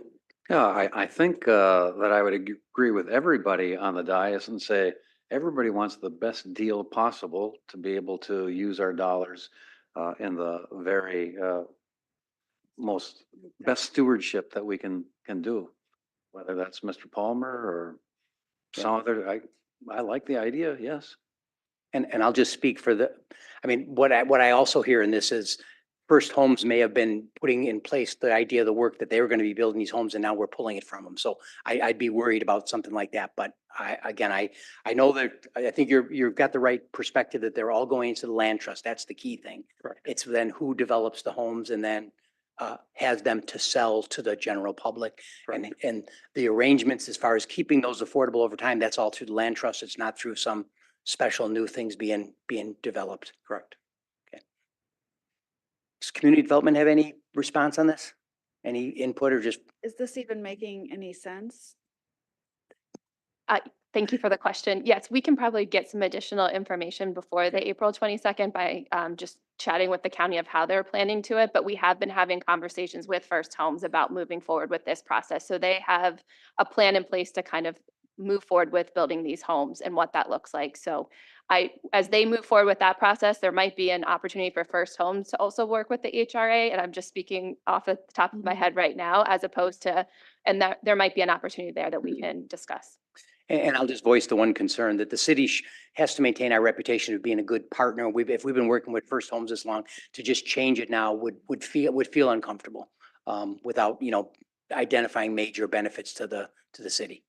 Yeah, I think that I would agree with everybody on the dais and say, everybody wants the best deal possible to be able to use our dollars in the very most best stewardship that we can do. Whether that's Mr. Palmer or some other, I like the idea, yes. And I'll just speak for what I also hear in this is First Homes may have been putting in place the idea of the work that they were going to be building these homes and now we're pulling it from them. So I'd be worried about something like that. But I know that I think you've got the right perspective that they're all going into the land trust. That's the key thing. Correct. It's then who develops the homes and then has them to sell to the general public. And the arrangements as far as keeping those affordable over time, that's all through the land trust. It's not through some special new things being developed. Correct. Does community development have any response on this? Any input or just? Is this even making any sense? Thank you for the question. Yes, we can probably get some additional information before the April 22nd by just chatting with the county of how they're planning to it. But we have been having conversations with First Homes about moving forward with this process. So they have a plan in place to kind of move forward with building these homes and what that looks like. So as they move forward with that process, there might be an opportunity for First Homes to also work with the HRA. And I'm just speaking off the top of my head right now, as opposed to, and that there might be an opportunity there that we can discuss. And I'll just voice the one concern that the city has to maintain our reputation of being a good partner. If we've been working with First Homes this long, to just change it now would feel uncomfortable, without, identifying major benefits to the city.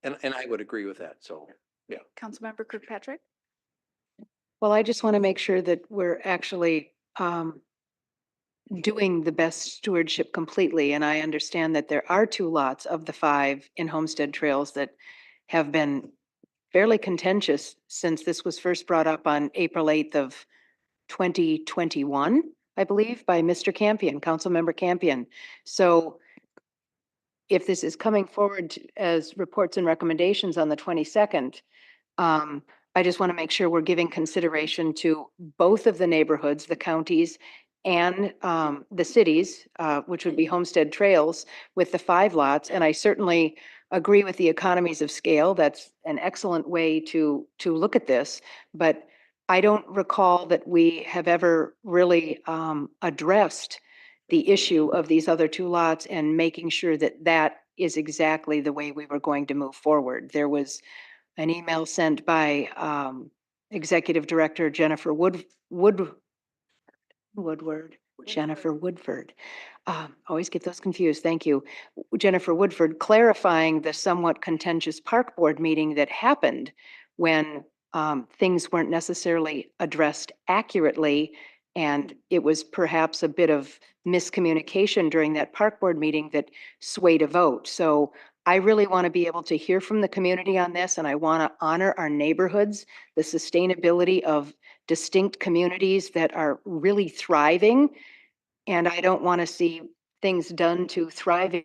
And I would agree with that. So, yeah. Councilmember Kirkpatrick? Well, I just want to make sure that we're actually doing the best stewardship completely. And I understand that there are 2 lots of the 5 in Homestead Trails that have been fairly contentious since this was first brought up on April 8th of 2021, I believe, by Mr. Campion, Councilmember Campion. So if this is coming forward as reports and recommendations on the 22nd, I just want to make sure we're giving consideration to both of the neighborhoods, the counties and the cities, which would be Homestead Trails with the 5 lots. And I certainly agree with the economies of scale. That's an excellent way to look at this. But I don't recall that we have ever really addressed the issue of these other 2 lots and making sure that that is exactly the way we were going to move forward. There was an email sent by Executive Director Jennifer Woodward. Jennifer Woodford. Always get those confused. Thank you. Jennifer Woodford, clarifying the somewhat contentious park board meeting that happened when things weren't necessarily addressed accurately. And it was perhaps a bit of miscommunication during that park board meeting that swayed a vote. So I really want to be able to hear from the community on this, and I want to honor our neighborhoods, the sustainability of distinct communities that are really thriving. And I don't want to see things done to thriving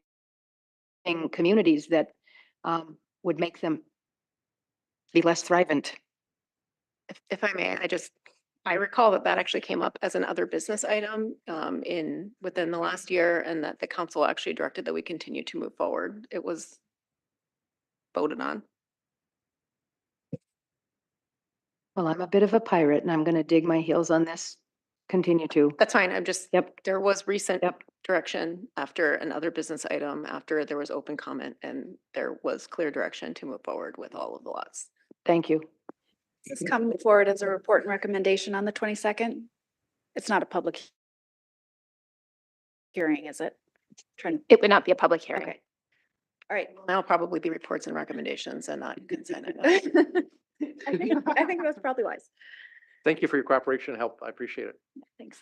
communities that would make them be less thrivant. If I may, I recall that actually came up as an other business item within the last year, and that the council actually directed that we continue to move forward. It was voted on. Well, I'm a bit of a pirate and I'm going to dig my heels on this. Continue to. That's fine. I'm just, Yep. there was recent direction after another business item, after there was open comment, and there was clear direction to move forward with all of the lots. Thank you. This is coming forward as a report and recommendation on the 22nd. It's not a public hearing, is it? It would not be a public hearing. Okay. All right. Will now probably be reports and recommendations and not consent. I think that's probably wise. Thank you for your cooperation and help. I appreciate it. Thanks.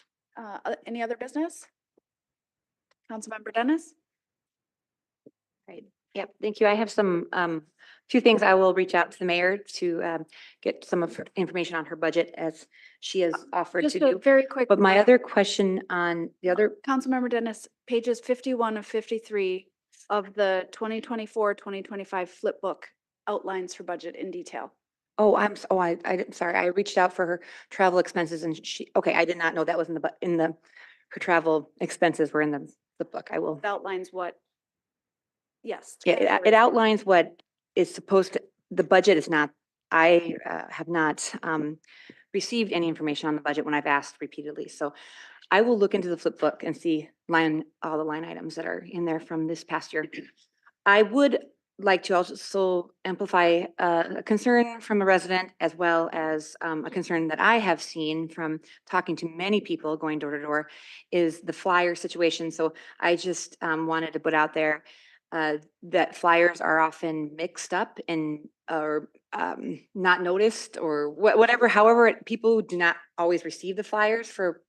Any other business? Councilmember Dennis? Right. Yep. Thank you. I have some, few things. I will reach out to the mayor to get some of her information on her budget as she has offered Just to a do. very quick. But my other question on the other, Councilmember Dennis, pages 51 of 53 of the 2024-2025 flip book outlines her budget in detail. oh, I'm sorry. I reached out for her travel expenses and okay, I did not know that was her travel expenses were in the book. I will. It outlines what, yes. Yeah, it outlines what is supposed to, the budget is not, I have not received any information on the budget when I've asked repeatedly. So I will look into the flip book and see all the line items that are in there from this past year. I would like to also amplify a concern from a resident, as well as a concern that I have seen from talking to many people going door to door, is the flyer situation. So I just wanted to put out there that flyers are often mixed up and or not noticed, or whatever. However, people do not always receive the flyers for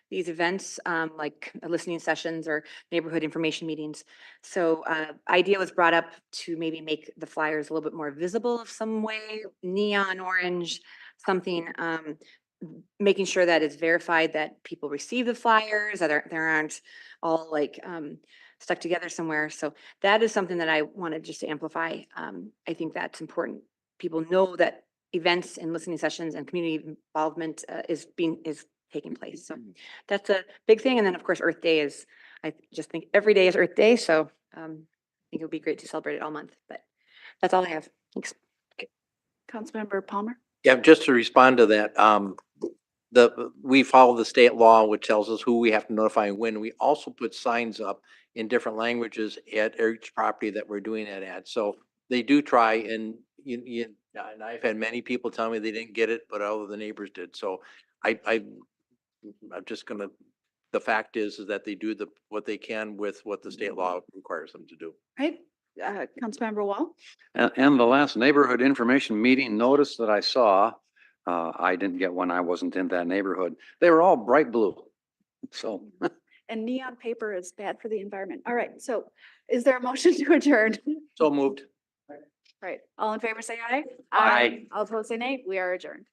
these events, like listening sessions or neighborhood information meetings. So idea was brought up to maybe make the flyers a little bit more visible of some way, neon orange, something, making sure that it's verified that people receive the flyers, that there aren't all like stuck together somewhere. So that is something that I wanted just to amplify. I think that's important. People know that events and listening sessions and community involvement is taking place. So that's a big thing. And then of course, Earth Day is, I just think every day is Earth Day. So I think it would be great to celebrate it all month, but that's all I have. Thanks. Councilmember Palmer? Yeah, just to respond to that, we follow the state law, which tells us who we have to notify and when. We also put signs up in different languages at each property that we're doing it at. So they do try, and and I've had many people tell me they didn't get it, but all of the neighbors did. So I'm just gonna, the fact is that they do what they can with what the state law requires them to do. Right, Councilmember Wall? And the last neighborhood information meeting notice that I saw, I didn't get one. I wasn't in that neighborhood. They were all bright blue. So. And neon paper is bad for the environment. All right, so is there a motion to adjourn? So moved. Right, all in favor, say aye. Aye. All opposed, say nay. We are adjourned.